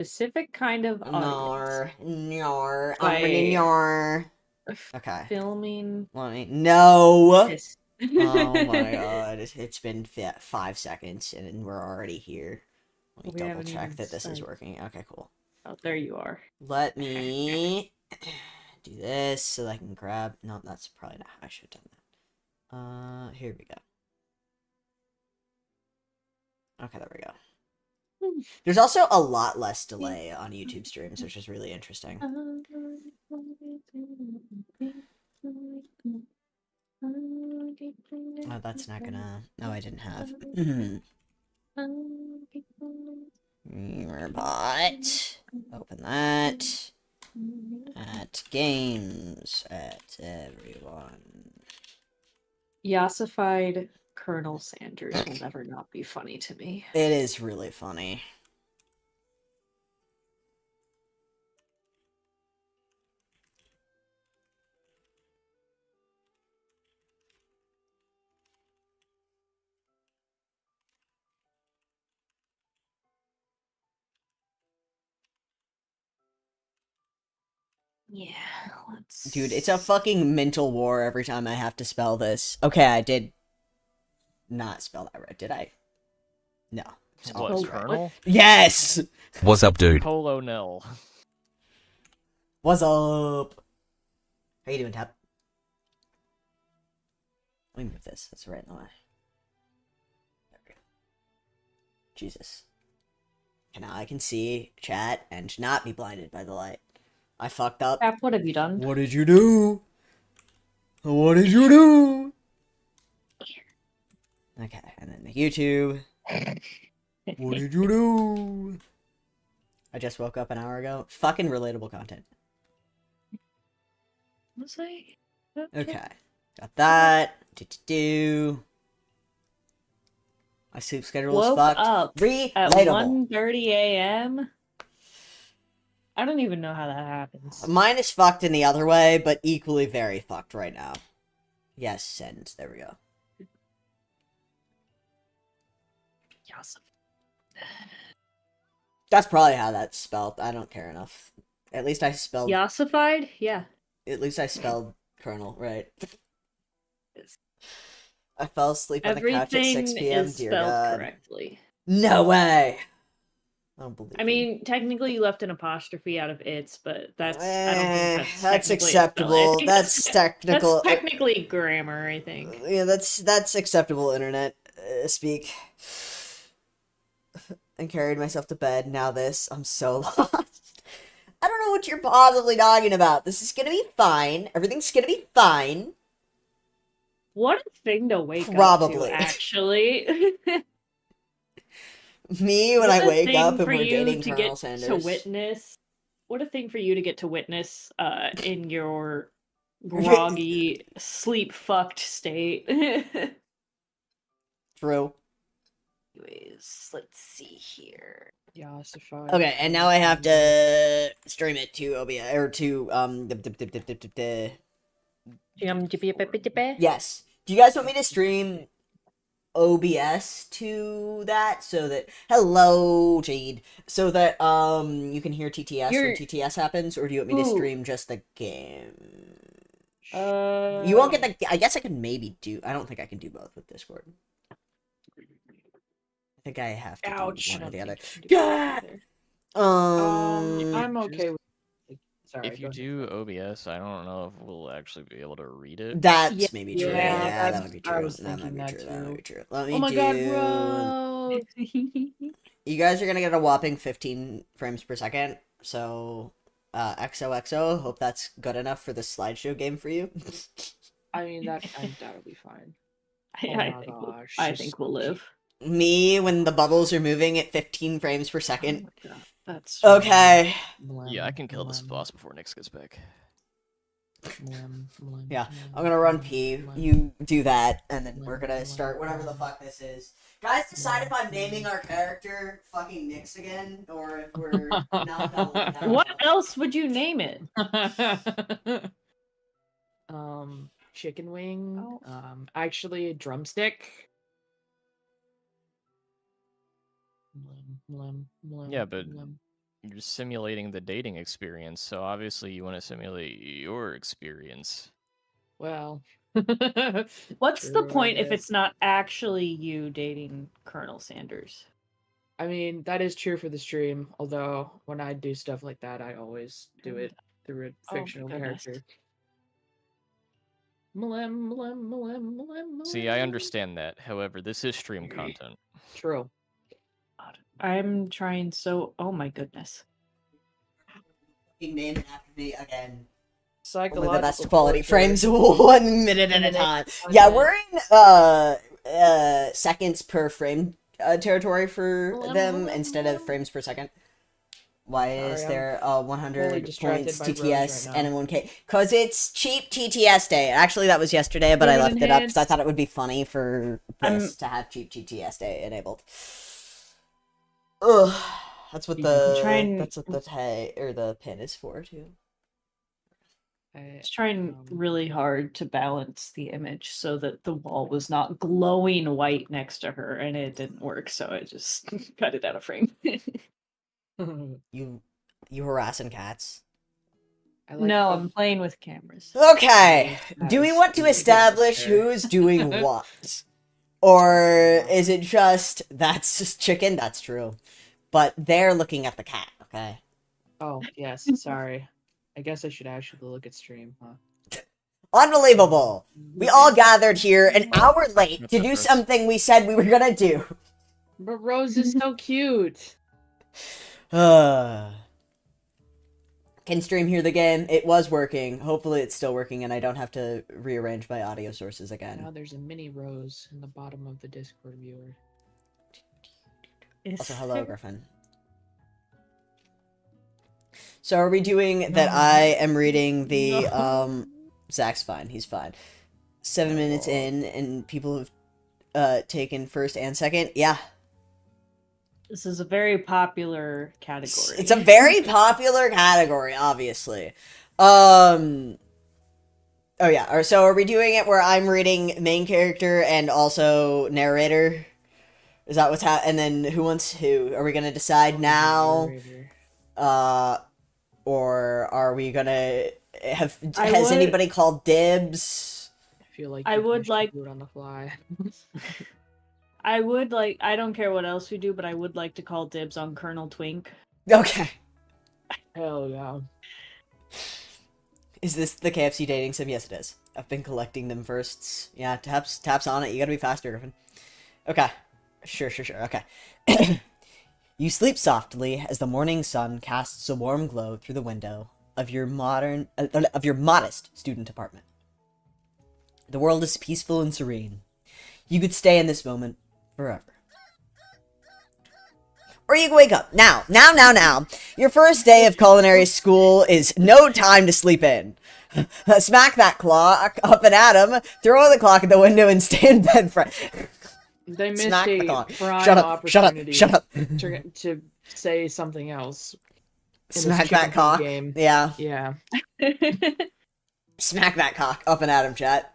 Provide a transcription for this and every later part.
specific kind of audience. Nar. I'm gonna By nar. Okay. filming No. this. Oh my god. It's been 5 seconds and we're already here. Let me We double haven't check even that this is started. working. Okay, cool. Oh, there you are. Let me do this so that I can grab. No, that's probably not how I should have done that. Here we go. Okay, there we go. There's also a lot less delay on YouTube streams, which is really interesting. Oh, that's not gonna. No, I didn't have. Bot. Open that. At games. At everyone. Yassified Colonel Sanders will never not be funny to me. It is really funny. Yeah, let's... Dude, it's a fucking mental war every time I have to spell this. Okay, I did not spell that right, did I? No. What, Colonel? Yes! What's up, dude? Polo nil. What's up? How you doing, Tap? Let me move this. That's right in the way. There we go. Jesus. And now I can see chat and not be blinded by the light. I fucked up. Cap, what have you done? What did you do? What did you do? Okay, and then the YouTube. What did you do? I just woke up an hour ago. Fucking relatable content. Was I? Okay. Got that. Do. My sleep schedule is Woke fucked. up Relatable. at 1:30 a.m. I don't even know how that happens. Mine is fucked in the other way, but equally very fucked right now. Yes, send. There we go. That's probably how that's spelled. I don't care enough. At least I spelled... Yassified? Yeah. At least I spelled Colonel right. I fell asleep on the couch at 6 p.m. Is Dear spelled God. correctly. No way! I don't believe I mean, technically you left an apostrophe out of its, but that's... I don't think that's acceptable. That's technical. That's technically grammar, I think. Yeah, that's acceptable internet speak. And carried myself to bed. Now this. I'm so lost. I don't know what you're possibly talking about. This is gonna be fine. Everything's gonna be fine. What a thing to wake Probably. up to, actually. Me when I wake up and for we're you dating to Colonel get Sanders. to witness. What a thing for you to get to witness in your groggy, sleep-fucked state. True. Anyways, let's see here. Yassified. Okay, and now I have to stream it to OBS or to Yes. Do you guys want me to stream OBS to that so that hello Jade so that you can hear TTS when TTS happens, or do you want me to stream just the game? You won't get the... I guess I can maybe do... I don't think I can do both with Discord. I think I have to do one or the other. Yeah! I'm okay with... Sorry, if you do OBS, I don't know if we'll actually be able to read it. That's maybe true. Yeah, Yeah, that would be true. I was That might thinking be that true. That might be too. true. Let me Oh my do... god, bro! You guys are gonna get a whopping 15 frames per second, so XOXO, hope that's good enough for the slideshow game for you. I mean, that'll be fine. I think we'll live. Me, when the bubbles are moving at 15 frames per second. Oh my god, that's... Okay. Yeah, I can kill this boss before Nyx gets back. Yeah, I'm gonna run P, you do that, and then we're gonna start whatever the fuck this is. Guys, decide if I'm naming our character fucking Nyx again, or if we're not doubling down. What else would you name it? Chicken wing. Actually, a drumstick. Yeah, but you're simulating the dating experience, so obviously you want to simulate your experience. Well, What's the true, I point if guess. it's not actually you dating Colonel Sanders? I mean, that is true for the stream. Although when I do stuff like that, I always do it through a Oh my fictional goodness. character. See, I understand that. However, this is stream content. True. God, I'm trying so. Oh my goodness. Name it after me again. Psychological Only the best quality torture. frames 1 minute at a time. Yeah, we're in seconds per frame territory for them instead of frames per second. Why is Sorry, there fully 100 distracted points by Rose TTS right now. and 1K? Because it's cheap TTS day. Actually, that was yesterday, but I Human left it up because I enhanced. thought it would be funny for I'm- this to have cheap TTS day enabled. Ugh, that's what the trying- that's what the tag or the pin is for too. I was trying really hard to balance the image so that the wall was not glowing white next to her, and it didn't work, so I just cut it out of frame. You harassing cats. I like No, how- I'm playing with cameras. Okay. Do we Nice. want to Nice. establish Fair. who's doing what? Or is it just that's just chicken? That's true. But they're looking at the cat, okay? Oh, yes, sorry. I guess I should actually look at stream, huh? Unbelievable. We all gathered here an hour late to do That's something we said we were gonna do. But Rose is so cute. Can stream hear the game? It was working. Hopefully it's still working and I don't have to rearrange my audio sources Now again. there's a mini Rose in the bottom of the Discord viewer. Also, hello, Griffin. So are we doing that I am reading the, Zach's fine, he's fine. 7 minutes in, and people have, taken first and second? Yeah. This is a very popular category. It's a very popular category, obviously. Oh yeah, so are we doing it where I'm reading main character and also narrator? Is that what's and then who wants who? Are we gonna decide now? Or are we gonna has anybody called dibs? I feel like I you would should like- do it on the fly. I don't care what else we do, but I would like to call dibs on Colonel Twink. Okay. Hell yeah. Is this the KFC Dating Sim? Yes, it is. I've been collecting them firsts. Yeah, taps on it. You gotta be faster, Griffin. Okay. Sure. Okay. You sleep softly as the morning sun casts a warm glow through the window of your modest student apartment. The world is peaceful and serene. You could stay in this moment forever. Or you can wake up. Now. Your first day of culinary school is no time to sleep in. Smack that clock up and at 'em, throw the clock at the window and stay in bed for... They missed Smack the a clock. prime Shut up. opportunity To to say something else. in this smack that chicken cock. game. Yeah. Yeah. Smack that cock up and at 'em, chat.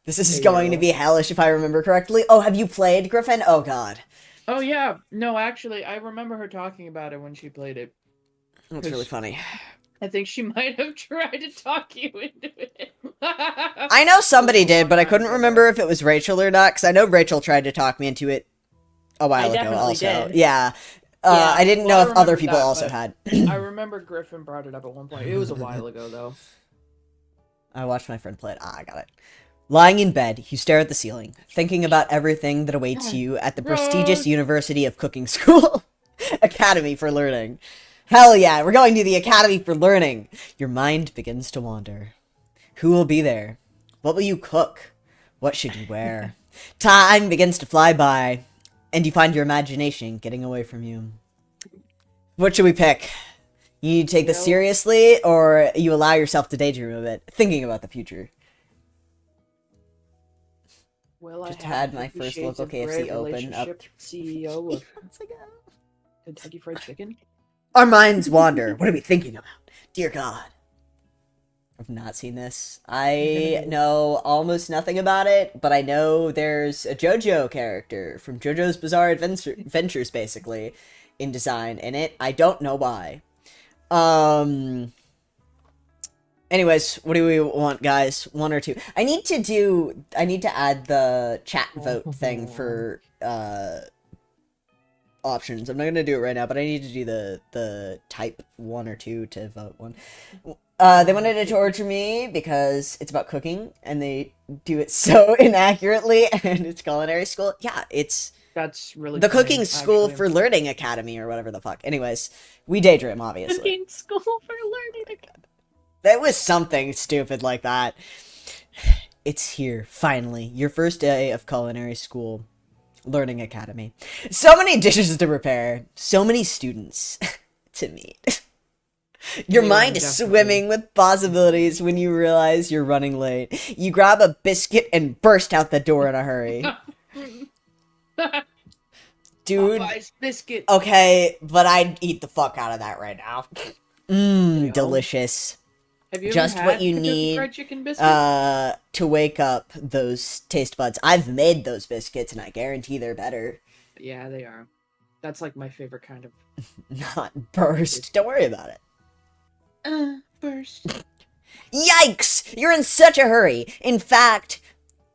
This is There you going go. to be hellish if I remember correctly. Oh, have you played, Griffin? Oh, God. Oh yeah. No, actually, I remember her talking about it when she played it. That's really funny. I think she might have tried to talk you into it. I know somebody did, but I couldn't remember if it was Rachel or not, because I know Rachel tried to talk me into it a while ago definitely also. did. Yeah. Yeah, I didn't well, know I if other remember people that, also but- had. I remember Griffin brought it up at one point. It was a while ago, though. I watched my friend play it. I got it. Lying in bed, you stare at the ceiling, thinking about everything that awaits you at the prestigious Rose. University of Cooking School. Academy for Learning. Hell yeah, we're going to the Academy for Learning. Your mind begins to wander. Who will be there? What will you cook? What should you wear? Time begins to fly by, and you find your imagination getting away from you. What should we pick? You need to take this Well- seriously, or you allow yourself to daydream a bit, thinking about the future. Well, Just I had have my 50 first Shades local of KFC Grey open up. relationship CEO of Kentucky Fried Chicken. Our minds wander. What are we thinking about? Dear God. I've not seen this. I know almost nothing about it, but I know there's a JoJo character from JoJo's Bizarre Adventures, basically, in design in it. I don't know why. Anyways, what do we want, guys? 1 or 2? I need to add the chat vote thing for options. I'm not gonna do it right now, but I need to do the type 1 or 2 to vote 1. They wanted to torture me because it's about cooking, and they do it so inaccurately, and it's culinary school. Yeah, it's That's really the funny, cooking school actually. for learning academy or whatever the fuck. Anyways, we daydream, obviously. Cooking school for learning. That was something stupid like that. It's here, finally. Your first day of culinary school. Learning academy. So many dishes to prepare. So many students to meet. Your Yeah, mind is definitely. swimming with possibilities when you realize you're running late. You grab a biscuit and burst out the door in a hurry. Dude, Popeye's biscuit. okay, but I'd eat the fuck out of that right now. Yo. Delicious. Have you just ever what had you Kentucky need, Fried Chicken biscuit? To wake up those taste buds. I've made those biscuits, and I guarantee they're better. Yeah, they are. That's like my favorite kind of Not burst. Don't worry about it. burst. Yikes! You're in such a hurry. In fact,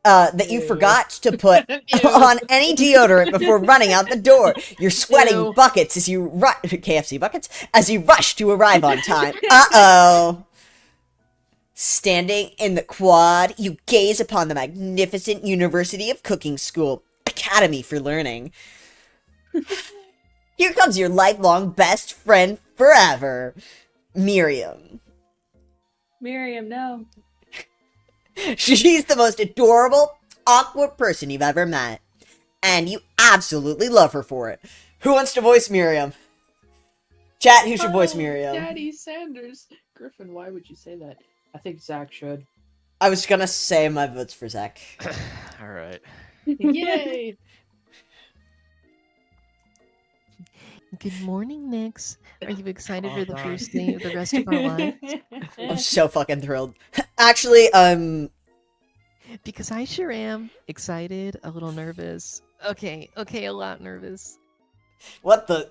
that you Ew. forgot to put Ew. on any deodorant before running out the door. You're sweating Ew. buckets as you KFC buckets as you rush to arrive on time. Uh-oh. Standing in the quad, you gaze upon the magnificent University of Cooking School Academy for Learning. Here comes your lifelong best friend forever, Miriam. Miriam, no. She's the most adorable, awkward person you've ever met. And you absolutely love her for it. Who wants to voice Miriam? Chat, who should voice Miriam? Daddy Sanders. Griffin, why would you say that? I think Zach should. I was gonna say my vote's for Zach. All right. Yay! Good morning, Nix. Are you excited for the God. first day of the rest of our lives? I'm so fucking thrilled. Actually, Because I sure am. Excited, a little nervous. Okay, a lot nervous. what the?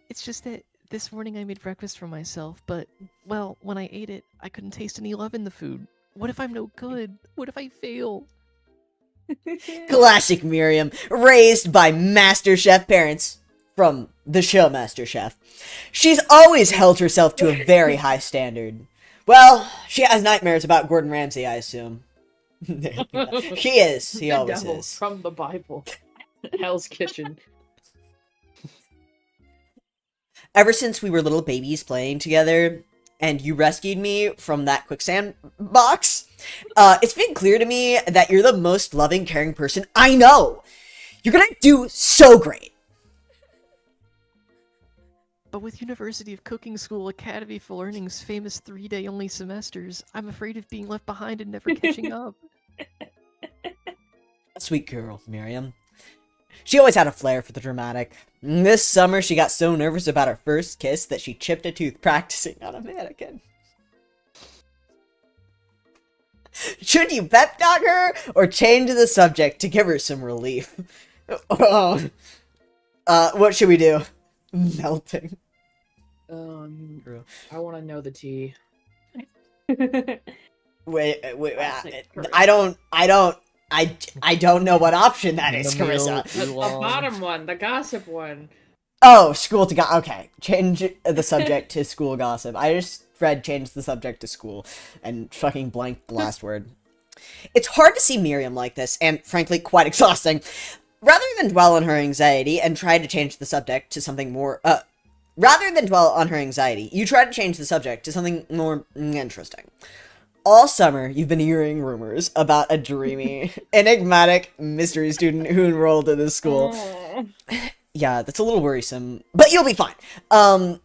It's just that this morning I made breakfast for myself, but, well, when I ate it, I couldn't taste any love in the food. What if I'm no good? What if I fail? Classic Miriam, raised by Master Chef parents from the show Master Chef. She's always held herself to a very high standard. Well, she has nightmares about Gordon Ramsay, I assume. She is. He The always devil is. from the Bible. Hell's Kitchen. Ever since we were little babies playing together, and you rescued me from that quicksand box, it's been clear to me that you're the most loving, caring person I know. You're gonna do so great. But with University of Cooking School Academy for Learning's famous 3-day only semesters, I'm afraid of being left behind and never catching up. Sweet girl, Miriam. She always had a flair for the dramatic. This summer, she got so nervous about her first kiss that she chipped a tooth practicing on a mannequin. Should you pep talk her or change the subject to give her some relief? What should we do? Melting. True. I want to know the tea. Wait, Classic I don't know what option that is, The meal Carissa. too The long. bottom one, the gossip one. Oh, school to okay. Change the subject to school gossip. I just read change the subject to school and fucking blanked the last word. It's hard to see Miriam like this, and frankly, quite exhausting. Rather than dwell on her anxiety and try to change the subject to something more, rather than dwell on her anxiety, you try to change the subject to something more interesting. All summer, you've been hearing rumors about a dreamy, enigmatic mystery student who enrolled in this school. Yeah, that's a little worrisome, but you'll be fine.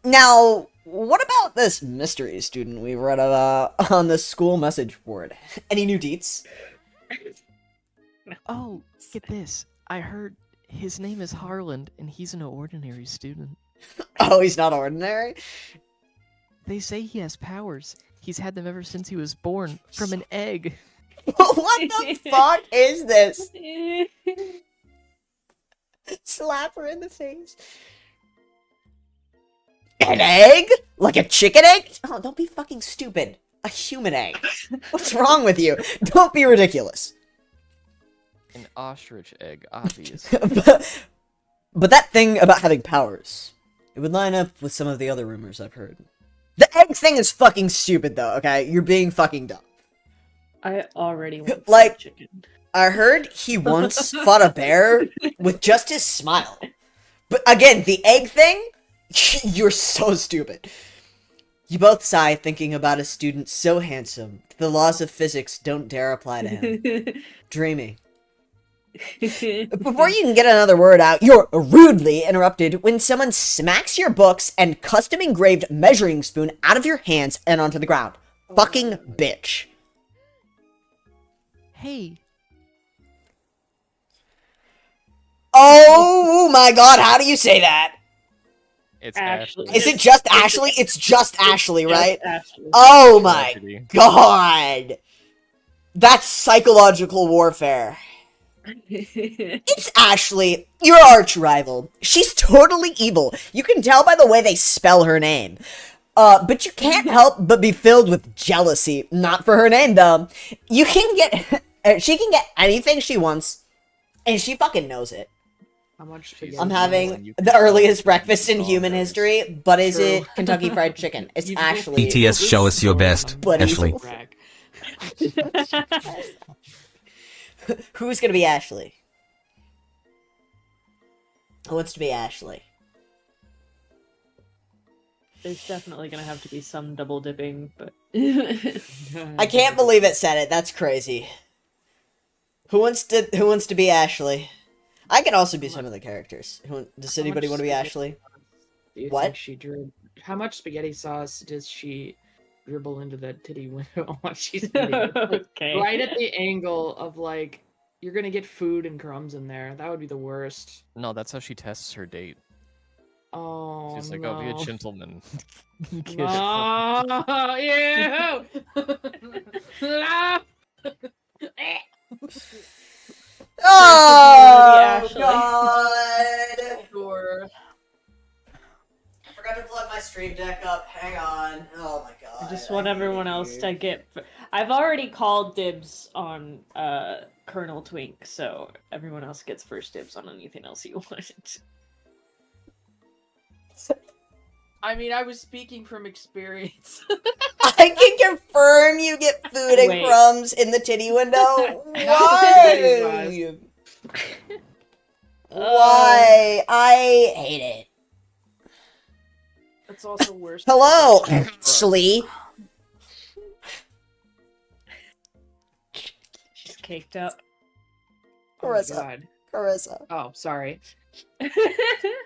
Now, what about this mystery student we read about on the school message board? Any new deets? Oh, get this. I heard his name is Harland, and he's an ordinary student. Oh, he's not ordinary? They say he has powers. He's had them ever since he was born, from an egg. What the fuck is this? Slap her in the face. An egg? Like a chicken egg? Oh, don't be fucking stupid. A human egg. What's wrong with you? Don't be ridiculous. An ostrich egg, obvious. But that thing about having powers, it would line up with some of the other rumors I've heard. The egg thing is fucking stupid, though, okay? You're being fucking dumb. I already want Like- chicken. I heard he once fought a bear with just his smile. But again, the egg thing? You're so stupid. You both sigh thinking about a student so handsome, the laws of physics don't dare apply to him. Dreamy. Before you can get another word out, you're rudely interrupted when someone smacks your books and custom-engraved measuring spoon out of your hands and onto the ground. Fucking bitch. Hey, Oh my god, how do you say that? It's Ashley. Ashley. Is it just Ashley? It's just Ashley, Yes, right? Ashley. Oh my Tragedy. god. That's psychological warfare. It's Ashley, your arch rival. She's totally evil. You can tell by the way they spell her name. But you can't help but be filled with jealousy. Not for her name, though. You can get... she can get anything she wants, and she fucking knows it. How much spaghetti? I'm and having you the can earliest tell breakfast in all human theirs. history, but is True. it Kentucky Fried Chicken? It's You- Ashley. BTS, show us your best, But Ashley. evil. Brag. Who's gonna be Ashley? Who wants to be Ashley? There's definitely gonna have to be some double dipping, but I can't believe it said it. That's crazy. Who wants to be Ashley? I can also be some of the characters. Does How anybody much want to be spaghetti Ashley? Do you What? think she drew? How much spaghetti sauce does she dribble into the titty window while she's eating? Like, okay. right at the angle of like you're gonna get food and crumbs in there. That would be the worst. No, that's how she tests her date. Oh She's like, no. "Oh, be a gentleman." Get it Oh, yeah. Oh Ashley. god! Sure. I forgot to plug my stream deck up. Hang on. Oh my god. I just want everyone else to get. I've already called dibs on Colonel Twink, so everyone else gets first dibs on anything else you want. I mean, I was speaking from experience. I can confirm you get food and Wait. crumbs in the titty window. Why? Why? I hate it. That's also worse. Hello, Ashley. She's caked up. Oh my Carissa. God. Carissa. Oh, sorry.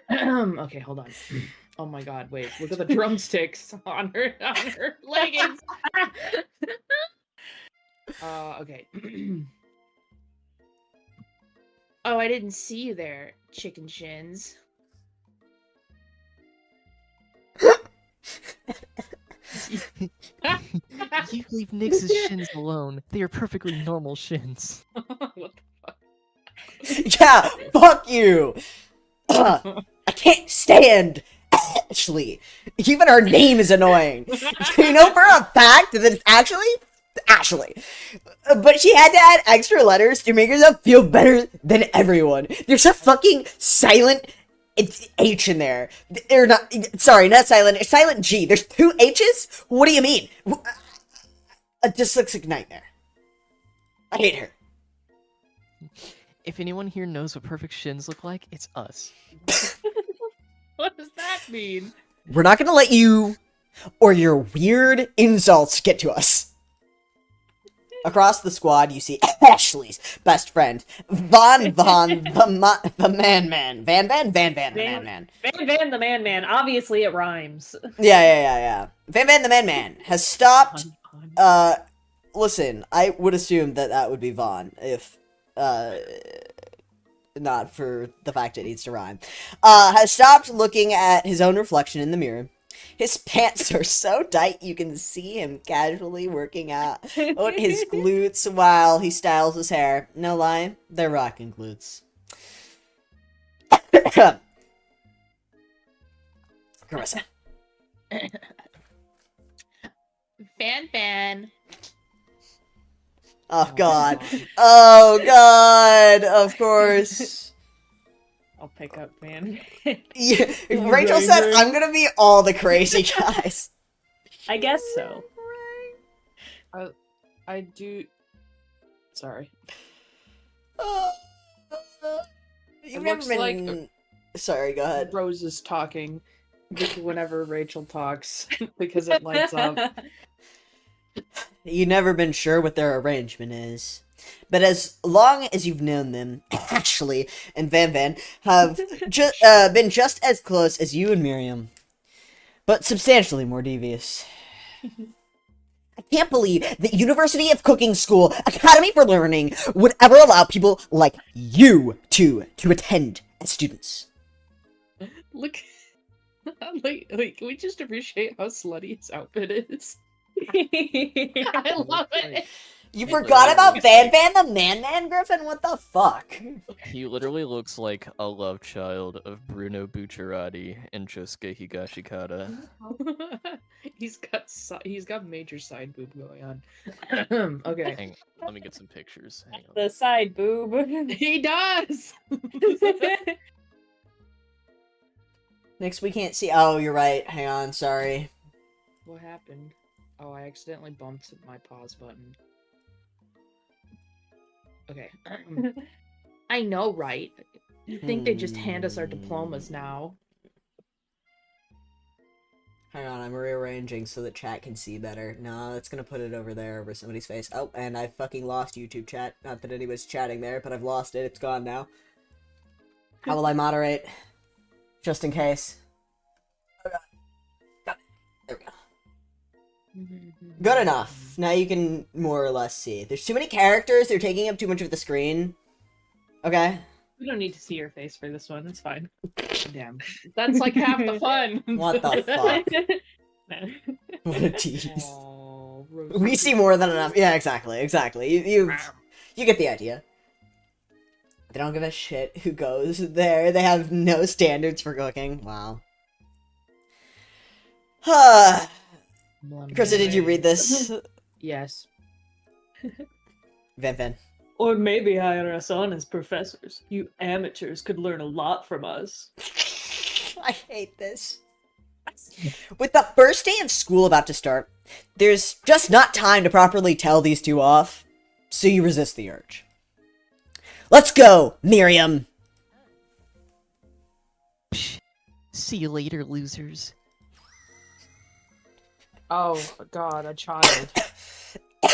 Okay, hold on. Oh my god, wait. Look at the drumsticks on her leggings. Okay. Oh, I didn't see you there, chicken shins. you leave Nyx's shins alone. They are perfectly normal shins. What Yeah, fuck you. I can't stand Ashley. Even her name is annoying. You know for a fact that it's actually Ashley. But she had to add extra letters to make herself feel better than everyone. There's a fucking silent H in there. Or not, sorry, not silent, it's silent G. There's two H's? What do you mean? A dyslexic nightmare. I hate her. If anyone here knows what perfect shins look like, it's us. What does that mean? We're not gonna let you or your weird insults get to us. Across the squad, you see Ashley's best friend, the man, the man man. Van the Man. Obviously, it rhymes. Yeah. Van the man has stopped. Listen, I would assume that would be Vaughn if, not for the fact it needs to rhyme. Has stopped looking at his own reflection in the mirror. His pants are so tight you can see him casually working out on his glutes while he styles his hair. No lie, they're rocking glutes. Carissa. Fan. Oh god. God. Oh god. Of course. I'll pick up, man. Yeah. You Rachel said, rangering? "I'm gonna be all the crazy guys." I guess so. I do. Sorry. You've It never looks been. like- Sorry, go ahead. Rose is talking whenever Rachel talks because it lights up. You've never been sure what their arrangement is. But as long as you've known them, Ashley and Van Van have been just as close as you and Miriam, but substantially more devious. I can't believe that University of Cooking School Academy for Learning would ever allow people like you to attend as students. Look, like, can we just appreciate how slutty his outfit is? I love it. You It forgot literally about looks Van like- Van the Man Griffin? What the fuck? He literally looks like a love child of Bruno Bucciarati and Josuke Higashikata. He's got major side boob going on. Okay. Hang, let me get some pictures. Hang on. The side boob. He does. Next, we can't see. Oh, you're right. Hang on, sorry. What happened? Oh, I accidentally bumped my pause button. Okay. I know, right? You think they just hand us our diplomas now? Hang on, I'm rearranging so that chat can see better. No, that's gonna put it over there over somebody's face. Oh, and I fucking lost YouTube chat. Not that anybody's chatting there, but I've lost it. It's gone now. How will I moderate? Just in case. Okay. Got it. There we go. Good enough. Now you can more or less see. There's too many characters. They're taking up too much of the screen. Okay. We don't need to see your face for this one. It's fine. Damn. That's like half the fun. What the fuck? No. What a tease. Aw, We see more than enough. Yeah, exactly. You get the idea. They don't give a shit who goes there. They have no standards for cooking. Wow. Krista, did you read this? Yes. Van. Or maybe hire us on as professors. You amateurs could learn a lot from us. I hate this. With the first day of school about to start, there's just not time to properly tell these two off, so you resist the urge. Let's go, Miriam! Psh, see you later, losers. Oh, God, a child.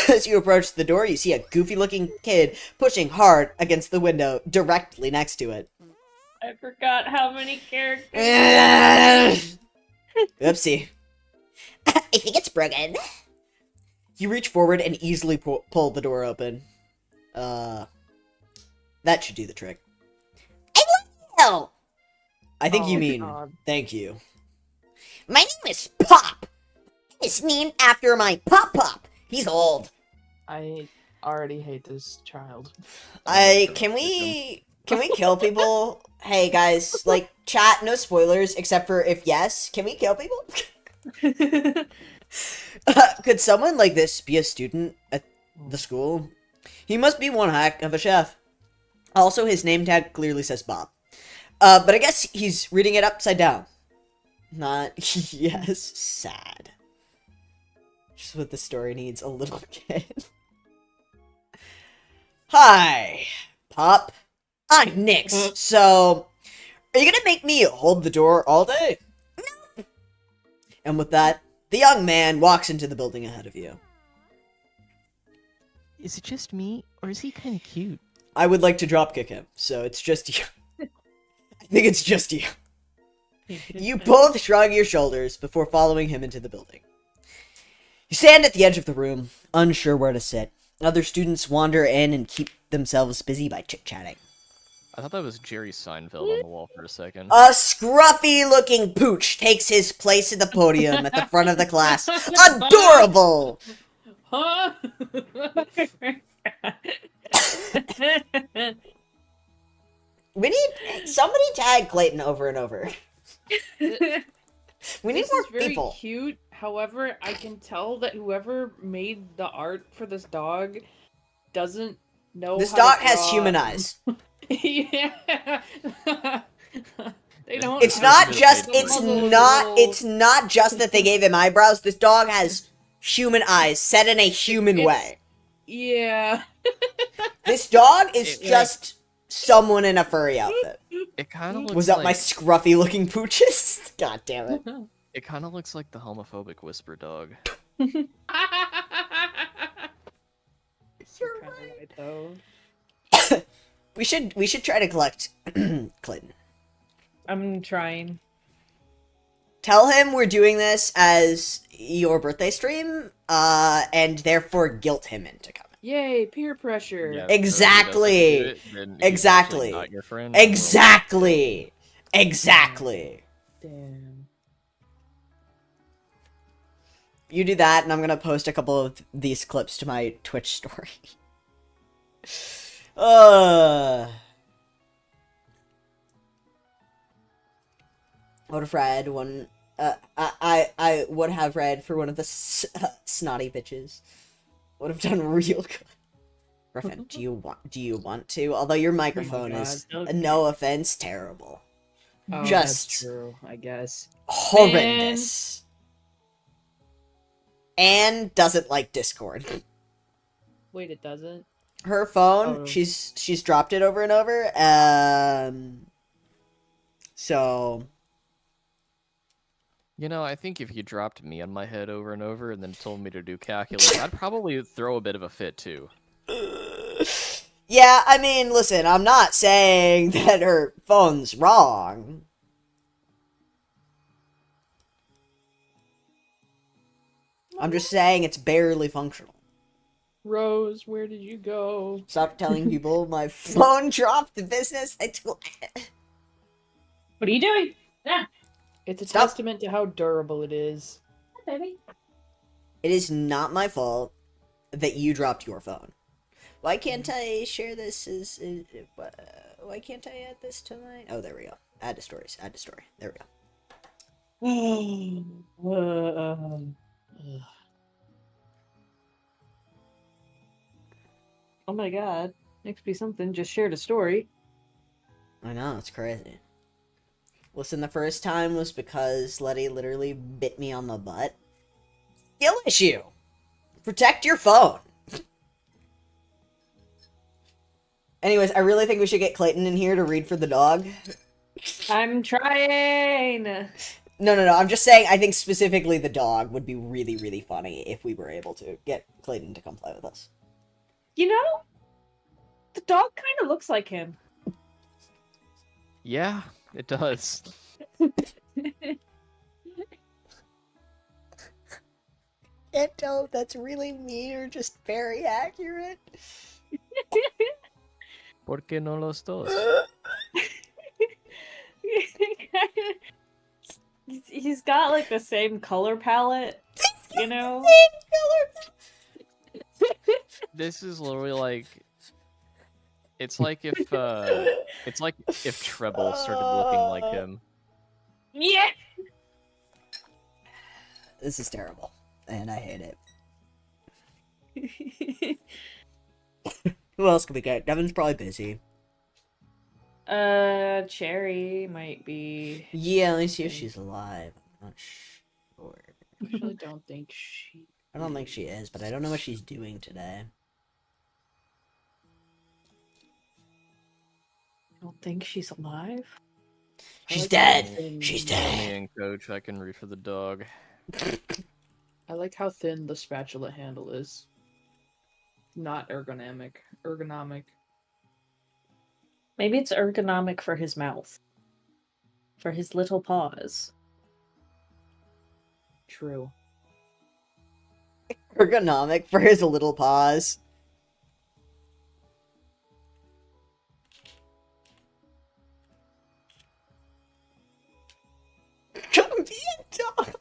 As you approach the door, you see a goofy-looking kid pushing hard against the window directly next to it. I forgot how many characters. Oopsie. I think it's broken. You reach forward and easily pull the door open. That should do the trick. I will! I think you Oh, mean, God. thank you. My name is Pop. It's named after my Pop. He's old. I already hate this child. Can we kill people? Hey guys, like, chat, no spoilers, except for if yes, can we kill people? Could someone like this be a student at the school? He must be one heck of a chef. Also, his name tag clearly says Bob. But I guess he's reading it upside down. Not, yes, sad. Just what the story needs, a little kid. Hi, Pop. I'm Nyx. So, are you gonna make me hold the door all day? No. And with that, the young man walks into the building ahead of you. Is it just me, or is he kind of cute? I would like to dropkick him, so it's just you. I think it's just you. You both shrug your shoulders before following him into the building. You stand at the edge of the room, unsure where to sit. Other students wander in and keep themselves busy by chit-chatting. I thought that was Jerry Seinfeld on the wall for a second. A scruffy-looking pooch takes his place at the podium at the front of the class. Adorable! Huh? We need somebody tag Clayton over and over. We need This more is very people. cute. However, I can tell that whoever made the art for this dog doesn't know This how dog to has draw. human eyes. Yeah. They don't. It's This not person just made it's the not it's not just that they gave him eyebrows. This dog has human eyes set in a human It's- way. Yeah. This dog is It- just someone in a furry outfit. It kind of looks Was that like my scruffy looking pooches? God damn it. it kind of looks like the homophobic whisper dog. You're You're right, though. We should try to collect Clayton. I'm trying. Tell him we're doing this as your birthday stream, and therefore guilt him into coming. Yay, peer pressure. Yeah, Exactly. So if he doesn't do it, then he's Exactly. actually not your friend. Well, Exactly. Exactly. Damn. You do that, and I'm gonna post a couple of these clips to my Twitch story. I would have read one. I would have read for one of the snotty bitches. Would have done real good. Griffin, do you want to? Although your microphone is, God, no offense, terrible, Oh, Just- that's true, I guess. horrendous. Anne doesn't like Discord. Wait, it doesn't? Her phone, Oh. she's dropped it over and over. So You know, I think if you dropped me on my head over and over and then told me to do calculus, I'd probably throw a bit of a fit too. yeah, I mean, listen, I'm not saying that her phone's wrong. I'm just saying it's barely functional. Rose, where did you go? Stop telling people my phone dropped the business. What are you doing? Yeah, It's a Stop. testament to how durable it is. baby. It is not my fault that you dropped your phone. Why can't I share this why can't I add this to my... Oh, there we go. Add to stories. Add to story. There we go. Oh my god. Next be something. Just shared a story. I know, it's crazy. Listen, the first time was because Letty literally bit me on the butt. Skill issue! Protect your phone! Anyways, I really think we should get Clayton in here to read for the dog. I'm trying. No, I'm just saying, I think specifically the dog would be really, really funny if we were able to get Clayton to come play with us. You know, the dog kind of looks like him. Yeah, it does. Can't tell if that's really mean or just very accurate. ¿Por qué no los dos? He's got like the same color palette, you know? This is literally like it's like if Treble started looking like him. Yeah. This is terrible, and I hate it. Who else can we get? Devin's probably busy. Cherry might be. Yeah, let me see if she's alive. I'm not sure. I actually don't think she. I don't think she is, but I don't know what she's doing today. I don't think she's alive. She's like dead. how thin- She's Tell dead. me and Coach, I can read for the dog. I like how thin the spatula handle is. Not ergonomic. Ergonomic. Maybe it's ergonomic for his mouth. For his little paws. True. Ergonomic for his little paws. Come be a dog.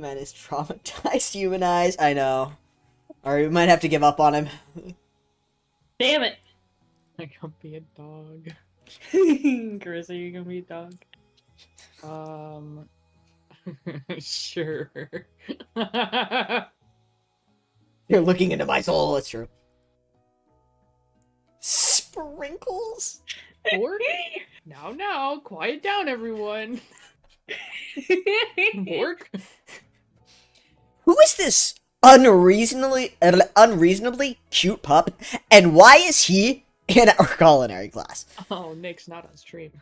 Man is traumatized, humanized. I know. Alright, we might have to give up on him. Damn it. I can be a dog. Chris, are you gonna be a dog? Sure. You're looking into my soul, it's true. Sprinkles? Bork? Now, quiet down, everyone. Bork? Who is this unreasonably cute pup, and why is he in our culinary class? Oh, Nick's not on stream.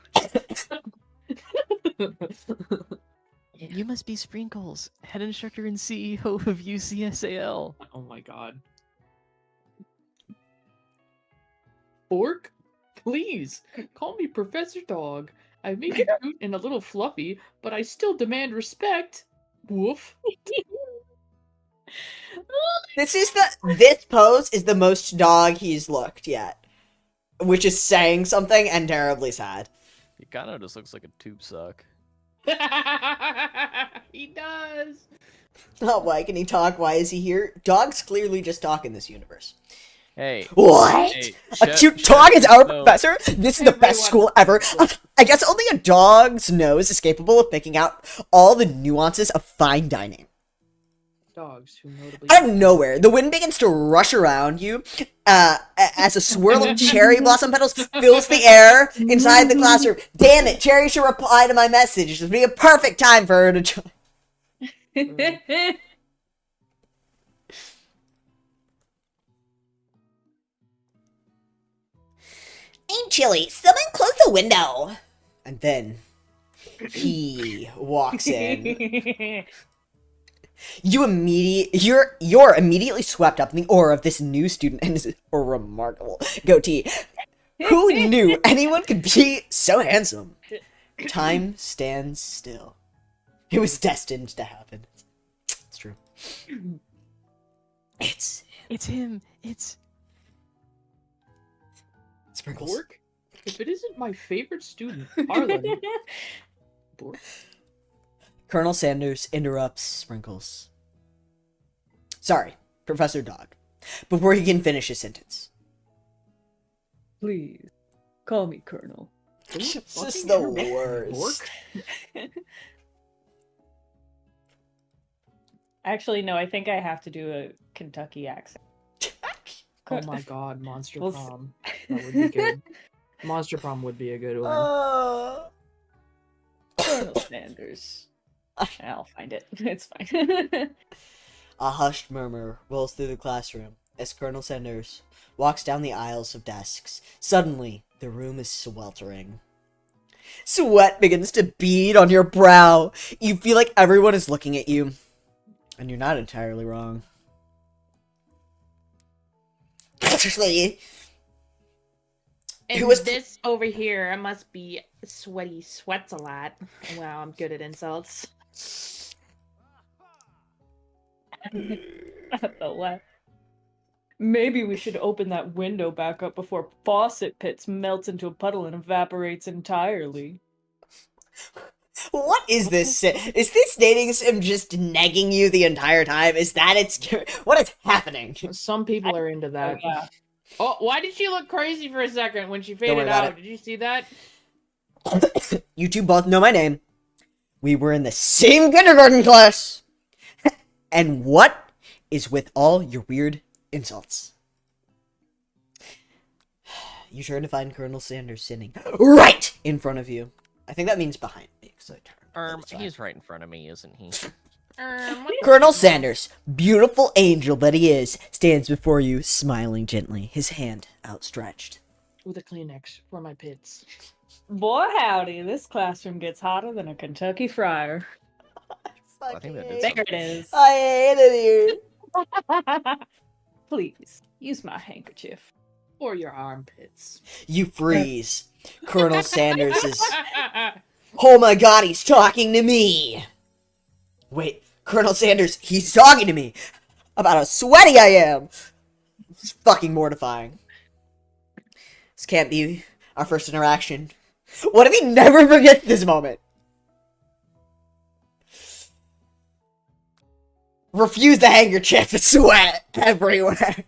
You must be Sprinkles, head instructor and CEO of UCSAL. Oh my god. Bork? Please, call me Professor Dog. I may be cute and a little fluffy, but I still demand respect. Woof. This pose is the most dog he's looked yet. Which is saying something and terribly sad. He kind of just looks like a tube sock. He does. Not why can he talk? Why is he here? Dogs clearly just talk in this universe. Hey. What? Hey, A Chet- cute Chet dog is our knows. professor? This is the best Everyone- school ever. I guess only a dog's nose is capable of picking out all the nuances of fine dining. Dogs who notably. Out of nowhere, the wind begins to rush around you as a swirl of cherry blossom petals fills the air inside the classroom. Damn it, Cherry should reply to my message. This would be a perfect time for her to join. I'm chilly. Someone close the window. And then he walks in. You're immediately swept up in the aura of this new student and his remarkable goatee. Who knew anyone could be so handsome? Time stands still. It was destined to happen. It's true. It's him. It's Sprinkles. Bork? If it isn't my favorite student, Harlan. Bork? Colonel Sanders interrupts Sprinkles. Sorry, Professor Dog. Before he can finish his sentence. Please, call me Colonel. This is Fucking the ever met worst. Bork? Actually, no, I think I have to do a Kentucky accent. Oh my god, Monster We'll Prom. That would be good. Monster Prom would be a good one. Colonel Sanders. I'll find it. It's fine. A hushed murmur rolls through the classroom as Colonel Sanders walks down the aisles of desks. Suddenly, the room is sweltering. Sweat begins to bead on your brow. You feel like everyone is looking at you. And you're not entirely wrong. Actually, And Who was- this over here, I must be sweaty, sweats a lot. Wow, I'm good at insults. At the left. Maybe we should open that window back up before faucet pits melts into a puddle and evaporates entirely. what is this? Is this dating sim just negging you the entire time? Is that its... What is happening? Some people are into that. yeah. Oh, why did she look crazy for a second when she worry faded about out? it. Did you see that? You two both know my name. We were in the same kindergarten class. And what is with all your weird insults? You turn to find Colonel Sanders sitting right in front of you. I think that means behind me, because I turned. but it's fine. He's right in front of me, isn't he? What Colonel Sanders, beautiful angel that he is, stands before you, smiling gently, his hand outstretched. With a Kleenex for my pits. Boy, howdy, this classroom gets hotter than a Kentucky fryer. I think that did There it is. I hate it here. Please, use my handkerchief. Or your armpits. You freeze. Colonel Sanders is... Oh my god, he's talking to me! Wait, Colonel Sanders, he's talking to me! About how sweaty I am! It's fucking mortifying. This can't be our first interaction. What if he never forgets this moment? refuse the handkerchief, sweat everywhere.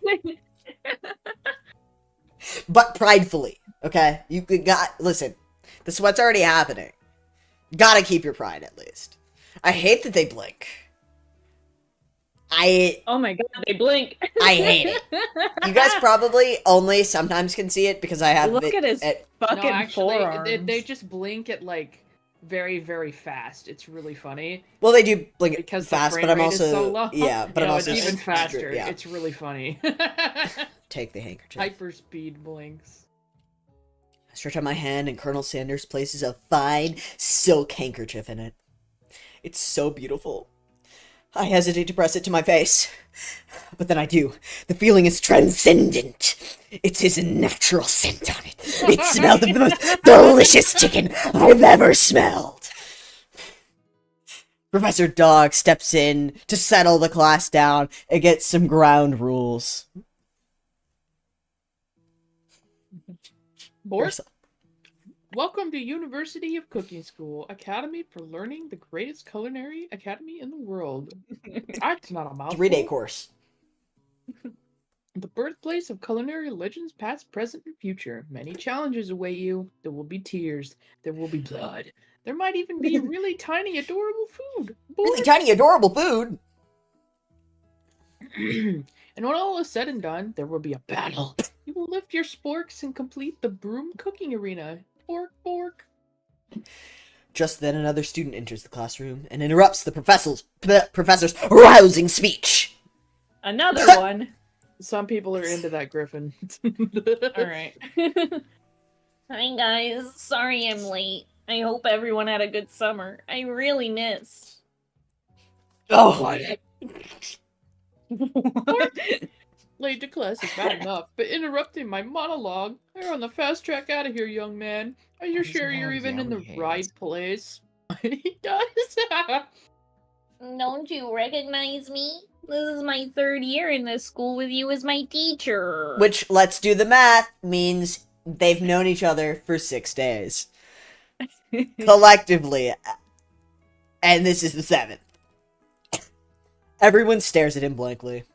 But pridefully, okay? Listen, the sweat's already happening. Gotta keep your pride, at least. I hate that they blink. Oh my god, they blink. I hate it. You guys probably only sometimes can see it because I have Look it at his fucking No, actually, forearms. they just blink at like very, very fast. It's really funny Well, they do blink because fast, the but frame I'm rate is also so low. yeah, but I'm No, also it's even strict, faster. yeah. It's really funny. Take the handkerchief. Hyperspeed blinks. I stretch out my hand, and Colonel Sanders places a fine silk handkerchief in it. It's so beautiful. I hesitate to press it to my face, but then I do. The feeling is transcendent. It's his natural scent on it. It smelled of the most delicious chicken I've ever smelled. Professor Dog steps in to settle the class down and get some ground rules. Boris, welcome to University of Cooking School, Academy for Learning, the greatest culinary academy in the world. That's not a mouthful. 3-day course. The birthplace of culinary legends past, present, and future. Many challenges await you. There will be tears. There will be blood. There might even be really tiny, adorable food. Really tiny, adorable food. And when all is said and done, there will be a battle. You will lift your sporks and complete the broom cooking arena. Fork, fork. Just then another student enters the classroom and interrupts the professor's rousing speech. Another one. Some people are into that, Griffin. Alright. Hi guys, sorry I'm late. I hope everyone had a good summer. I really missed. Oh, What? Late to class is bad enough, but interrupting my monologue. You're on the fast track out of here, young man. Are you Doesn't sure you're have even in the yummy hands. right place? He does. Don't you recognize me? This is my 3rd year in this school with you as my teacher. which, let's do the math, means they've known each other for 6 days. Collectively. And this is the 7th. Everyone stares at him blankly.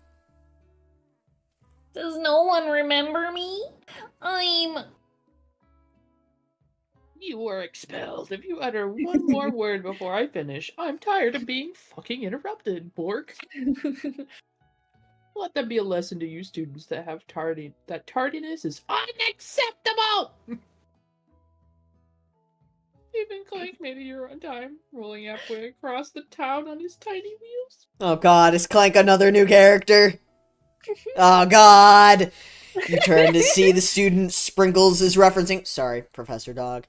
Does no one remember me? You are expelled. If you utter one more word before I finish, I'm tired of being fucking interrupted, Bork. Let that be a lesson to you students that have that tardiness is unacceptable! Even Clank made it here on time, rolling halfway across the town on his tiny wheels. Oh god, is Clank another new character? Oh god! You turn to see the student Sprinkles is referencing, sorry, Professor Dog,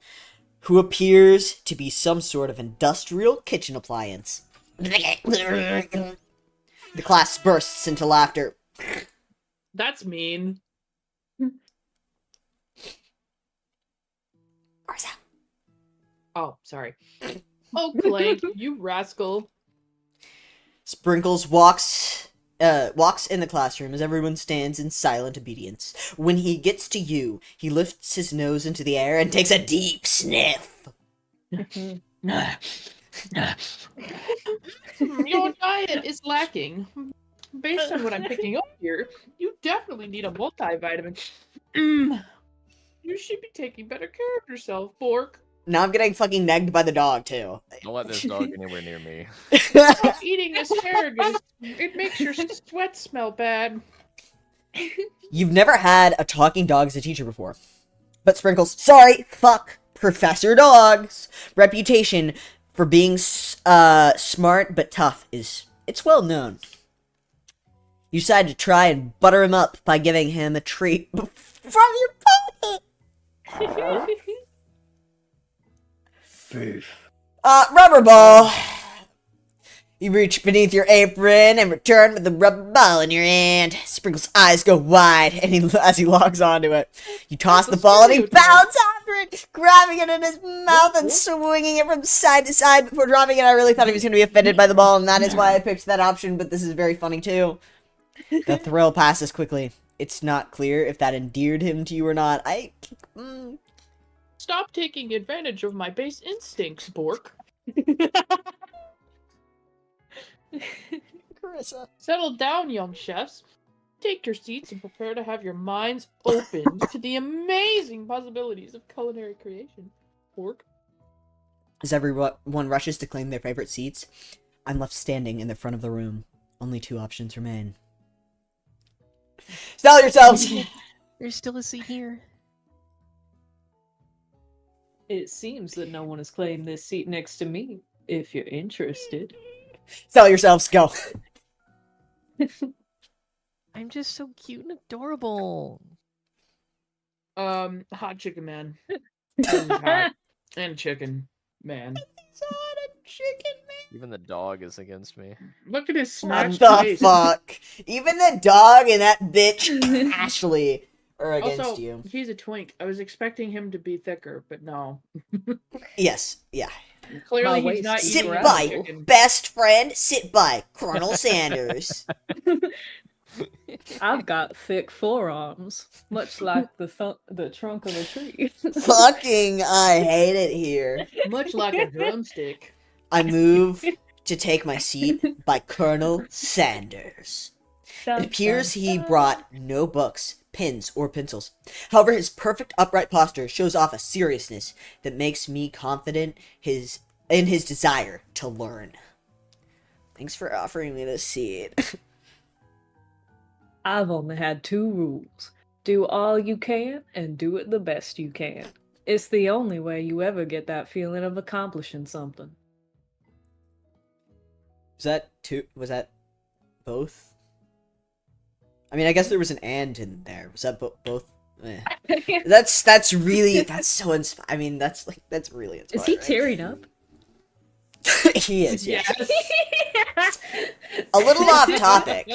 who appears to be some sort of industrial kitchen appliance. The class bursts into laughter. That's mean. Garza. Oh, sorry. Oh, Clank, you rascal. Sprinkles walks in the classroom as everyone stands in silent obedience. When he gets to you, he lifts his nose into the air and takes a deep sniff. Your diet is lacking. Based on what I'm picking up here, you definitely need a multivitamin. You should be taking better care of yourself, Bork. Now I'm getting fucking negged by the dog, too. Don't let this dog anywhere near me. Stop eating asparagus. It makes your sweat smell bad. You've never had a talking dog as a teacher before. But Sprinkles, sorry, fuck Professor Dog's reputation for being smart but tough it's well known. You decide to try and butter him up by giving him a treat from your pocket. Beef. Rubber ball. You reach beneath your apron and return with the rubber ball in your hand. Sprinkle's eyes go wide as he logs onto it. You toss the ball and he bounds after it, grabbing it in his mouth and swinging it from side to side before dropping it. I really thought he was going to be offended by the ball, and that is why I picked that option, but this is very funny too. The thrill passes quickly. It's not clear if that endeared him to you or not. Stop taking advantage of my base instincts, Bork. Carissa. Settle down, young chefs. Take your seats and prepare to have your minds opened to the amazing possibilities of culinary creation. Pork. As everyone rushes to claim their favorite seats, I'm left standing in the front of the room. Only 2 options remain. Settle yourselves! There's still a seat here. It seems that no one has claimed this seat next to me, if you're interested. Settle yourselves, go! I'm just so cute and adorable. Hot chicken man. And hot. And chicken man. Even the dog is against me. Look at his What smashed the face. fuck? Even the dog and that bitch Ashley are against Also, you. he's a twink. I was expecting him to be thicker, but no. Yes, yeah. Clearly, My he's not waist Sit eating is raw by, chicken. best friend, sit by, Colonel Sanders. I've got thick forearms, much like the trunk of a tree. Fucking, I hate it here. Much like a drumstick. I move to take my seat by Colonel Sanders. It appears he brought no books, pens, or pencils. However, his perfect upright posture shows off a seriousness that makes me confident in his desire to learn. Thanks for offering me this seat. I've only had 2 rules. Do all you can, and do it the best you can. It's the only way you ever get that feeling of accomplishing something. Was that both? I mean, I guess there was an and in there. Was that both? Eh. That's so I mean, that's really inspiring. Is he tearing up? He is, yes. Yes. A little off topic,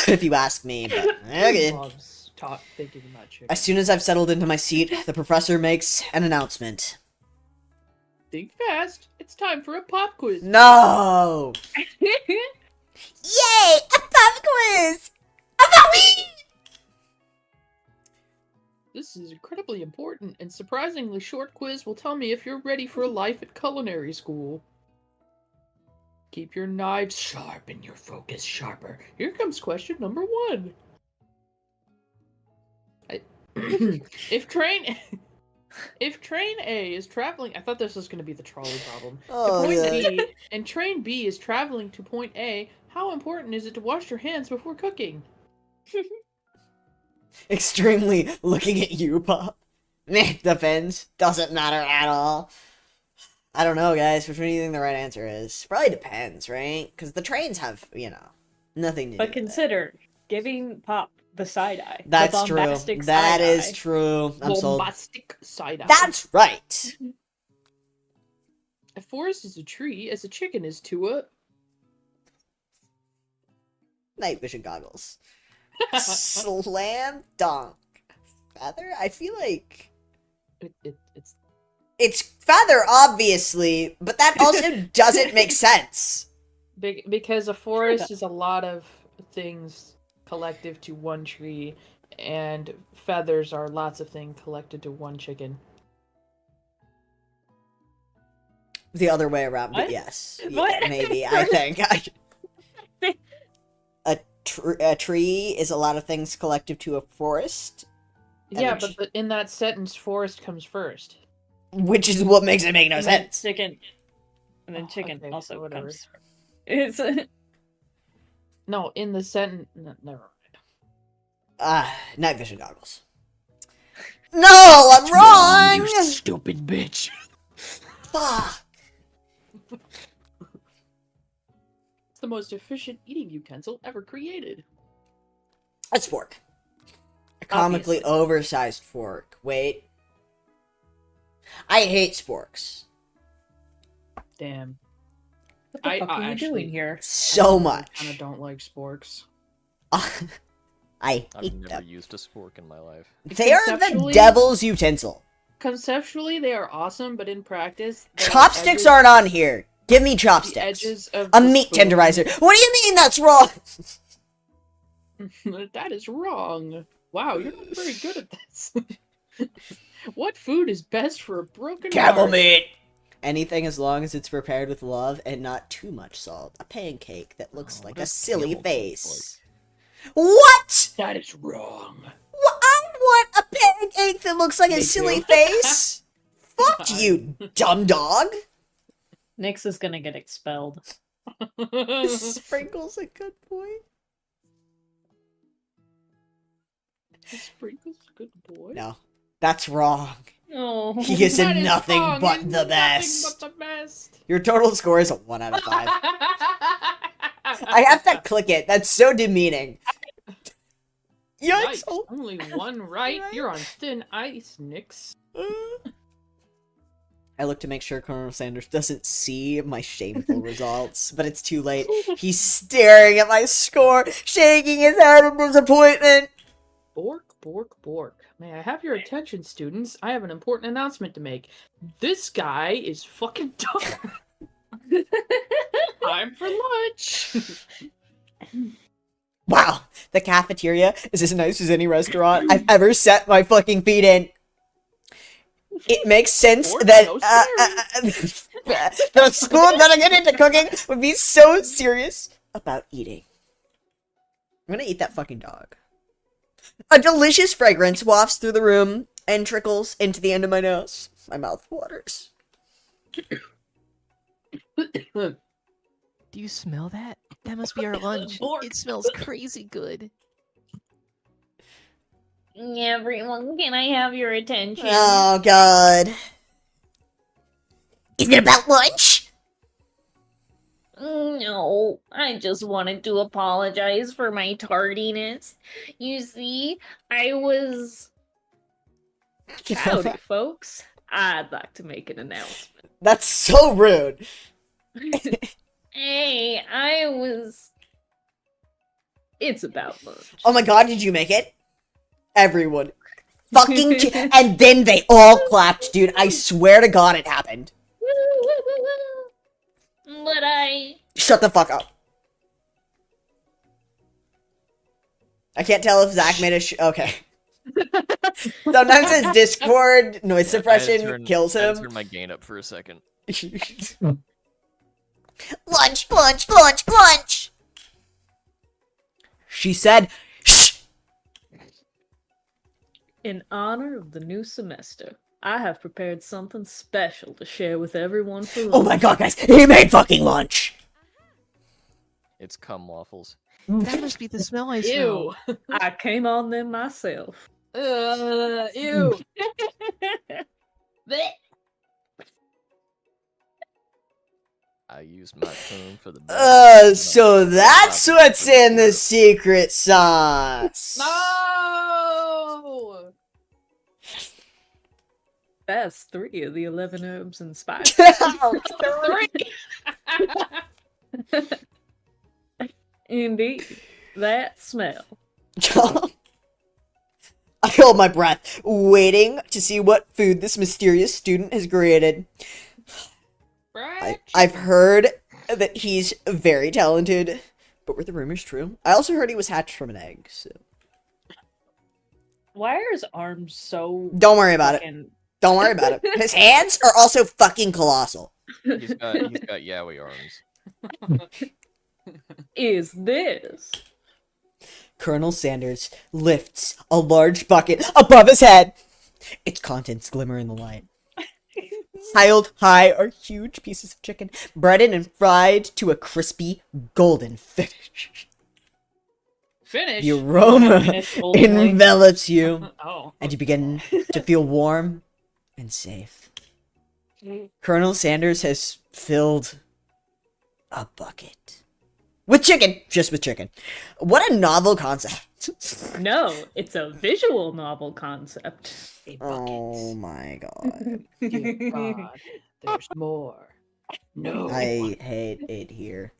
if you ask me, but okay. Loves thinking about chicken. As soon as I've settled into my seat, the professor makes an announcement. Think fast. It's time for a pop quiz. No! Yay! A pop quiz! About me! This is incredibly important and surprisingly short quiz will tell me if you're ready for life at culinary school. Keep your knives sharp and your focus sharper. Here comes question number 1. If train A is traveling, I thought this was going to be the trolley problem. Oh, to point yeah. B, and train B is traveling to point A, how important is it to wash your hands before cooking? Extremely looking at you, Pop. Meh, depends. Doesn't matter at all. I don't know, guys. Which one do you think the right answer is? Probably depends, right? Because the trains have, nothing to do But with consider giving Pop the side eye. The That's true. bombastic That side is eye. true. I'm sold. Bombastic side eye. That's right. A forest is a tree as a chicken is to a... Night vision goggles. Slam dunk. Feather? I feel like it's feather, obviously, but that also doesn't make sense. because a forest is a lot of things collective to one tree, and feathers are lots of things collected to one chicken. The other way around, but What? yes. What? Yeah, maybe, I think. A tree is a lot of things collective to a forest, Yeah, And but in that sentence, forest comes first. which is what makes it make no And then sense. chicken. And then Oh, chicken okay, also whatever. comes. It's No, in the sentence... No, never mind. Night vision goggles. No, I'm wrong! You stupid bitch. Fuck. It's the most efficient eating utensil ever created. A fork. A comically Obviously. oversized fork. Wait. I hate sporks. Damn. what the I fuck are you actually- doing here? So I much. kind of don't like sporks. I I've hate never them. used a spork in my life. They are the Conceptually- devil's utensil. Conceptually, they are awesome, but in practice, the Chopsticks edges- aren't on here. Give me the chopsticks. edges of A the meat spoon- tenderizer. What do you mean that's wrong? That is wrong. Wow, you're not very good at this. What food is best for a broken Camel heart? meat. Anything as long as it's prepared with love and not too much salt. A pancake that looks Oh, like what a does silly camel face. What? That is wrong. I want a pancake that looks like a Me silly too. face. Fuck you, dumb dog. Nyx is gonna get expelled. Sprinkle's a good boy. Sprinkle's a good boy. No, that's wrong. Oh. He is That is nothing wrong. but He's the nothing best. but the best. Your total score is a 1 out of 5. I have to click it. That's so demeaning. Yikes. Yikes, Oh. only one right. You're on thin ice, Nyx. I look to make sure Colonel Sanders doesn't see my shameful results, but it's too late. He's staring at my score, shaking his head in disappointment. Bork, bork, bork. May I have your attention, students? I have an important announcement to make. This guy is fucking dumb. Time for lunch. Wow, the cafeteria is as nice as any restaurant I've ever set my fucking feet in. It makes sense Or that no the school that I get into cooking would be so serious about eating. I'm gonna eat that fucking dog. A delicious fragrance wafts through the room and trickles into the end of my nose. My mouth waters. Do you smell that? That must be our lunch. Bork. It smells crazy good. Everyone, can I have your attention? Oh, God. Is it about lunch? No, I just wanted to apologize for my tardiness. You see, I was... Howdy, folks. I'd like to make an announcement. That's so rude. Hey, I was... It's about lunch. Oh my God, did you make it? Everyone. Fucking and then they all clapped, dude. I swear to God it happened. But I... Shut the fuck up. I can't tell if Zach made a okay. Sometimes his Discord noise suppression kills I had to him. turn my gain up for a second. Lunch, lunch, lunch, lunch! She said, shh! In honor of the new semester, I have prepared something special to share with everyone for lunch. Oh my God, guys, he made fucking lunch! It's cum waffles. That must be the smell I smell. Ew. I came on them myself. Ew. Blech. I used my tongue for the. So that's what's in the secret sauce. No. That's 3 of the 11 herbs and spices. 3. Indeed, that smell. I hold my breath, waiting to see what food this mysterious student has created. I've heard that he's very talented, but were the rumors true? I also heard he was hatched from an egg, so... Why are his arms so... Don't worry about it. fucking- Don't worry about it. His hands are also fucking colossal. He's got yaoi arms. Is this? Colonel Sanders lifts a large bucket above his head. Its contents glimmer in the light. Piled high are huge pieces of chicken, breaded and fried to a crispy golden finish. Finish. The aroma Finish goldenly. envelops you, Oh. and you begin to feel warm and safe. Colonel Sanders has filled a bucket. With chicken! Just with chicken. What a novel concept. No, it's a visual novel concept. A Oh bucket. my God. Dear God, there's more. No. I hate it here.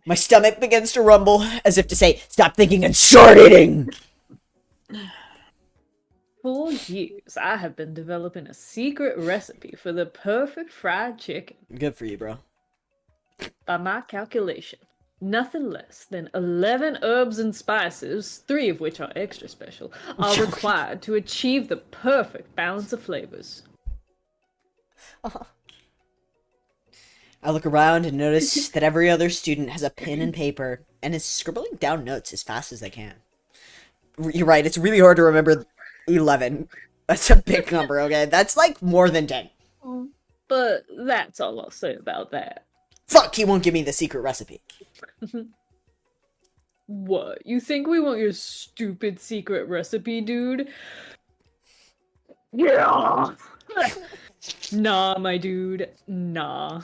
My stomach begins to rumble, as if to say, stop thinking and start eating! For years, I have been developing a secret recipe for the perfect fried chicken. Good for you, bro. By my calculation, nothing less than 11 herbs and spices, 3 of which are extra special, are required to achieve the perfect balance of flavors. I look around and notice that every other student has a pen and paper and is scribbling down notes as fast as they can. You're right, it's really hard to remember 11. That's a big number, okay? That's like more than 10. But that's all I'll say about that. Fuck, he won't give me the secret recipe. What? You think we want your stupid secret recipe, dude? Yeah. Nah, my dude. Nah.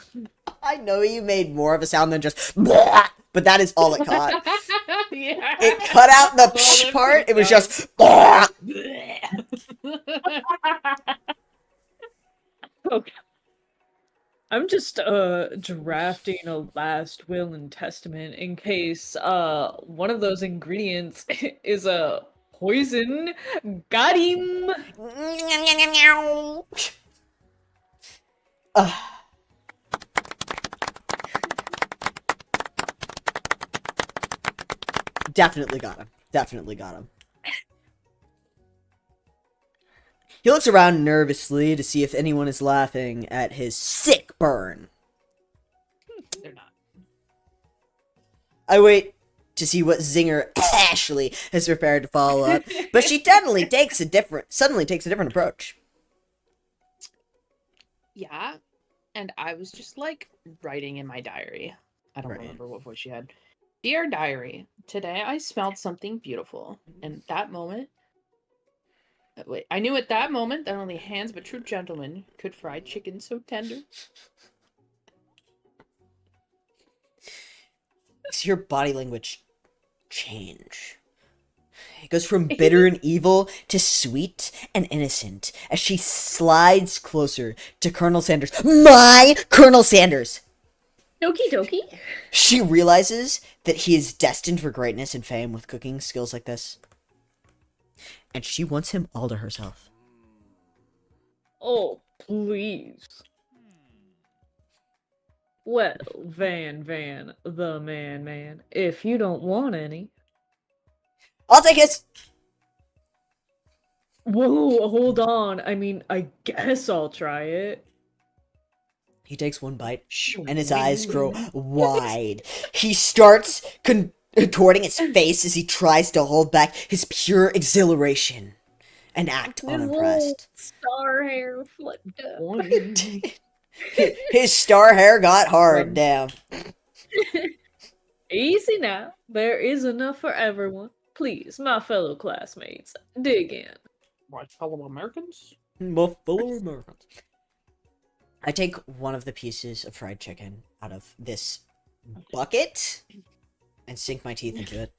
I know you made more of a sound than just "Bleh," but that is all it caught. Yeah. It cut out the psh part, it was just "Bleh." Okay. I'm just drafting a last will and testament in case one of those ingredients is a poison. Got him. Definitely got him. Definitely got him. He looks around nervously to see if anyone is laughing at his sick burn. They're not. I wait to see what zinger Ashley has prepared to follow up, but she suddenly takes a different approach. Yeah. And I was just like writing in my diary. I don't Right. remember what voice she had. Dear diary, today I smelled something beautiful. And that moment. Wait, I knew at that moment that only hands but true gentlemen could fry chicken so tender. See her body language change. It goes from bitter and evil to sweet and innocent as she slides closer to Colonel Sanders. My Colonel Sanders! Okie dokie. She realizes that he is destined for greatness and fame with cooking skills like this. And she wants him all to herself. Oh, please. Well, Van, the man, if you don't want any. I'll take his! Whoa, hold on. I mean, I guess I'll try it. He takes one bite, and his eyes grow wide. He starts contorting his face as he tries to hold back his pure exhilaration and act His little unimpressed. star hair flipped up. His star hair got hard, damn. Easy now. There is enough for everyone. Please, my fellow classmates, dig in. My fellow Americans? Buffalo Americans. I take one of the pieces of fried chicken out of this bucket and sink my teeth into it.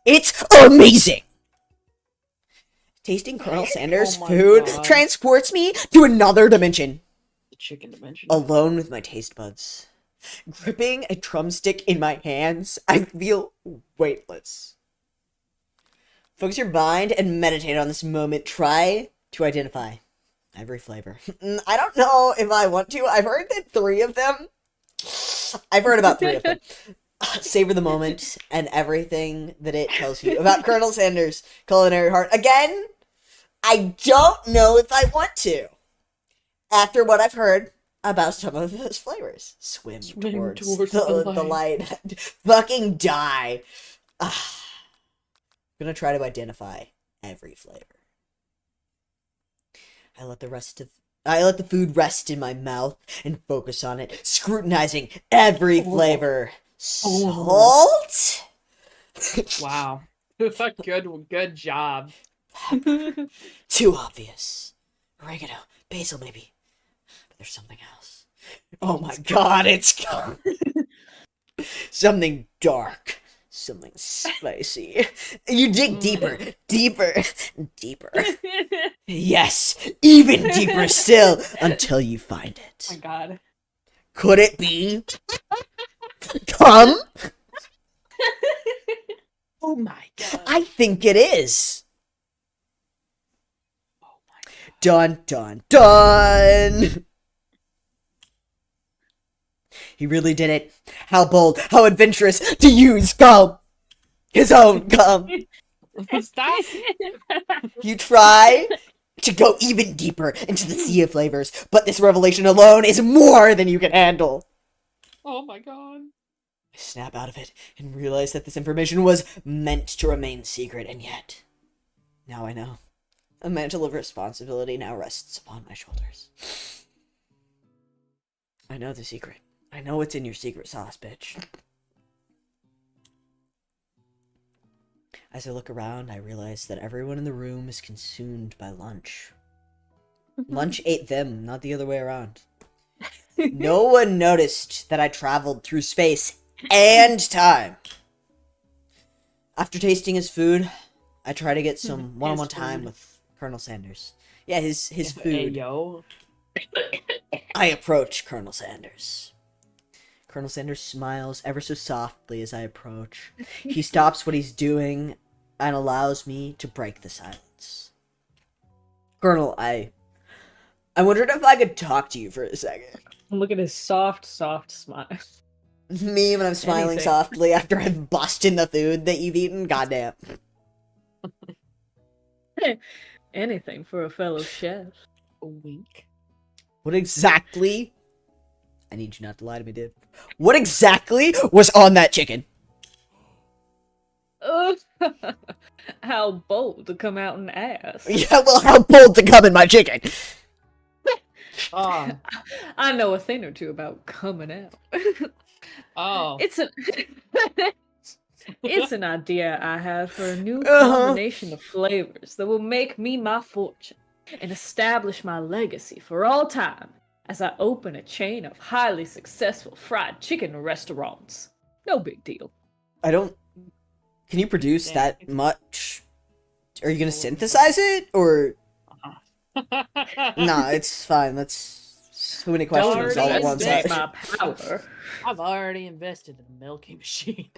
It's amazing! Tasting Colonel Sanders' Oh my food God. transports me to another dimension. The chicken dimension. Alone with my taste buds. Gripping a drumstick in my hands, I feel weightless. Focus your mind and meditate on this moment. Try to identify every flavor. I don't know if I want to. I've heard that 3 of them. I've heard about 3 of them. Savor the moment and everything that it tells you about Colonel Sanders' culinary heart. Again, I don't know if I want to. After what I've heard about some of those flavors. Swim towards the light. Fucking die. I'm gonna try to identify every flavor. I let the food rest in my mouth and focus on it, scrutinizing every flavor. Salt? Wow. Good job. Too obvious. Oregano, basil maybe. But there's something else. Oh my god, it's gone. Something dark. Something spicy. You dig deeper, deeper, deeper. Yes, even deeper still, until you find it. Oh my god. Could it be? Come? Oh my god. I think it is. Oh my god. Dun dun dun! He really did it. How bold, how adventurous to use gum! His own gum! Stop. You try to go even deeper into the sea of flavors, but this revelation alone is more than you can handle. Oh my god. I snap out of it and realize that this information was meant to remain secret, and yet, now I know. A mantle of responsibility now rests upon my shoulders. I know the secret. I know what's in your secret sauce, bitch. As I look around, I realize that everyone in the room is consumed by lunch. Lunch ate them, not the other way around. No one noticed that I traveled through space and time. After tasting his food, I try to get some one-on-one time with Colonel Sanders. Yeah, his Hey, food. yo. I approach Colonel Sanders. Colonel Sanders smiles ever so softly as I approach. He stops what he's doing and allows me to break the silence. Colonel, I wondered if I could talk to you for a second. Look at his soft, soft smile. Me when I'm smiling Anything. softly after I've busted the food that you've eaten? Goddamn. Anything for a fellow chef. A wink. What exactly? I need you not to lie to me, dude. What exactly was on that chicken? How bold to come out and ask. Yeah, well, how bold to come in my chicken? Oh. I know a thing or two about coming out. Oh. It's a it's an idea I have for a new Uh-huh. combination of flavors that will make me my fortune and establish my legacy for all time as I open a chain of highly successful fried chicken restaurants. No big deal. I don't... Can you produce Yeah. that much? Are you gonna synthesize it? Or... Nah, it's fine. That's so many questions all at once. Already my power. I've already invested in a milking machine.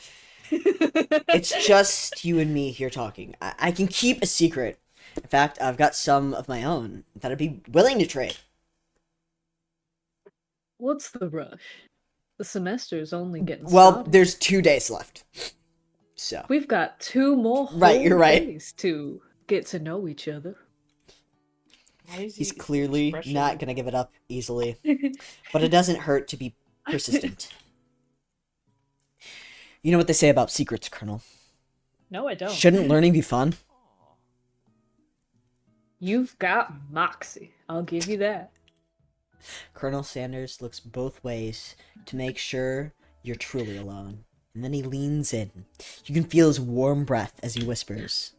It's just you and me here talking. I can keep a secret. In fact, I've got some of my own that I'd be willing to trade. What's the rush? The semester's only getting Well, started. there's 2 days left. So... We've got 2 more whole Right, you're right. days to get to know each other. Why is He's he clearly expression- not gonna give it up easily. But it doesn't hurt to be persistent. You know what they say about secrets, Colonel? No, I don't. Shouldn't learning be fun? You've got moxie. I'll give you that. Colonel Sanders looks both ways to make sure you're truly alone. And then he leans in. You can feel his warm breath as he whispers.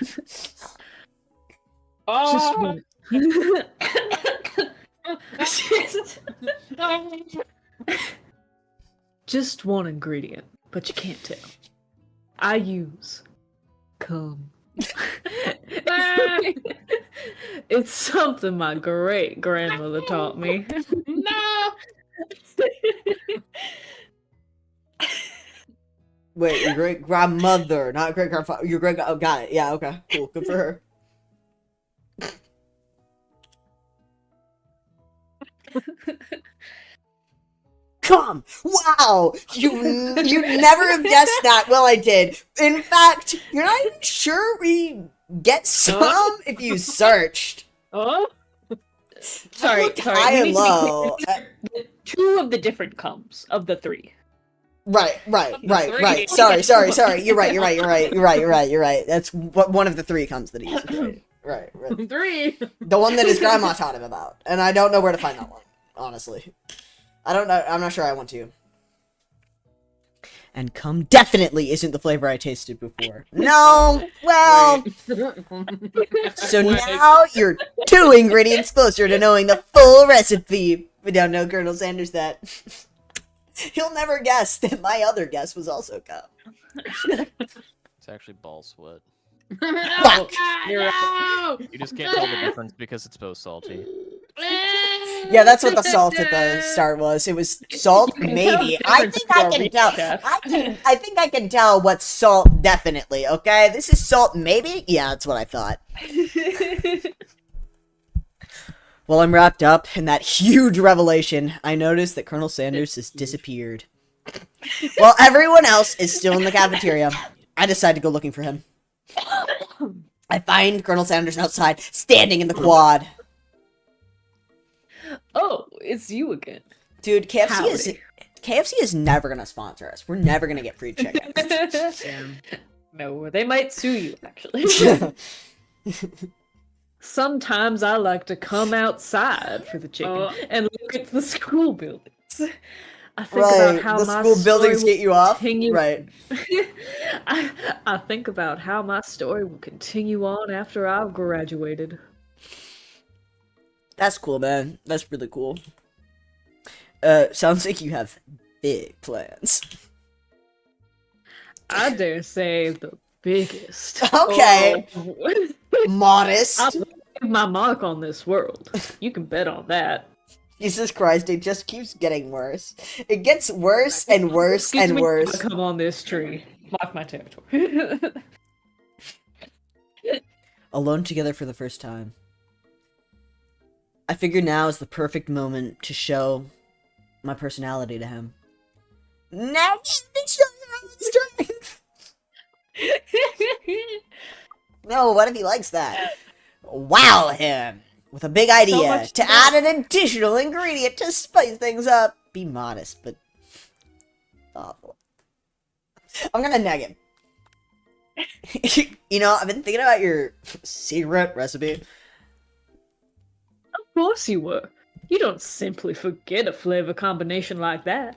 Just Oh! one. Just one ingredient, but you can't tell. I use cum. It's something my great grandmother taught me. No! Wait, your great grandmother, not great grandfather. Your great. Oh, got it. Yeah, okay, cool, good for her. Come! Wow! You'd never have guessed that. Well, I did. In fact, you're not even sure we get some if you searched. Oh? Sorry, Looked sorry. high we and need to be low. clear. 2 of the different comes of the 3. Right. Three. Sorry. You're right. That's what one of the 3 comes that he uses. Right. 3! The one that his grandma taught him about, and I don't know where to find that one. Honestly, I don't know. I'm not sure I want to. And cum definitely isn't the flavor I tasted before. No. Well. So now you're 2 ingredients closer to knowing the full recipe. We don't know Colonel Sanders that. He'll never guess that my other guess was also cum. It's actually ball sweat. Fuck. You're right. No! You just can't tell the difference because it's both salty. Yeah, that's what the salt at the start was. It was salt, maybe. I think I can tell. I think I can tell what's salt, definitely. Okay, this is salt, maybe. Yeah, that's what I thought. While I'm wrapped up in that huge revelation, I notice that Colonel Sanders has disappeared. While everyone else is still in the cafeteria, I decide to go looking for him. I find Colonel Sanders outside, standing in the quad. Oh, it's you again. Dude, Howdy. KFC is never gonna sponsor us. We're never gonna get free chicken. No, they might sue you, actually. Sometimes I like to come outside for the chicken and look at the school buildings. I think about how the my school buildings story get you off. will continue. Right. I think about how my story will continue on after I've graduated. That's cool, man. That's really cool. Sounds like you have big plans. I dare say the biggest. Okay. Oh. Modest. I'll leave my mark on this world. You can bet on that. Jesus Christ, it just keeps getting worse. It gets worse and worse Excuse and me, worse. Come on this tree. Mark my territory. Alone together for the first time. I figure now is the perfect moment to show my personality to him. Now show your own strength. No, what if he likes that? Wow him with a big idea much to add an additional ingredient to spice things up. Be modest, but thoughtful. I'm gonna neg him. You know, I've been thinking about your secret recipe. Of course you were. You don't simply forget a flavor combination like that.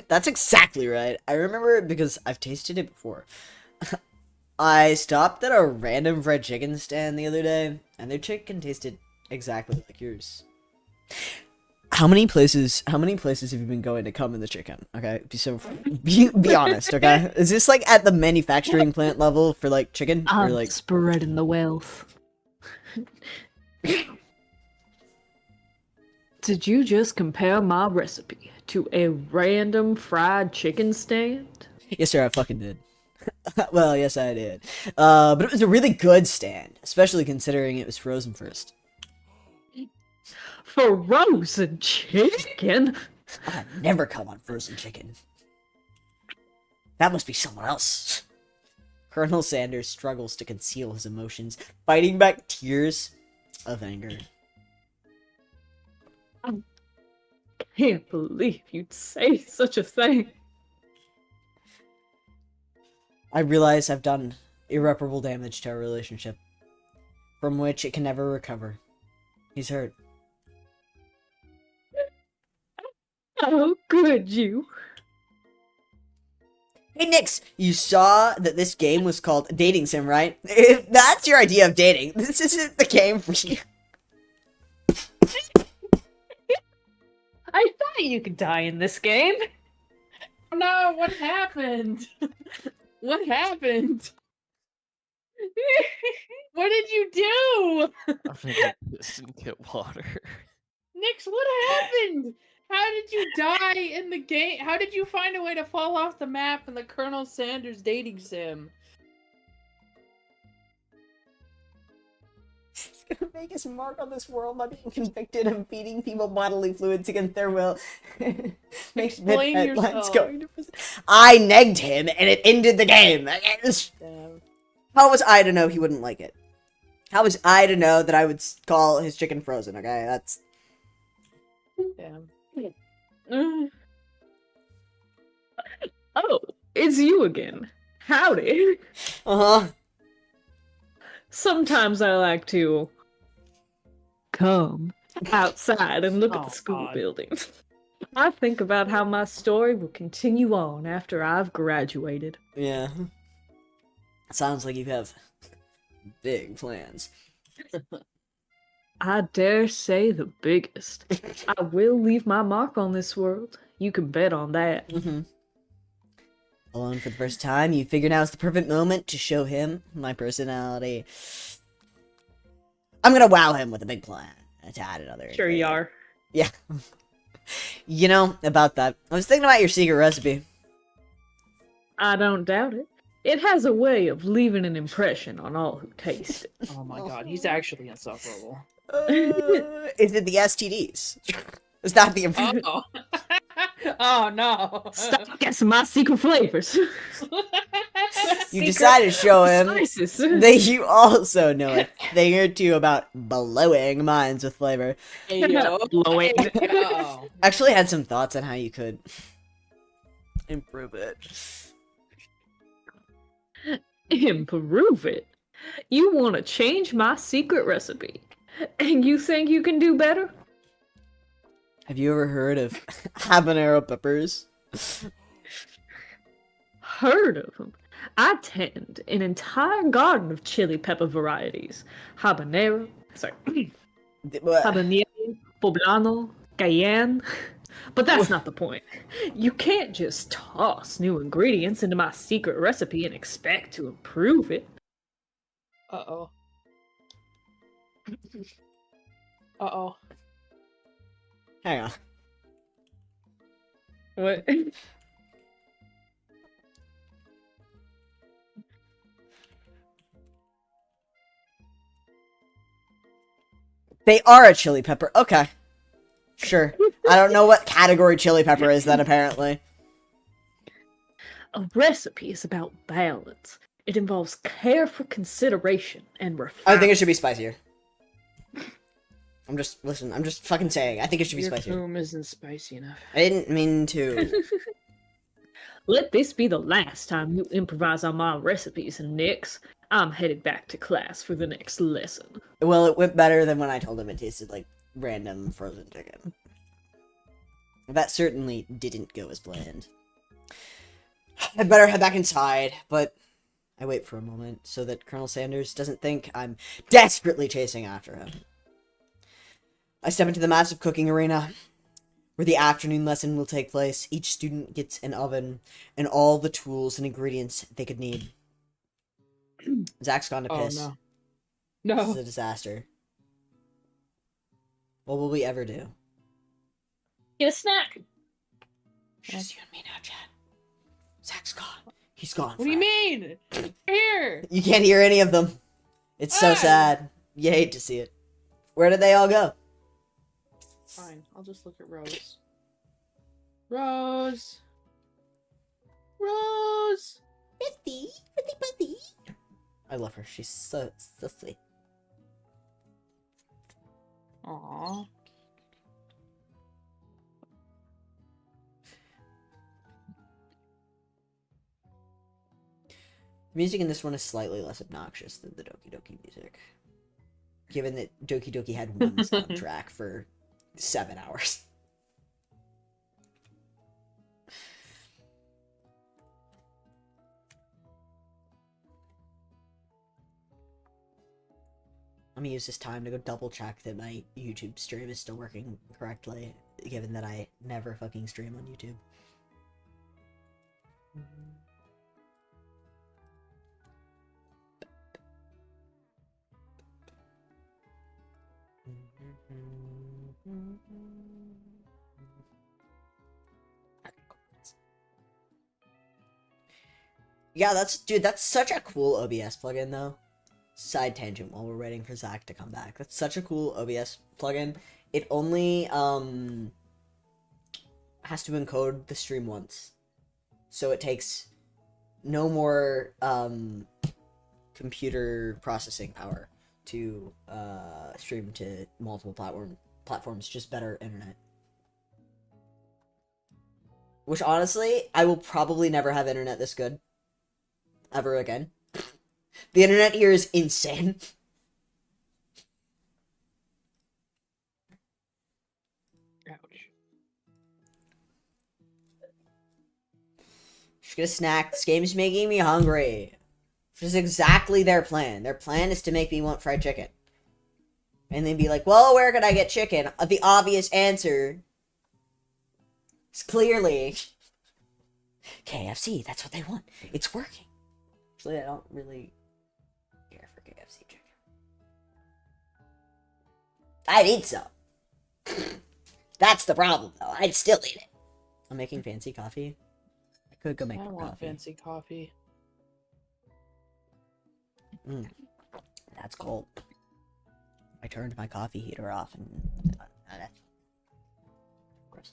That's exactly right. I remember it because I've tasted it before. I stopped at a random fried chicken stand the other day, and their chicken tasted exactly like yours. How many places have you been going to come in the chicken? Okay, be honest, okay? Is this like at the manufacturing plant level for like chicken? Or I'm like spreading the wealth. Did you just compare my recipe to a random fried chicken stand? Yes, sir, I fucking did. Well, yes, I did. But it was a really good stand, especially considering it was frozen first. Frozen chicken? I never come on frozen chicken. That must be someone else. Colonel Sanders struggles to conceal his emotions, fighting back tears of anger. I can't believe you'd say such a thing. I realize I've done irreparable damage to our relationship, from which it can never recover. He's hurt. How could you? Hey Nix, you saw that this game was called Dating Sim, right? If that's your idea of dating, this isn't the game for you. I thought you could die in this game. Oh no, what happened? What happened? What did you do? I'm gonna get this and get water. Nix, what happened? How did you die in the game? How did you find a way to fall off the map in the Colonel Sanders dating sim? He's gonna make his mark on this world by being convicted of feeding people bodily fluids against their will. Makes Explain headlines yourself. going to prison. I negged him and it ended the game. Damn. How was I to know he wouldn't like it? How was I to know that I would call his chicken frozen, okay? That's... Damn. Oh, it's you again. Howdy. Uh-huh. Sometimes I like to come outside and look at Oh, the school God. buildings. I think about how my story will continue on after I've graduated. Yeah. Sounds like you have big plans. I dare say the biggest. I will leave my mark on this world. You can bet on that. Mm-hmm. Alone for the first time, you figure now is the perfect moment to show him my personality. I'm gonna wow him with a big plan to add another. Sure you ingredient. are. Yeah. You know, about that, I was thinking about your secret recipe. I don't doubt it. It has a way of leaving an impression on all who taste it. Oh my god, he's actually insufferable. Is it the STDs? Is that the impression? Oh. Oh no! Stop guessing my secret flavors. You Secret decided to show him spices. that you also know a thing or two about blowing minds with flavor. Ayo. Blowing. Ayo. Actually, had some thoughts on how you could improve it. Improve it. You want to change my secret recipe, and you think you can do better? Have you ever heard of habanero peppers? Heard of them? I tend an entire garden of chili pepper varieties. Habanero, habanero, poblano, cayenne. But that's not the point. You can't just toss new ingredients into my secret recipe and expect to improve it. Uh-oh. Uh-oh. Hang on. What? They are a chili pepper. Okay. Sure. I don't know what category chili pepper is then, apparently. A recipe is about balance. It involves careful consideration and I refinement. think it should be spicier. I'm just fucking saying. I think it should be Your spicier. comb isn't spicy enough. I didn't mean to. Let this be the last time you improvise on my recipes, Nix. I'm headed back to class for the next lesson. Well, it went better than when I told him it tasted like random frozen chicken. That certainly didn't go as planned. I'd better head back inside, but I wait for a moment so that Colonel Sanders doesn't think I'm desperately chasing after him. I step into the massive cooking arena, where the afternoon lesson will take place. Each student gets an oven and all the tools and ingredients they could need. Zach's gone to Oh piss. no. This is No. a disaster. What will we ever do? Get a snack. Just you and me now, Chad. Zach's gone. He's gone. What do you mean? Here. You can't hear any of them. It's so Hey! sad. You hate to see it. Where did they all go? Fine. I'll just look at Rose. Rose. Rose. Betty. I love her. She's so sweet. Aww. Music in this one is slightly less obnoxious than the Doki Doki music. Given that Doki Doki had one soundtrack for 7 hours. I'm gonna use this time to go double check that my YouTube stream is still working correctly, given that I never fucking stream on YouTube. Yeah, that's such a cool OBS plugin though. Side tangent while we're waiting for Zach to come back. That's such a cool OBS plugin. It only has to encode the stream once. So it takes no more computer processing power to stream to multiple platforms, just better internet. Which honestly, I will probably never have internet this good ever again. The internet here is insane. Ouch. Just get a snack. This game's making me hungry. Which is exactly their plan. Their plan is to make me want fried chicken. And then be like, well, where could I get chicken? The obvious answer is clearly KFC. That's what they want. It's working. Actually, I don't really care for KFC chicken. I'd eat some. That's the problem, though. I'd still eat it. I'm making fancy coffee. I could go make I more want coffee. fancy coffee. That's cold. I turned my coffee heater off and... gross.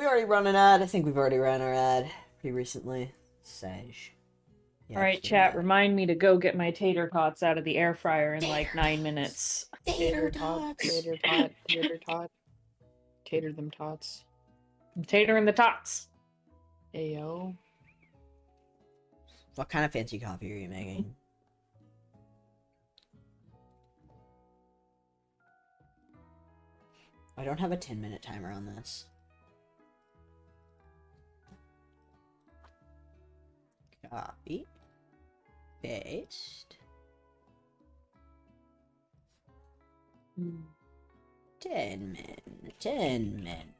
We already run an ad. I think we've already ran our ad pretty recently. Sage. Yeah, All right, just doing chat. that. Remind me to go get my tater tots out of the air fryer in like 9 minutes. Tater tot, tater tot, tater tot. Tater them tots. I'm tatering the tots. Ayo. What kind of fancy coffee are you making? I don't have a 10-minute timer on this. Copy. Paste. 10 min. 10 min.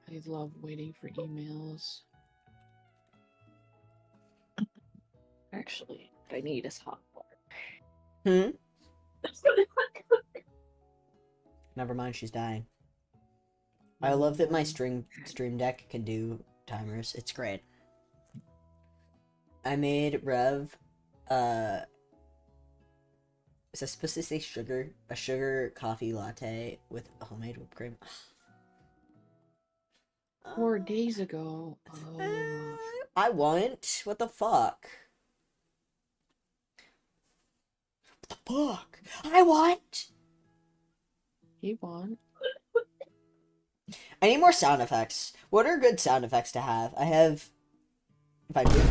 I love waiting for emails. Actually, what I need is hot water. Hmm? Never mind, she's dying. I love that my stream deck can do timers. It's great. I made Rev, is that supposed to say sugar? A sugar coffee latte with homemade whipped cream. 4 days ago. Oh. I want. What the fuck? What the fuck? I want. He won. I need more sound effects. What are good sound effects to have? I have. If I do.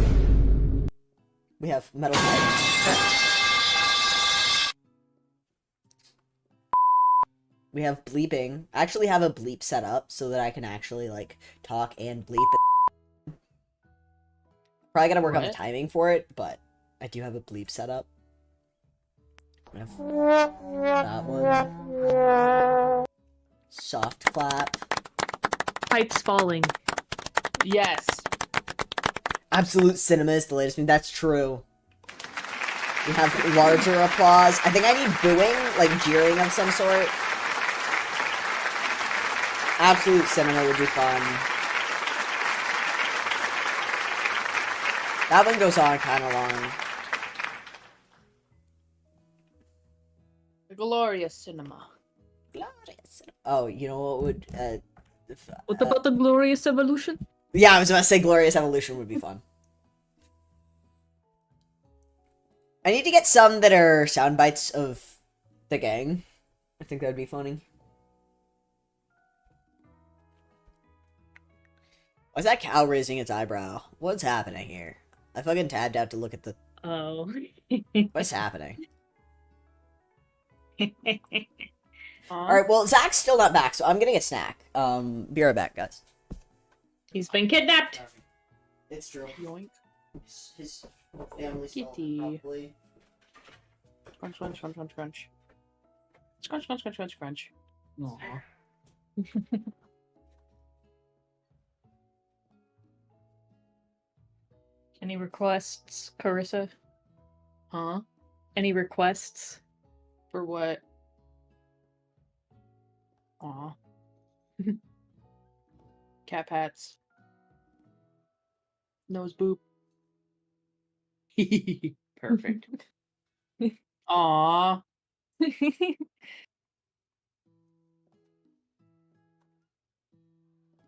We have metal pipes. We have bleeping. I actually have a bleep set up so that I can actually like talk and bleep. Probably gotta work on the What? timing for it, but I do have a bleep set up. I have that one. Soft clap. Pipes falling. Yes. Absolute Cinema is the latest thing. That's true. We have larger applause. I think I need booing, like jeering of some sort. Absolute Cinema would be fun. That one goes on kind of long. The glorious cinema. Glorious. Oh, you know what would... What about the glorious evolution? yeah, I was about to say Glorious Evolution would be fun. I need to get some that are sound bites of the gang. I think that'd be funny. Why's that cow raising its eyebrow? What's happening here? I fucking tabbed out to look at the... Oh. What's happening? Huh? Alright, well, Zach's still not back, so I'm getting a snack. Be right back, guys. He's been kidnapped. It's true. Yoink. His family's Kitty. probably... Crunch, crunch, crunch, crunch, crunch. Crunch, crunch, crunch, crunch, crunch. Aw. Any requests, Carissa? Huh? Any requests? For what? Aw. Cap hats. Nose boop. Perfect. Aw. I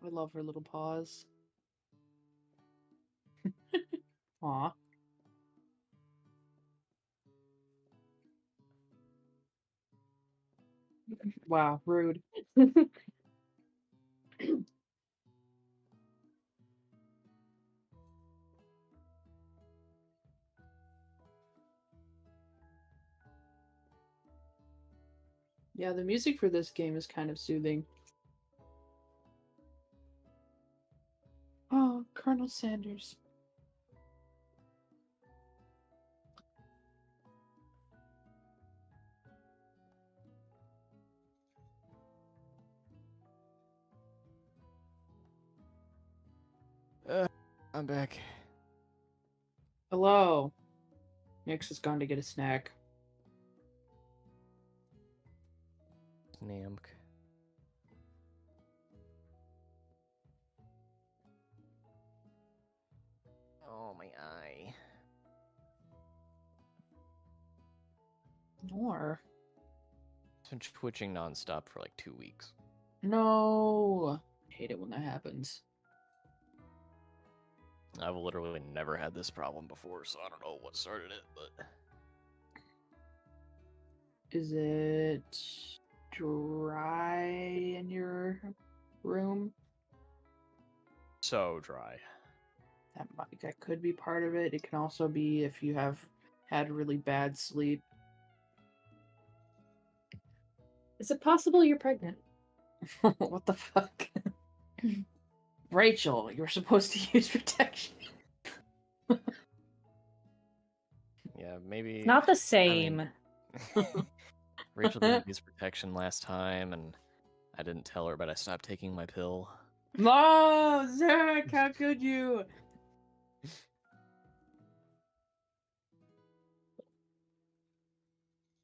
love her little paws. Aw. Wow, rude. Yeah, the music for this game is kind of soothing. Oh, Colonel Sanders. I'm back. Hello. Nix has gone to get a snack. Namk. Oh, my eye. More. It's been twitching nonstop for like 2 weeks. No. Hate it when that happens. I've literally never had this problem before, so I don't know what started it, but Is it dry in your room? so dry. That could be part of it. It can also be if you have had really bad sleep. Is it possible you're pregnant? What the fuck? Rachel, you're supposed to use protection. Yeah, maybe. Not the I same. mean, Rachel didn't use protection last time, and I didn't tell her, but I stopped taking my pill. No, Zach, how could you?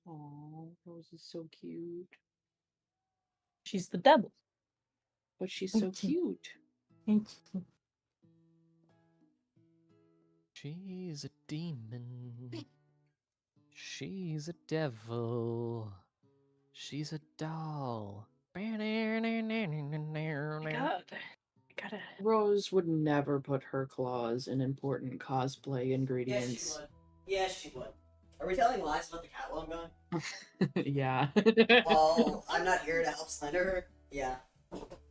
Oh, Rose is so cute. She's the devil. But she's so cute. She's a demon. She's a devil. She's a doll. God. I gotta. Rose would never put her claws in important cosplay ingredients. Yes, she would. Are we telling lies about the cat while I'm gone? Yeah. Well, I'm not here to help slender her. Yeah.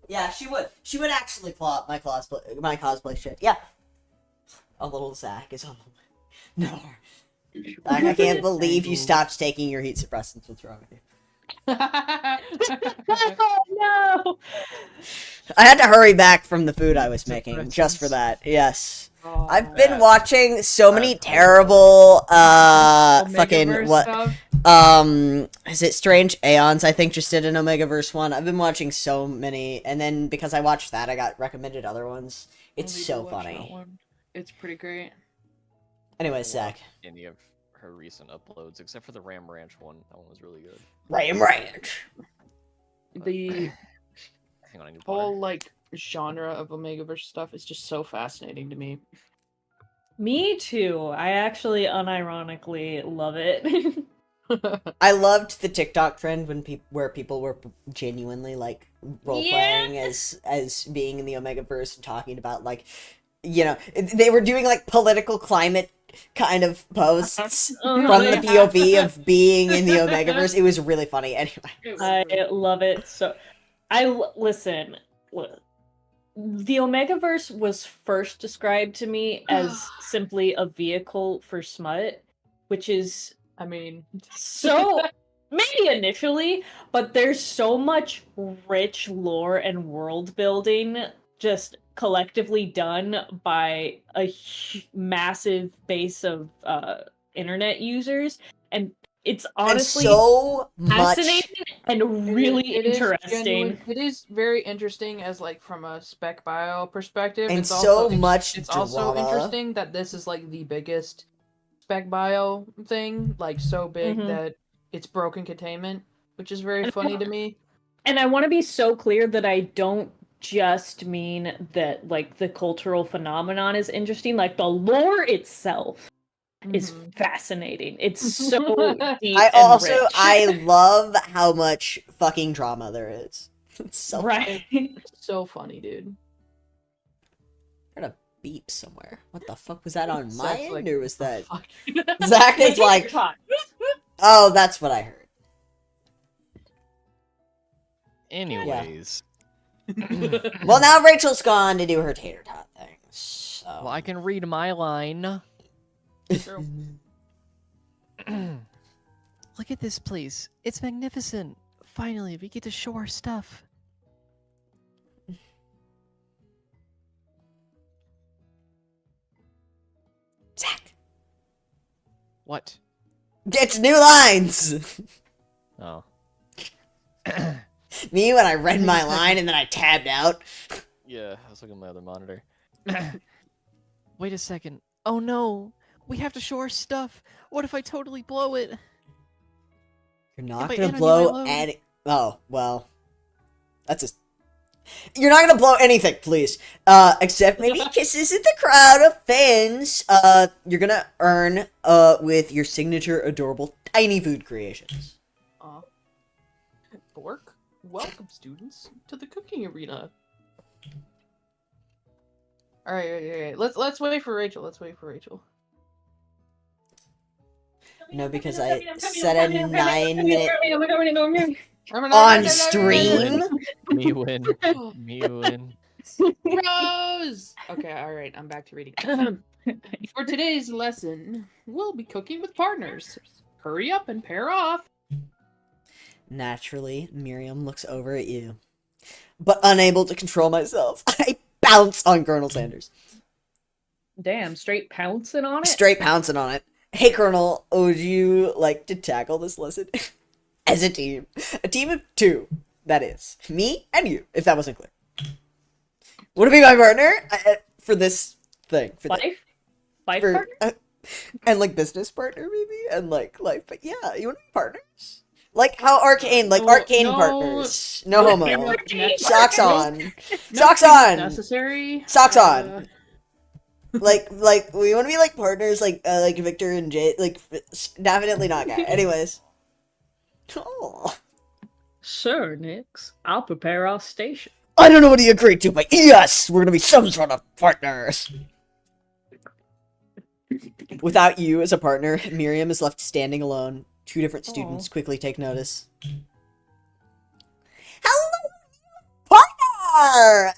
Yeah, she would. She would actually claw up my cosplay shit. Yeah. A little Zach is on the way. No. I can't believe you stopped taking your heat suppressants. What's wrong with you? Oh no! I had to hurry back from the food I was making just for that. Yes. I've been watching so many terrible fucking what Stuff. is it Strange Aeons, I think just did an Omegaverse one. I've been watching so many, and then because I watched that I got recommended other ones. It's Only so to watch that funny. one. It's pretty great. Anyways, Zach. Any of her recent uploads, except for the Ram Ranch one. That one was really good. Ram Ranch. The Hang on, I need water. whole like genre of Omegaverse stuff is just so fascinating to me. Me too. I actually unironically love it. I loved the TikTok trend when where people were genuinely like role playing as being in the Omegaverse and talking about like, you know, they were doing like political climate kind of posts from the POV of being in the Omegaverse. It was really funny. Anyway, I love it. So, listen. The Omegaverse was first described to me as simply a vehicle for smut, which is I mean, so maybe initially, but there's so much rich lore and world building just collectively done by a massive base of internet users, and it's honestly and so fascinating and really it is interesting. genuine. It is very interesting as like from a spec bio perspective. and It's so also, much It's drama. also interesting that this is like the biggest spec bio thing, like so big that it's broken containment, which is very funny to me. And I want to be so clear that I don't just mean that like the cultural phenomenon is interesting, like the lore itself is fascinating. It's so deep and rich. I love how much fucking drama there is. It's so right. It's so funny, dude. I heard a beep somewhere. What the fuck was that on my Zach's end, like, or was "What the that fuck?" Zach is like, oh, that's what I heard. Anyways, Well, now Rachel's gone to do her tater tot thing. So well, I can read my line. True. Look at this place. It's magnificent. Finally, we get to show our stuff. Zach, What? it's new lines. Oh. Me when I read my line and then I tabbed out. Yeah, I was looking at my other monitor. Wait a second. Oh no. We have to show our stuff. What if I totally blow it? You're not If I gonna end on blow yellow- any. Oh well, that's a. You're not gonna blow anything, please. Except maybe kisses in the crowd of fans. You're gonna earn with your signature adorable tiny food creations. Bork, welcome students to the cooking arena. All right. Let's wait for Rachel. Let's wait for Rachel. No, because I set a 9-minute on On stream. Me win. Me win. Rose! Okay, alright, I'm back to reading. For today's lesson, we'll be cooking with partners. Hurry up and pair off. Naturally, Miriam looks over at you. But unable to control myself, I bounce on Colonel Sanders. Damn, straight pouncing on it? Straight pouncing on it. Hey, Colonel, would you like to tackle this lesson? As a team. A team of 2, that is. Me and you, if that wasn't clear. Want to be my partner? For this thing. For Life? Life for, partner? and like business partner, maybe? And like life. But yeah, you want to be partners? Like how Arcane, like No, Arcane no. partners. No homo. Arcane Socks on. No Socks things on. necessary. Socks on. Like we want to be like partners, like Victor and Jay, like definitely not gay. Anyways. Oh. Sure, Nix. I'll prepare our station. I don't know what he agreed to, but yes, we're gonna be some sort of partners. Without you as a partner, Miriam is left standing alone. 2 different students quickly take notice. Hello, partner!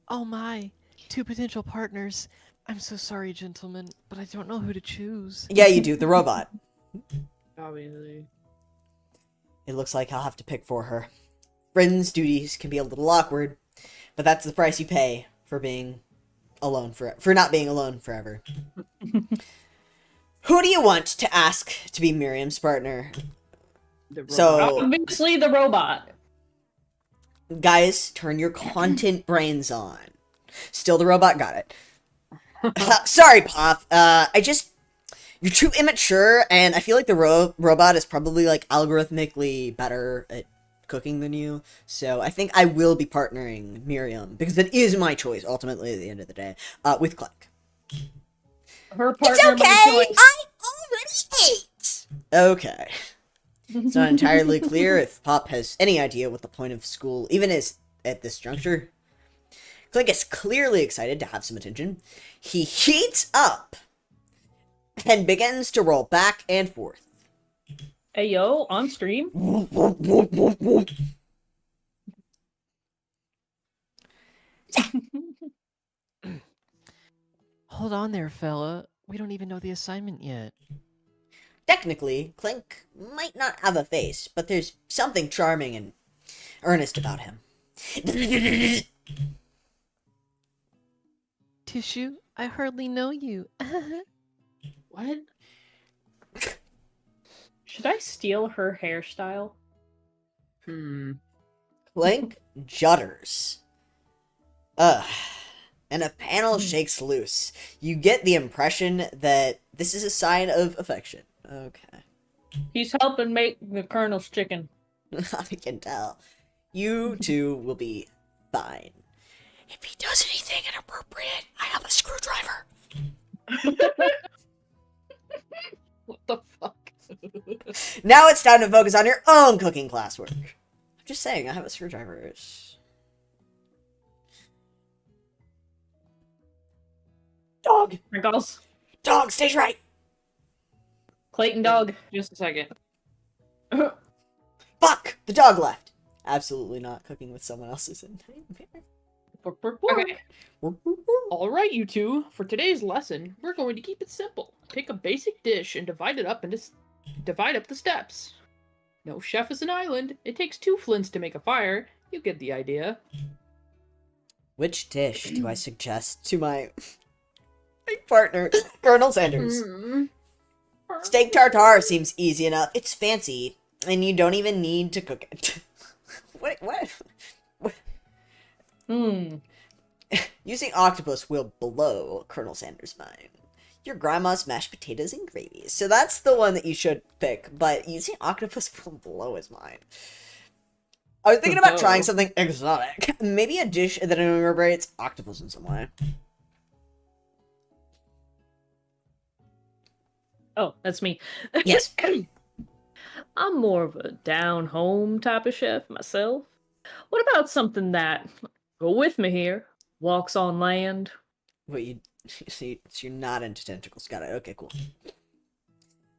Oh my, 2 potential partners. I'm so sorry, gentlemen, but I don't know who to choose. Yeah, you do. The robot. Obviously. It looks like I'll have to pick for her. Friends' duties can be a little awkward, but that's the price you pay for being alone for not being alone forever. Who do you want to ask to be Miriam's partner? The So- robot. Obviously, the robot. Guys, turn your content brains on. Still the robot got it. Sorry, Pop. You're too immature, and I feel like the robot is probably, like, algorithmically better at cooking than you. So I think I will be partnering Miriam, because it is my choice, ultimately, at the end of the day, with Clank. Her partner. It's okay! My choice. I already ate! Okay. It's not entirely clear if Pop has any idea what the point of school even is at this juncture. Clank is clearly excited to have some attention. He heats up and begins to roll back and forth. Hey, yo, on stream. Hold on there, fella. We don't even know the assignment yet. Technically, Clank might not have a face, but there's something charming and earnest about him. Tissue, I hardly know you. What? Should I steal her hairstyle? Clank judders. Ugh. And a panel shakes loose. You get the impression that this is a sign of affection. Okay. He's helping make the Colonel's chicken. I can tell. You two will be fine. If he does anything inappropriate, I have a screwdriver. What the fuck? Now it's time to focus on your own cooking classwork. I'm just saying, I have a screwdriver. Dog! Wrinkles. Dog, stage right! Clayton dog. Just a second. Fuck! The dog left. Absolutely not cooking with someone else's in Okay. Alright, you two. For today's lesson, we're going to keep it simple. Pick a basic dish and divide up the steps. No chef is an island. It takes 2 flints to make a fire. You get the idea. Which dish do I suggest to my partner, Colonel Sanders? Steak tartare seems easy enough. It's fancy, and you don't even need to cook it. What? Using octopus will blow Colonel Sanders' mind. Your grandma's mashed potatoes and gravy. So that's the one that you should pick, but using octopus will blow his mind. I was thinking about trying something exotic. Maybe a dish that incorporates octopus in some way. Oh, that's me. Yes. I'm more of a down-home type of chef myself. What about something that, go with me here, walks on land? Wait, you see, so you're not into tentacles. Got it. Okay, cool.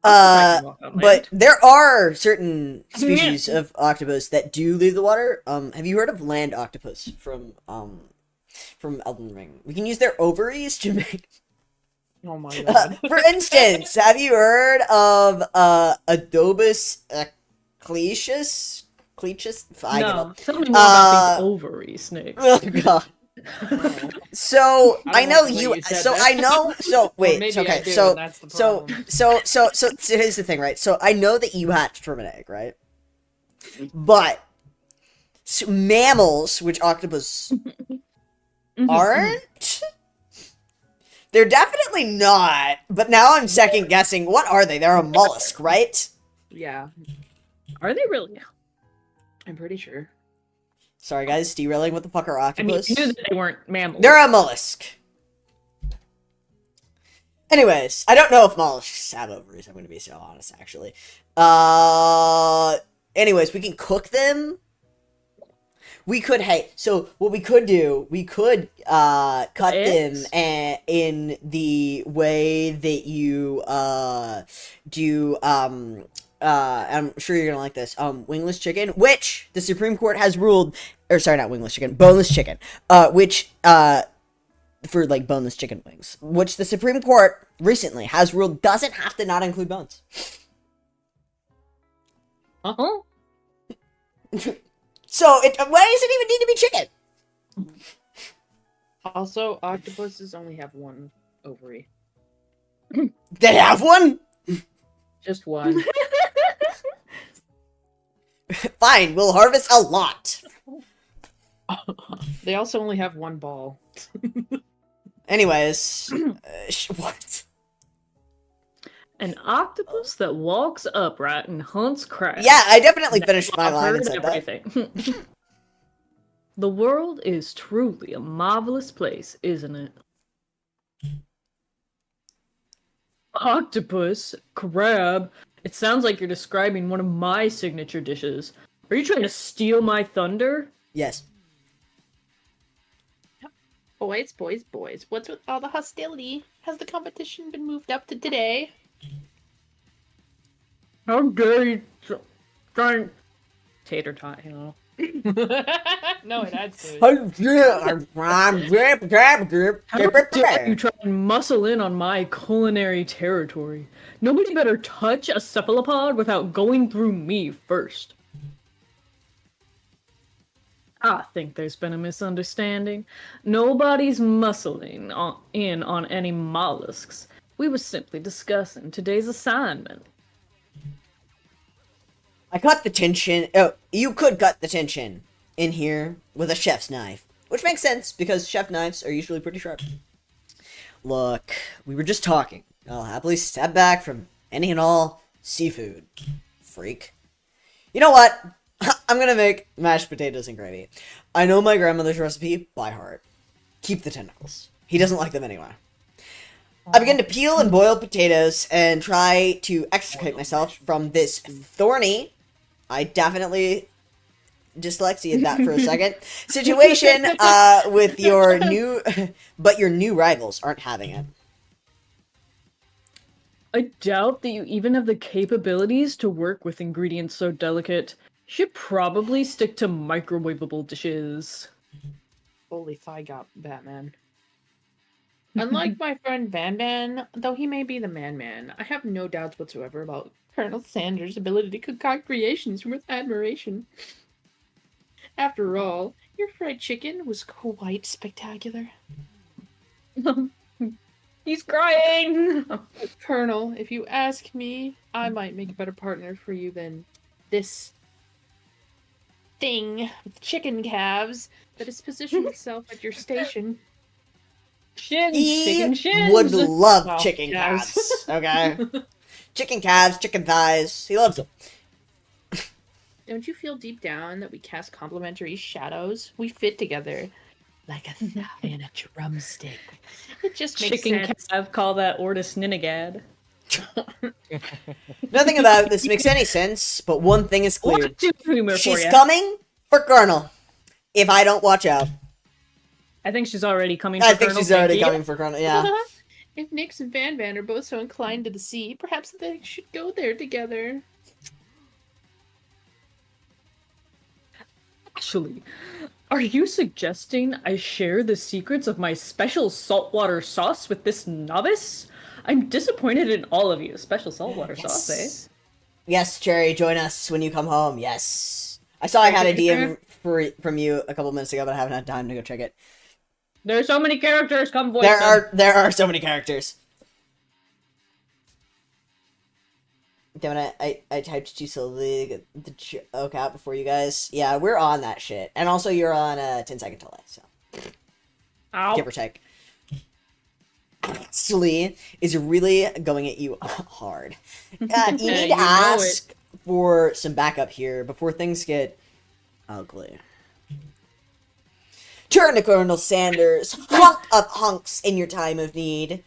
Of course I can walk on But land. there are certain species of octopus that do leave the water. Have you heard of land octopus from Elden Ring? We can use their ovaries to make. Oh my god. For instance, have you heard of Adobus cleachus? Cleachus? I give No, up. tell me more about these ovary snakes. Oh god. Oh. So I I don't know like the way you. you said So that. I know. So Or wait. maybe Okay. I do, So and that's the so problem. so here's the thing, right? So I know that you hatched from an egg, right? But mammals, which octopus aren't. They're definitely not. But now I'm second guessing. What are they? They're a mollusk, right? Yeah, Are they really? I'm pretty sure. Sorry, guys. Derailing. What the fuck are I mean, octopus? I knew that they weren't mammals. They're a mollusk. Anyways, I don't know if mollusks have ovaries. I'm going to be so honest, actually. Anyways, we can cook them. We could, hey, so what we could do, we could cut them Eggs? in the way that you do I'm sure you're gonna like this, wingless chicken, which the Supreme Court has ruled, or sorry, not wingless chicken, boneless chicken, which for like boneless chicken wings, which the Supreme Court recently has ruled doesn't have to not include bones. Uh-huh. So why does it even need to be chicken? Also, octopuses only have one ovary. They have one? Just one. Fine, we'll harvest a lot. They also only have one ball. Anyways, what? An octopus that walks upright and hunts crabs. Yeah, I definitely finished my I've line and heard said that. everything. The world is truly a marvelous place, isn't it? Octopus, crab. It sounds like you're describing one of my signature dishes. Are you trying to steal my thunder? Yes. Boys, boys, boys. What's with all the hostility? Has the competition been moved up to today? How dare you try tater tot, you know? No, it adds to it. How dare you try and muscle in on my culinary territory? Nobody better touch a cephalopod without going through me first. I think there's been a misunderstanding. Nobody's muscling in on any mollusks. We were simply discussing today's assignment. I cut the tension. Oh, you could cut the tension in here with a chef's knife. Which makes sense, because chef knives are usually pretty sharp. Look, we were just talking. I'll happily step back from any and all seafood. Freak. You know what? I'm gonna make mashed potatoes and gravy. I know my grandmother's recipe by heart. Keep the tentacles. He doesn't like them anyway. I begin to peel and boil potatoes and try to extricate myself from this thorny, I definitely dyslexia that for a second, situation with your new, but your new rivals aren't having it. I doubt that you even have the capabilities to work with ingredients so delicate. You should probably stick to microwavable dishes. Holy thigh got Batman. Unlike my friend Van Van, though he may be the man, I have no doubts whatsoever about Colonel Sanders' ability to concoct creations with admiration. After all, your fried chicken was quite spectacular. He's crying! Colonel, if you ask me, I might make a better partner for you than this thing with chicken calves that has positioned itself at your station. Shins, He chicken shins! would love Well, chicken calves. calves, okay? Chicken calves, chicken thighs, he loves them. Don't you feel deep down that we cast complementary shadows? We fit together like a thigh and a drumstick. It just makes Chicken sense. calf, call that Ortis Ninigad. Nothing about this makes any sense, but one thing is clear. Lots of humor for She's ya. coming for Colonel. If I don't watch out. I think she's already coming for I think Colonel, she's already thank you. coming for Colonel, yeah. If Nyx and Van are both so inclined to the sea, perhaps they should go there together. Actually, are you suggesting I share the secrets of my special saltwater sauce with this novice? I'm disappointed in all of you. Special saltwater sauce, eh? Yes, Cherry, join us when you come home, yes. I saw I had a DM from you a couple minutes ago, but I haven't had time to go check it. There's so many characters, come voice them. There are so many characters. Damn it, I typed too slowly the joke out before you guys. Yeah, we're on that shit. And also you're on a 10-second delay, so. Ow. Give or take. Slee is really going at you hard. You need to ask for some backup here before things get ugly. Turn to Colonel Sanders. Hunk up hunks in your time of need.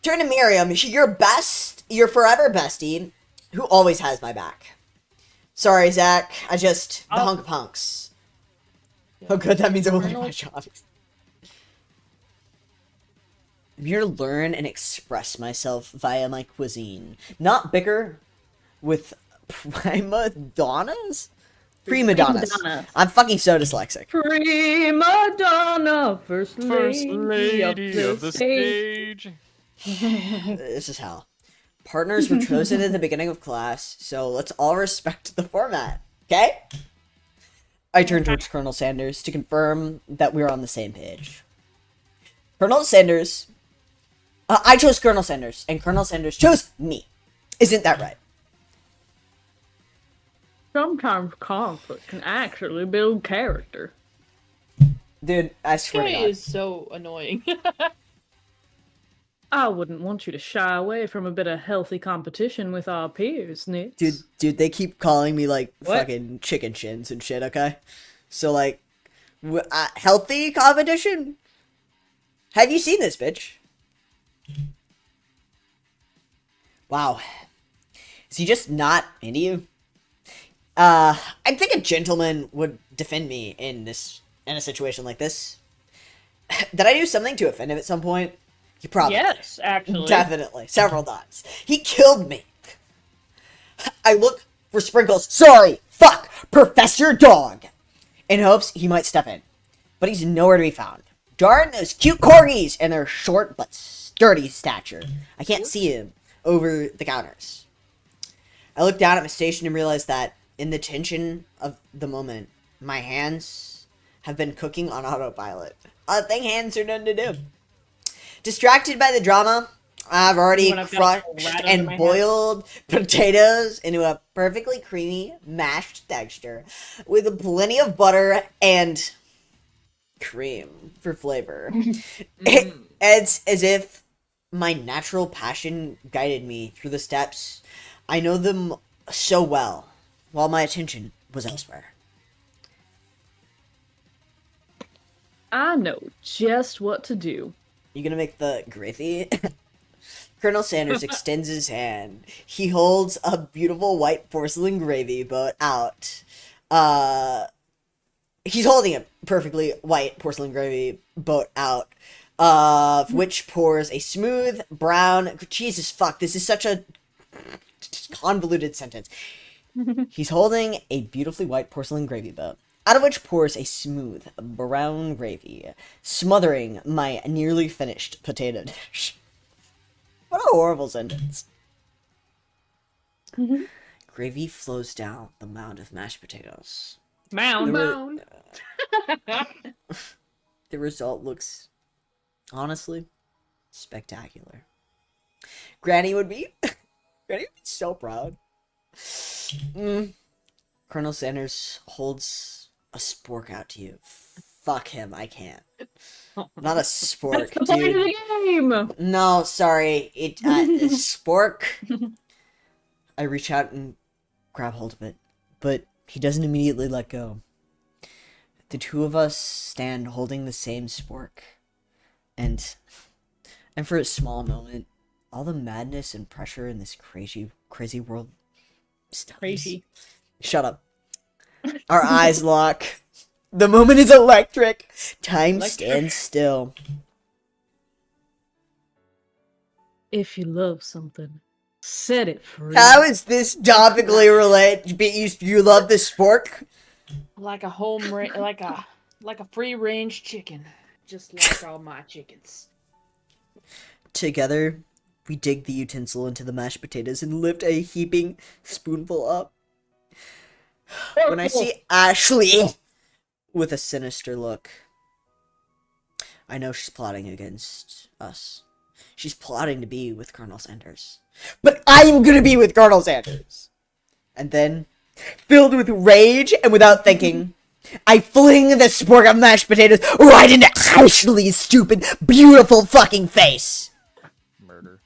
Turn to Miriam, your forever bestie, who always has my back. Sorry, Zach. The hunk of hunks. Oh, good. That means I will leave my job. I'm here to learn and express myself via my cuisine. Not bicker with prima donnas? Prima donnas. I'm fucking so dyslexic. Prima donna, first First lady of the stage. This is hell. Partners were chosen at the beginning of class, so let's all respect the format, okay? I turn towards Colonel Sanders to confirm that we're on the same page. Colonel Sanders... I chose Colonel Sanders, and Colonel Sanders chose me. Isn't that right? Sometimes conflict can actually build character. Dude, I swear to Guy God. is so annoying. I wouldn't want you to shy away from a bit of healthy competition with our peers, Nick. Dude, they keep calling me, like, What? fucking chicken shins and shit, okay? So, like, healthy competition? Have you seen this, bitch? Wow. Is he just not into you? I think a gentleman would defend me in a situation like this. Did I do something to offend him at some point? He probably. Yes, actually. Definitely. Several times. He killed me. I look for Sprinkles. Sorry. Fuck. Professor Dog. In hopes he might step in. But he's nowhere to be found. Darn those cute corgis and their short but sturdy stature. I can't see him over the counters. I look down at my station and realize that in the tension of the moment, my hands have been cooking on autopilot. A thing hands are done to do. Distracted by the drama, I've already When I've got a crushed rat under and my boiled potatoes into a perfectly creamy mashed texture with plenty of butter and cream for flavor. It's as if my natural passion guided me through the steps. I know them so well, while my attention was elsewhere. I know just what to do. You gonna make the gravy? Colonel Sanders extends his hand. He holds a beautiful white porcelain gravy boat out. He's holding a perfectly white porcelain gravy boat out, of which pours a smooth brown. Jesus fuck! This is such a convoluted sentence. He's holding a beautifully white porcelain gravy boat, out of which pours a smooth brown gravy, smothering my nearly finished potato dish. What a horrible sentence. Gravy flows down the mound of mashed potatoes. Mound. The result looks, honestly, spectacular. Granny would be so proud. Colonel Sanders holds a spork out to you. Fuck him, I can't. Not a spork, That's the point of dude. the game. No, sorry. Spork. I reach out and grab hold of it, but he doesn't immediately let go. The two of us stand holding the same spork, and for a small moment, all the madness and pressure in this crazy world stops. Crazy. Shut up. Our eyes lock. The moment is electric. Time stands still. If you love something, set it free. How is this topically related? You love this sport? Like a like a free range chicken, just like all my chickens. Together, we dig the utensil into the mashed potatoes and lift a heaping spoonful up. When I see Ashley with a sinister look, I know she's plotting against us. She's plotting to be with Colonel Sanders. But I'm gonna be with Colonel Sanders! And then, filled with rage and without thinking, I fling the spork of mashed potatoes right into Ashley's stupid, beautiful fucking face! Murder.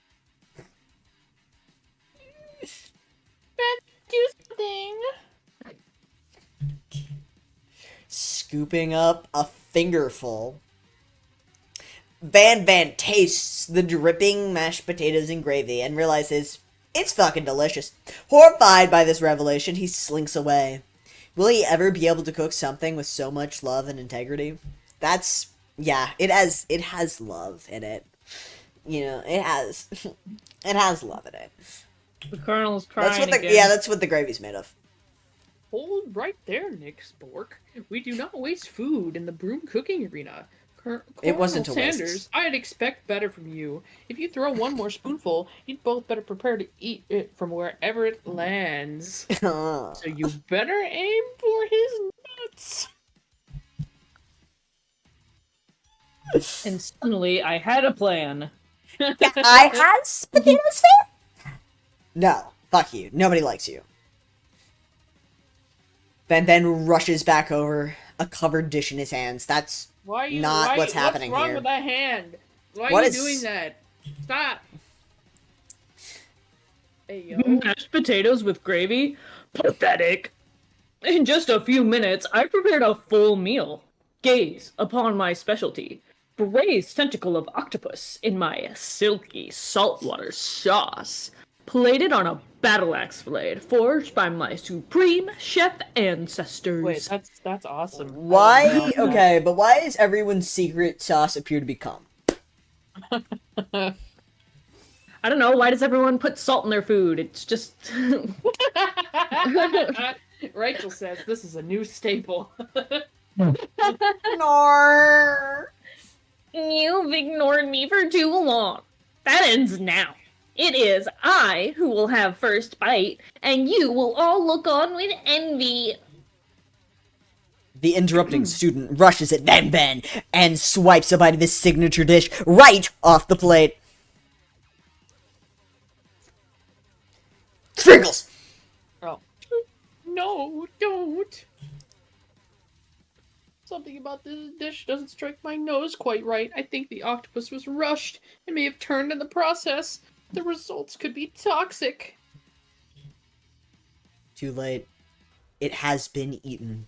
Do something. Scooping up a fingerful, Van tastes the dripping mashed potatoes and gravy and realizes it's fucking delicious. Horrified by this revelation, he slinks away. Will he ever be able to cook something with so much love and integrity? Yeah, it has love in it. You know, it has love in it. The Colonel's crying again. That's what the gravy's made of. Hold right there, Nick Spork. We do not waste food in the broom cooking arena. It wasn't a waste. Sanders, I'd expect better from you. If you throw one more spoonful, you'd both better prepare to eat it from wherever it lands. So you better aim for his nuts. And suddenly, I had a plan. I has potatoes fan? No, fuck you. Nobody likes you. Van then rushes back over, a covered dish in his hands. That's not what's happening here. What's wrong here. with that hand? Why What are you is- doing that? Stop. Hey, yo. Mashed potatoes with gravy? Pathetic. In just a few minutes, I prepared a full meal. Gaze upon my specialty. Braised tentacle of octopus in my silky saltwater sauce. Plated on a battle axe blade forged by my supreme chef ancestors. Wait, that's awesome. Why? Okay, but why does everyone's secret sauce appear to be cum? I don't know, why does everyone put salt in their food? It's just... Rachel says this is a new staple. Nor. You've ignored me for too long. That ends now. It is I who will have first bite, and you will all look on with envy. The interrupting student rushes at Van and swipes a bite of his signature dish right off the plate. Sprinkles! Oh. No, don't. Something about this dish doesn't strike my nose quite right. I think the octopus was rushed and may have turned in the process. The results could be toxic. Too late. It has been eaten.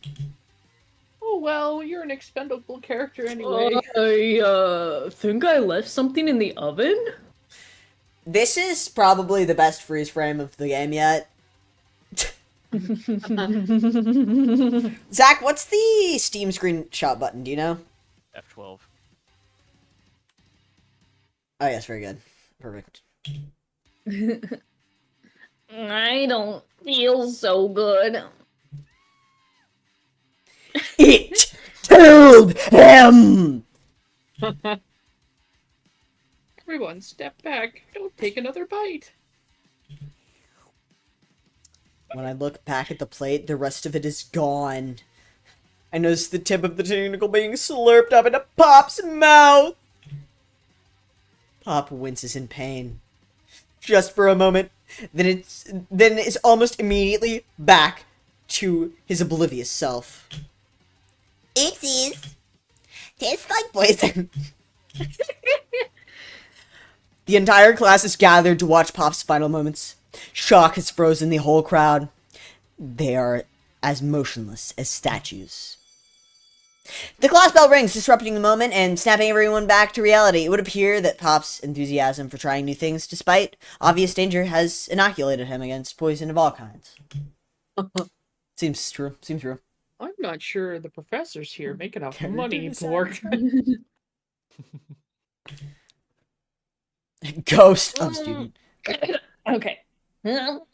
Oh well, you're an expendable character anyway. I think I left something in the oven? This is probably the best freeze frame of the game yet. Zach, what's the Steam screenshot button? Do you know? F12. Oh, yes, very good. Perfect. I don't feel so good. It killed him! Everyone, step back. Don't take another bite. When I look back at the plate, the rest of it is gone. I notice the tip of the tentacle being slurped up into Pop's mouth. Pop winces in pain. Just for a moment, then it's almost immediately back to his oblivious self. Oopsies. Tastes like poison. The entire class is gathered to watch Pop's final moments. Shock has frozen the whole crowd. They are as motionless as statues. The class bell rings, disrupting the moment and snapping everyone back to reality. It would appear that Pop's enthusiasm for trying new things, despite obvious danger, has inoculated him against poison of all kinds. Seems true. Seems true. I'm not sure the professors here make enough money to work. Ghost of student. Okay. Hello.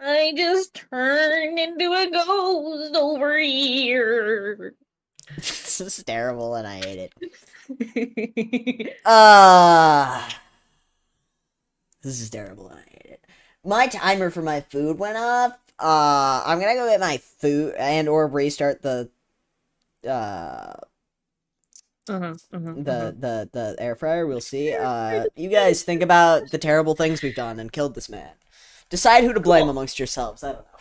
I just turned into a ghost over here. This is terrible and I hate it. This is terrible and I hate it. My timer for my food went off. I'm gonna go get my food and or restart the the air fryer. We'll see. You guys think about the terrible things we've done and killed this man. Decide who to blame amongst yourselves. I don't know.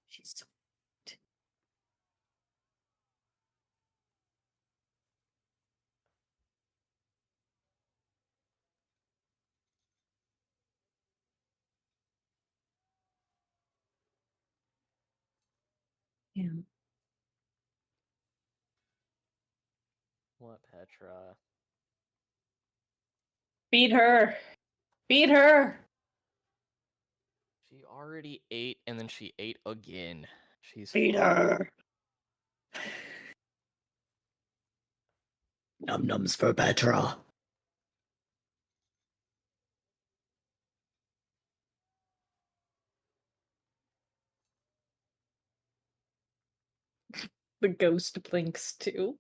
She's so yeah. What, Petra? Feed her. Feed her. She already ate and then she ate again. She's Feed full. her. Num nums for Petra. The ghost blinks too.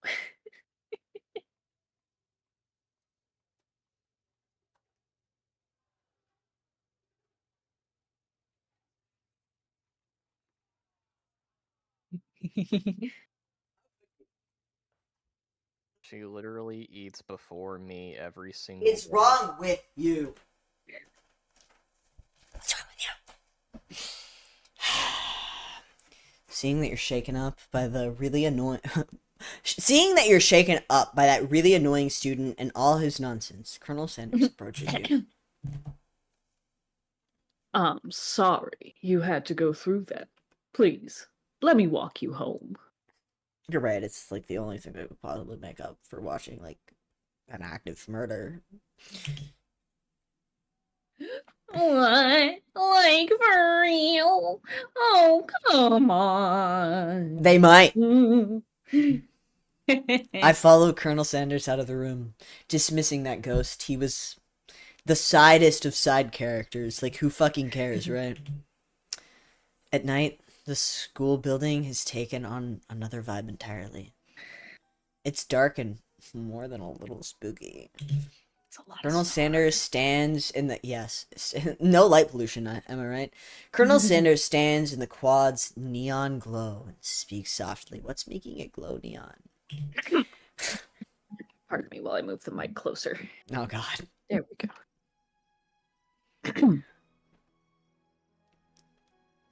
She literally eats before me every single It's day. wrong with you. What's wrong with you? Seeing that you're shaken up by the really annoying... Seeing that you're shaken up by that really annoying student and all his nonsense, Colonel Sanders approaches you. I'm sorry you had to go through that. Please, let me walk you home. You're right, it's like the only thing that would possibly make up for watching, like, an active murder. What? Like for real? Oh, come on. They might. I I follow Colonel Sanders out of the room, dismissing that ghost. He was the sidest of side characters. Like, who fucking cares, right? At night, the school building has taken on another vibe entirely. It's dark and more than a little spooky. Colonel Sanders stands in the... Yes, no light pollution, am I right? Colonel Sanders stands in the quad's neon glow and speaks softly. What's making it glow neon? Pardon me while I move the mic closer. Oh, God. There we go.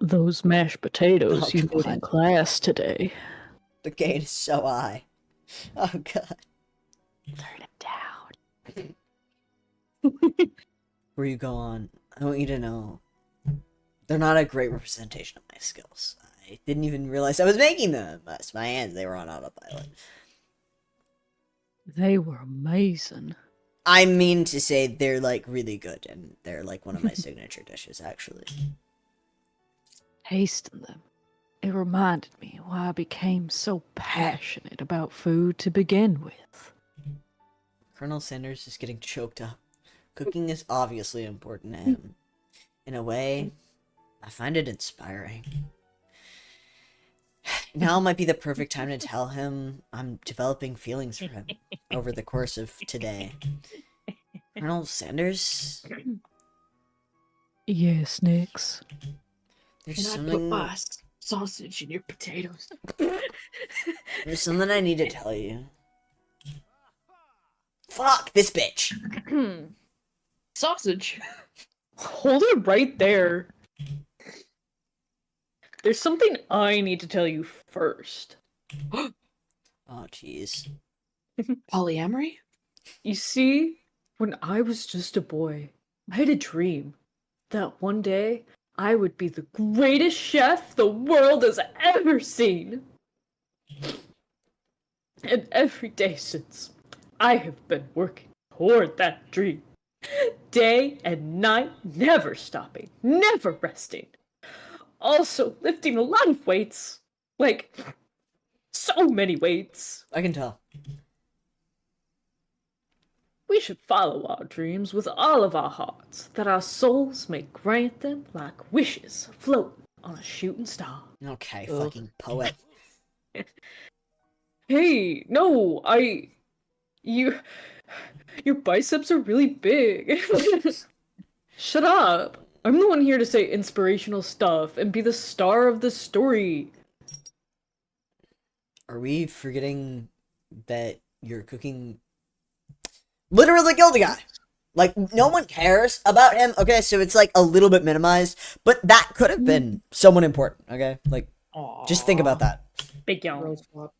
Those mashed potatoes Oh, you made in God. class today. The gain is so high. Oh, God. Turn it down. Before you go on, I want you to know they're not a great representation of my skills. I didn't even realize I was making them. That's my hands, they were on autopilot. They were amazing. I mean to say they're, like, really good, and they're, like, one of my signature dishes, actually. Tasting them, it reminded me why I became so passionate about food to begin with. Colonel Sanders is getting choked up. Cooking is obviously important to him. In a way, I find it inspiring. Now might be the perfect time to tell him I'm developing feelings for him over the course of today. Colonel Sanders? Yes, Nix. There's Can I put something... my sausage in your potatoes? There's something I need to tell you. Fuck this bitch! Sausage. Hold it right there. There's something I need to tell you first. Oh, jeez. Polyamory? You see, When I was just a boy, I had a dream that one day I would be the greatest chef the world has ever seen. And every day since, I have been working toward that dream. Day and night, never stopping, never resting. Also lifting a lot of weights. Like, so many weights. I can tell. We should follow our dreams with all of our hearts, that our souls may grant them like wishes floating on a shooting star. Okay, Ugh. fucking poet. Hey, no, your biceps are really big. Shut up. I'm the one here to say inspirational stuff and be the star of the story. Are we forgetting that you're cooking? Literally killed a guy. Like, no one cares about him. Okay, so it's like a little bit minimized, but that could have been someone important. Okay, like, just think about that. Big yawn. Rose flop.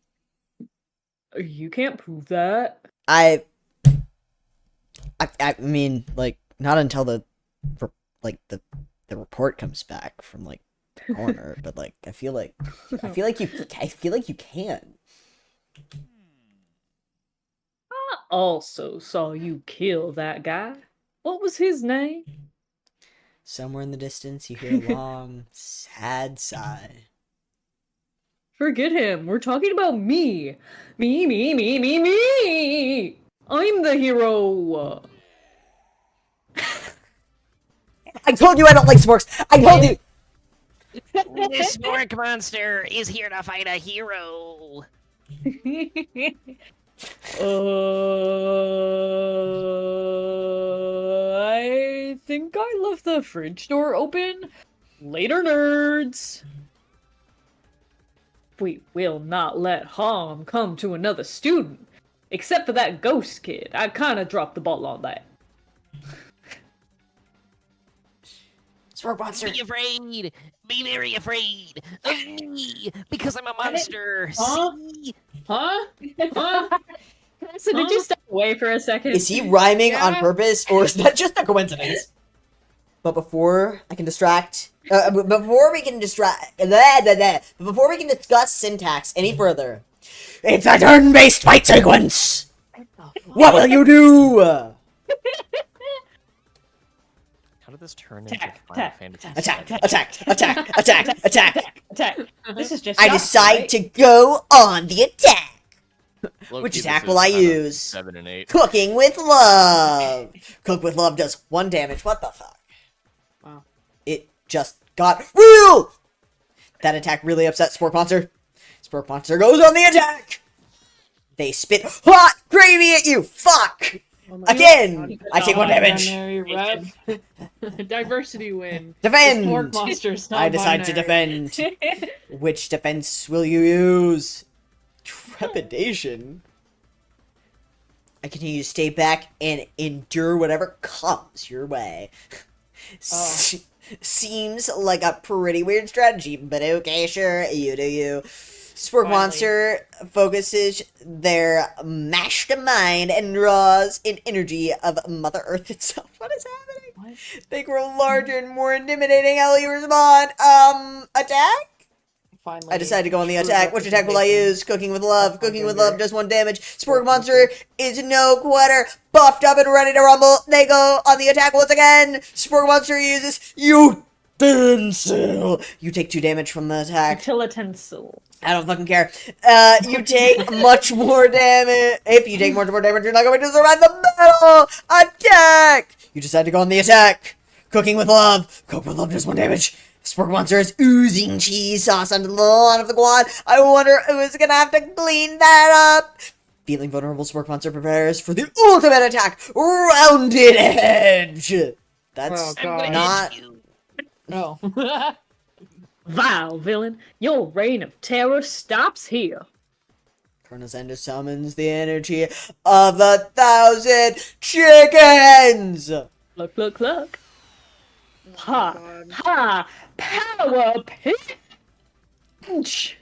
You can't prove that. I mean, like, not until the report comes back from like the coroner, but like, I feel like you can. I also saw you kill that guy. What was his name? Somewhere in the distance, you hear a long, sad sigh. Forget him. We're talking about me. Me. I'm the hero. I told you I don't like sporks. I told you. This spork monster is here to fight a hero. I think I left the fridge door open. Later, nerds. We will not let harm come to another student. Except for that ghost kid. I kinda dropped the ball on that. Spork monster. Be afraid. Be very afraid of me because I'm a monster. Huh? See? Huh? Huh? So did you step away for a second? Is he rhyming on Yeah. purpose, or is that just a coincidence? But before I can distract, before we can discuss syntax any further, it's a turn-based fight sequence. What will you do? How did this turn into Attack, Final attack, Fantasy Attack! VII? Attack! Attack. This is just I shots, decide right? to go on the attack. Low-key, Which this attack is will I kind of use? 7 and 8. Cooking with love. Cook with love does 1 damage. What the fuck? Wow. It just got real. That attack really upset Spork Monster. Spork Monster goes on the attack. They spit hot gravy at you. Fuck. Oh my Again, God. I take 1 damage. Non-binary rev. Diversity win. Defend. Spork monsters. I decide to non-binary. defend. Which defense will you use? Trepidation. I continue to stay back and endure whatever comes your way. Seems like a pretty weird strategy, but okay, sure, you do you. Spork Finally. Monster focuses their mastermind and draws an energy of Mother Earth itself. What is happening? What? They grow larger and more intimidating. How will you respond? Attack? Finally. I decide to go on the True attack. Which attack will I representation. use? Cooking with love. Of Cooking with gender. love does 1 damage. Spork Monster is no quitter. Buffed up and ready to rumble. They go on the attack once again. Spork Monster uses utensil. You take 2 damage from the attack. Utensil. I don't fucking care. You take much more damage. If you take much more damage, you're not going to survive the battle. Attack! You decide to go on the attack. Cooking with love. Cook with love does 1 damage. Spork Monster is oozing cheese sauce onto the lawn of the quad. I wonder who's gonna have to clean that up. Feeling vulnerable, Spork Monster prepares for the ultimate attack. Rounded Edge. That's Oh, I'm God. gonna not. hit you. Oh. Vile villain, your reign of terror stops here. Colonel Zender summons the energy of 1,000 chickens. Look. Ha! God. Ha! Power pinch!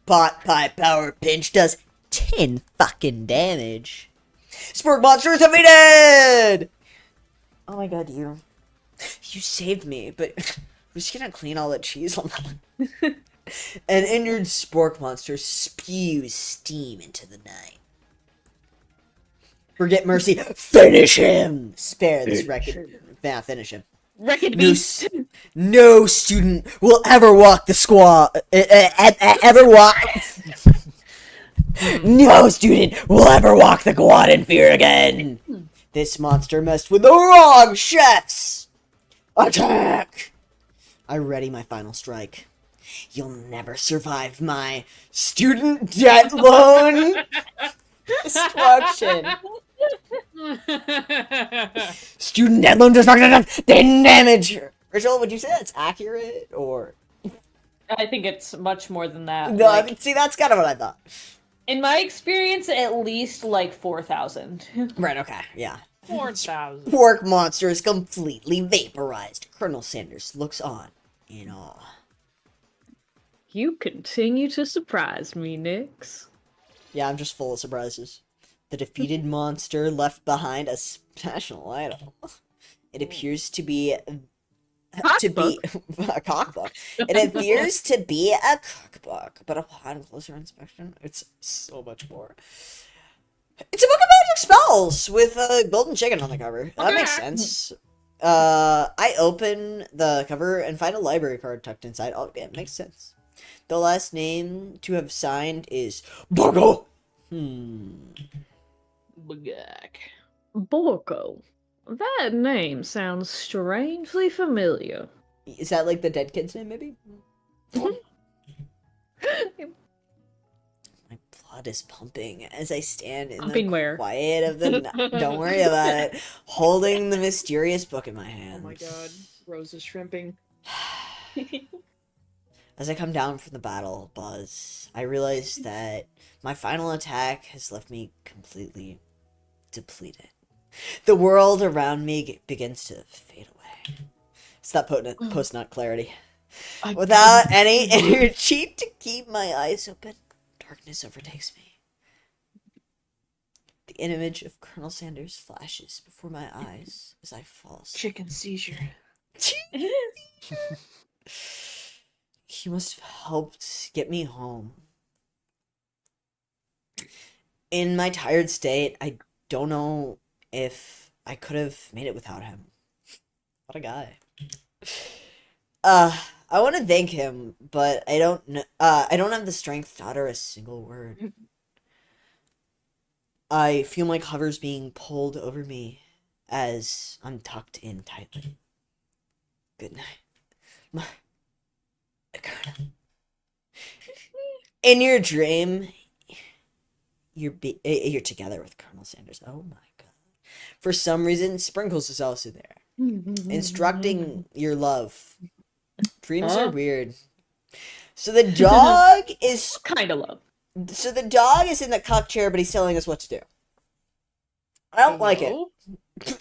Pot pie power pinch does 10 fucking damage. Spork Monster is defeated! Oh my god, you saved me, but I'm just gonna clean all the cheese on that. An injured Spork Monster spews steam into the night. Forget mercy. Finish him! Spare this record. Yeah, finish him. Wrecked No, beast. no student will ever walk the squad. Ever walk. No student will ever walk the quad in fear again. This monster messed with the wrong chefs. Attack! I ready my final strike. You'll never survive my student debt loan destruction. Student debt loan destruction damage. Rachel, would you say that's accurate or? I think it's much more than that. No, Like, see, that's kind of what I thought. in my experience, at least like 4,000. Right. Okay. Yeah. 4,000. Pork monster is completely vaporized. Colonel Sanders looks on in awe. You continue to surprise me, Nix. Yeah, I'm just full of surprises. The defeated monster left behind a special item. It appears to be a cookbook. It appears to be a cookbook, but upon closer inspection, it's so much more. It's a book of magic spells with a golden chicken on the cover. That makes sense. I open the cover and find a library card tucked inside. Oh, yeah, it makes sense. The last name to have signed is Borgo. Bagak. Borgo. That name sounds strangely familiar. Is that like the dead kid's name, maybe? My blood is pumping as I stand in Pumping the where? quiet of the night. Don't worry about it. Holding the mysterious book in my hand. Oh my god. Rose is shrimping. As I come down from the battle buzz, I realize that my final attack has left me completely depleted. The world around me begins to fade away. It's that post-nut clarity. Without any energy to keep my eyes open, darkness overtakes me. The image of Colonel Sanders flashes before my eyes as I fall asleep. Chicken seizure. He must have helped get me home. In my tired state, I don't know if I could have made it without him. What a guy. I want to thank him, but I don't know. I don't have the strength to utter a single word. I feel my covers being pulled over me as I'm tucked in tightly. Good night. In your dream, you're together with Colonel Sanders. Oh my god. For some reason, Sprinkles is also there. Instructing your love. Dreams are weird. So the dog is Kind of love. So the dog is in the cuck chair, but he's telling us what to do. I don't like it.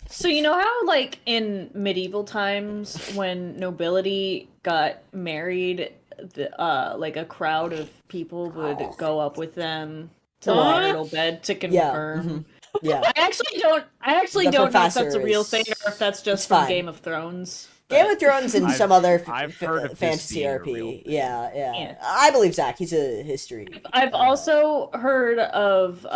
So you know how, like, in medieval times, when nobility got married, like a crowd of people would go up with them to the marital bed to confirm. Yeah. I actually The don't know if that's a professor real is- thing or if that's it's just from fine. Game of Thrones. Game of Thrones and some other I've heard of this fantasy being a RP. real thing. Yeah. I believe Zach. He's a history. I've also heard of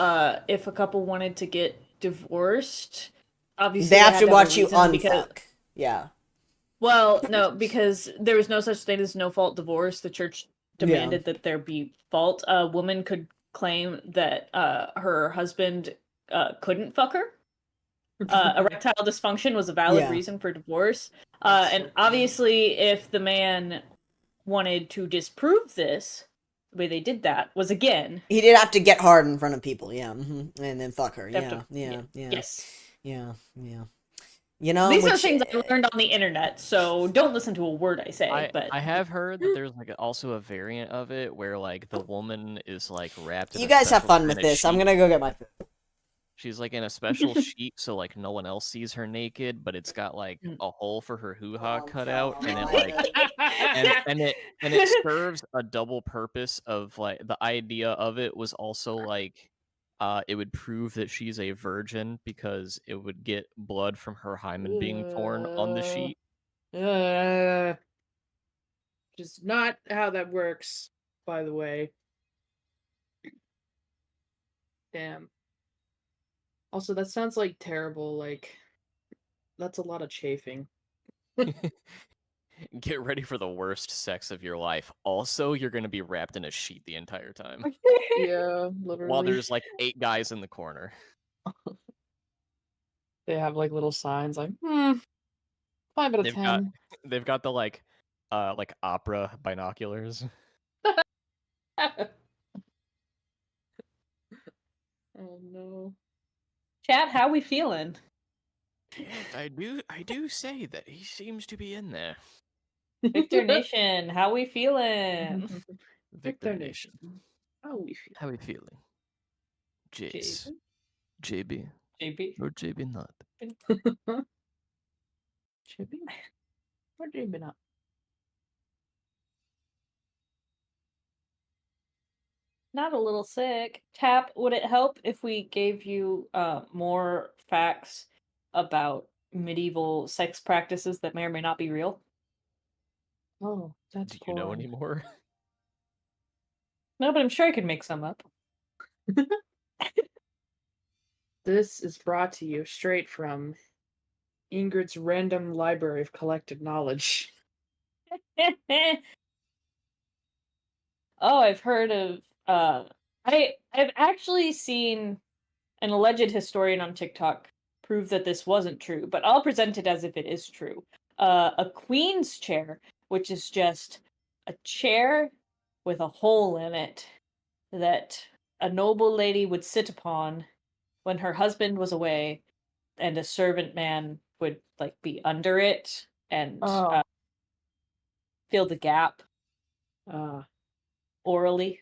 if a couple wanted to get divorced, obviously They have had to have a watch you reason because- unfuck. Yeah. Well, no, because there was no such thing as no fault divorce. The church demanded that there be fault. A woman could claim that her husband couldn't fuck her. Erectile dysfunction was a valid Yeah. reason for divorce. And obviously, if the man wanted to disprove this, the way they did that was again. He did have to get hard in front of people. Yeah. And then fuck her. Have Yeah. to- Yeah. Yes. Yeah. You know, These are which- things I learned on the internet, so don't listen to a word I say. But I have heard that there's like also a variant of it where like the woman is like wrapped. In You a guys have special fun with kind of this. I'm sheet. gonna go get my food. She's like in a special sheet, so like no one else sees her naked, but it's got like a hole for her hoo-ha cut out, and it like and it serves a double purpose of like the idea of it was also like it would prove that she's a virgin because it would get blood from her hymen being torn on the sheet. Just not how that works, by the way. Damn. Also, that sounds like terrible. Like, that's a lot of chafing. Get ready for the worst sex of your life. Also, you're going to be wrapped in a sheet the entire time. Yeah, literally. While there's like 8 guys in the corner. They have like little signs like, 5 out of 10. They've got the like opera binoculars. Oh no. Chat, how we feeling? I do say that he seems to be in there. Victor Nation, how we feeling? Victor Nation. How we feel? How we feeling? Jace. JB. JB. Or JB not. Chippy? Where have you been up? Not a little sick. Tap, would it help if we gave you more facts about medieval sex practices that may or may not be real? Oh, that's Do you know porn. anymore? No, but I'm sure I could make some up. This is brought to you straight from Ingrid's random library of collected knowledge. Oh, I've heard of I've actually seen an alleged historian on TikTok prove that this wasn't true, but I'll present it as if it is true. A queen's chair, which is just a chair with a hole in it that a noble lady would sit upon when her husband was away, and a servant man would like be under it and fill the gap orally.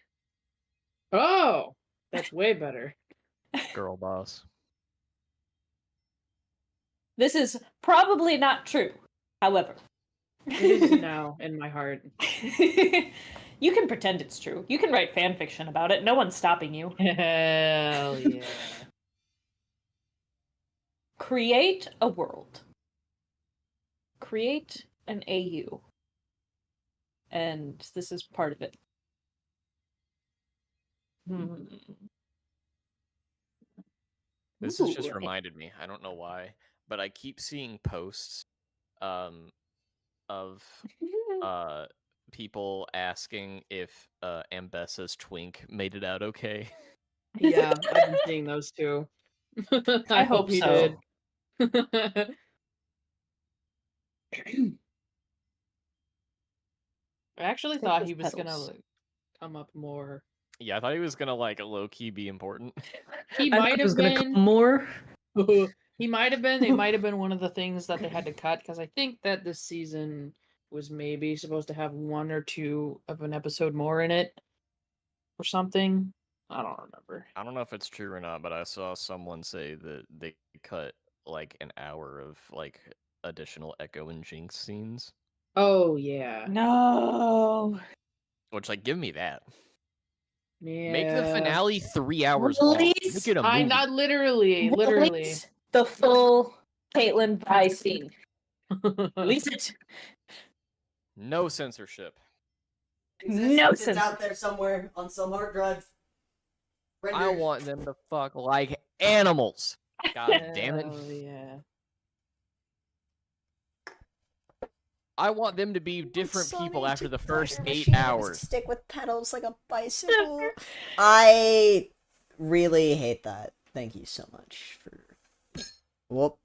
Oh, that's way better. Girl boss. This is probably not true, however. It is now in my heart. You can pretend it's true. You can write fan fiction about it. No one's stopping you. Hell yeah. Create a world. Create an AU. And this is part of it. This has just reminded me. I don't know why, but I keep seeing posts of people asking if Ambessa's twink made it out okay. Yeah, I've been seeing those too. I hope he so. did. I actually thought he was gonna like, come up more. Yeah, I thought he was gonna like low key be important. He might have been more. He might have been. It might have been one of the things that they had to cut because I think that this season was maybe supposed to have 1 or 2 of an episode more in it, or something. I don't remember. I don't know if it's true or not, but I saw someone say that they cut like an hour of like additional Echo and Jinx scenes. Oh yeah. No. Which, like, give me that. Yeah. Make the finale 3 hours long. Make it a movie. I'm not literally. Release the full Caitlyn Vi scene. Release it. No censorship. No It's sense. out there somewhere on some hard drive. I want them to fuck like animals. God damn it. Oh yeah. I want them to be different Sonny people after the first Tiger 8 Machine has to hours. Stick with pedals like a bicycle. I really hate that. Thank you so much for. Whoop.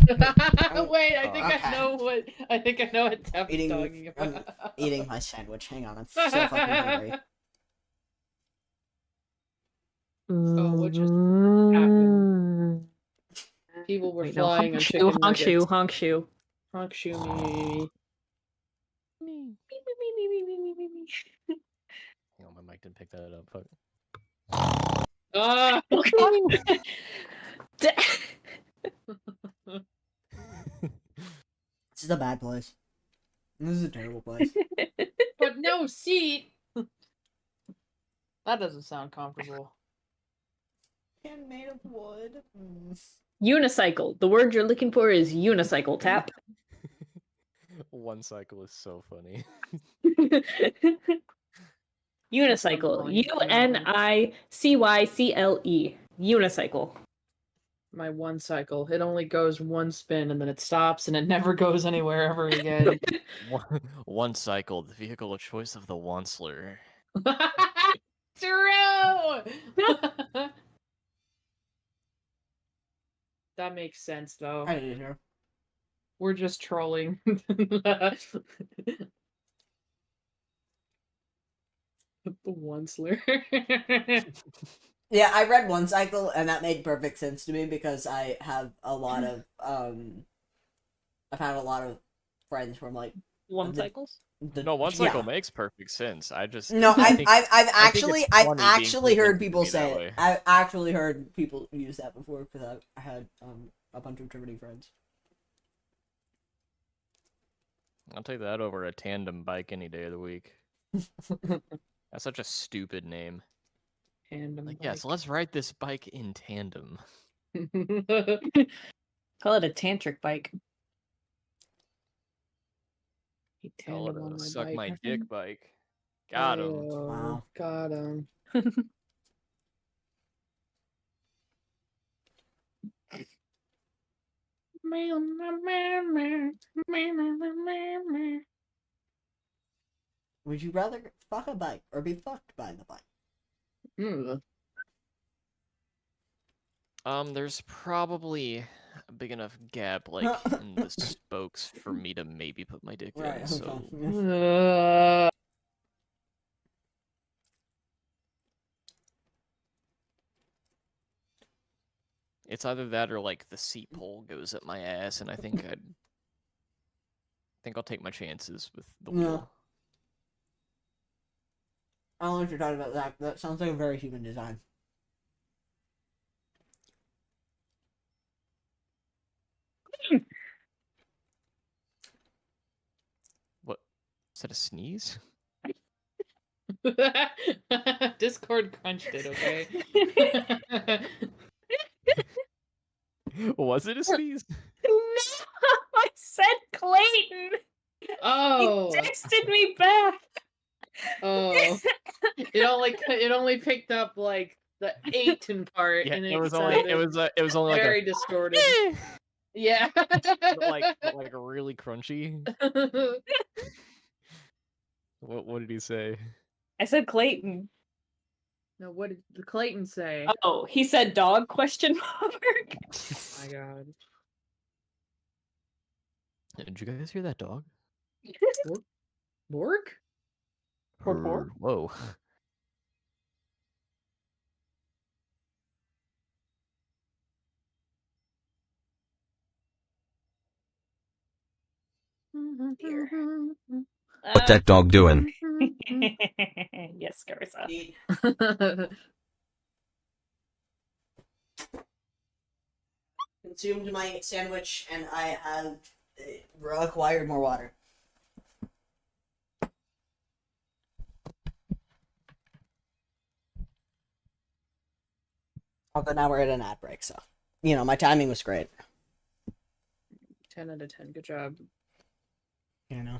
Wait, I think okay. I know what Tep's Eating, talking about. I'm eating my sandwich. Hang on, I'm so fucking hungry. Oh, what just happened? People were flying on chicken nuggets. Honk shoe. Honk shoe me. Hang on, my mic didn't pick that up. Fuck. Ah! This is a bad place. This is a terrible place. But no seat. That doesn't sound comfortable. And made of wood. Unicycle. The word you're looking for is unicycle. Tap. One cycle is so funny. Unicycle. Unicycle. Unicycle. My one cycle. It only goes one spin and then it stops and it never goes anywhere ever again. One cycle, the vehicle of choice of the Wansler. True! That makes sense, though. I didn't hear. We're just trolling. The Wansler. Yeah, I read One Cycle, and that made perfect sense to me because I have a lot of I've had a lot of friends from like One cycles. No, one cycle makes perfect sense. I just No, I think- I've I think it's I've funny being actually heard presented to people me that say way. it. I've actually heard people use that before because I had a bunch of Trinity friends. I'll take that over a tandem bike any day of the week. That's such a stupid name. Tandem Like, yes, let's ride this bike in tandem. Call it a tantric bike. Call it Tandem on a my suck bike. my dick bike. Got him. Wow. Got him. Would you rather fuck a bike or be fucked by the bike? There's probably a big enough gap, like, in the spokes for me to maybe put my dick in, so... It's either that or, like, the seat pole goes up my ass, and I think I'll take my chances with the wheel. I don't know what you're talking about, Zach. That sounds like a very human design. What? Is that a sneeze? Discord crunched it, okay? Was it a sneeze? No, I said Clayton. Oh. He texted me back. Oh. It only picked up like the 18 part, Yeah, and it was only like very distorted. Yeah. like really crunchy. What did he say? I said Clayton. No, what did Clayton say? Oh, he said dog question mark. Oh my god. Did you guys hear that dog? Borg? Borg? Whoa. What that dog doing? Yes, Carissa. Consumed my sandwich and I have acquired more water. Although now we're at an ad break, so you know my timing was great. 10 out of 10. Good job. You know.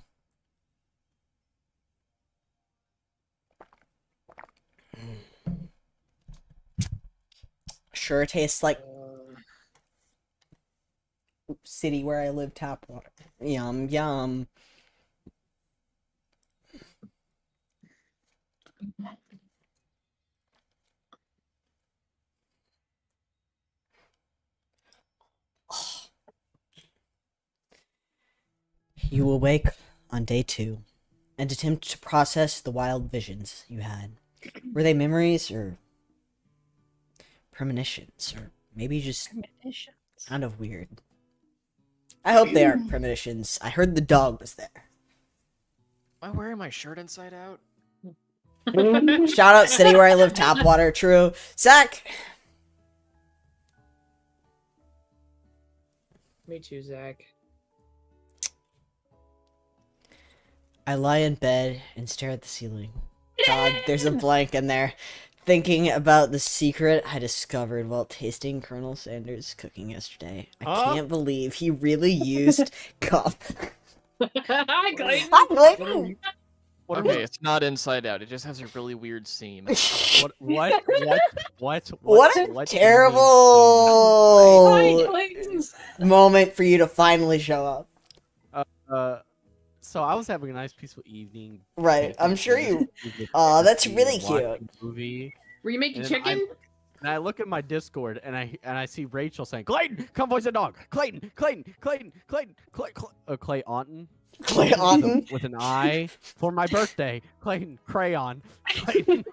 Sure tastes like city where I live tap water. Yum yum. You awake on day 2 and attempt to process the wild visions you had. Were they memories or premonitions, or maybe just kind of weird? I hope they aren't premonitions. I heard the dog was there. Am I wearing my shirt inside out? Shout out city where I live tap water. True. Zach. Me too, Zach. I lie in bed and stare at the ceiling. God, there's a blank in there. thinking about the secret I discovered while tasting Colonel Sanders' cooking yesterday. I can't believe he really used coffee. Hi, Clayton. Hi, Clayton. Okay, it's not inside out. It just has a really weird seam. What a What do you mean terrible Hi, Clayton. moment for you to finally show up. So I was having a nice peaceful evening. Right, I'm sure you. Oh, that's really cute. Movie. Were you making And chicken? And I look at my Discord and I see Rachel saying, "Clayton, come voice a dog. Clayton, Clayton, Clayton, Clayton, Clay Aunton." Clay Aunton with an I for my birthday. Clayton, crayon. Clayton.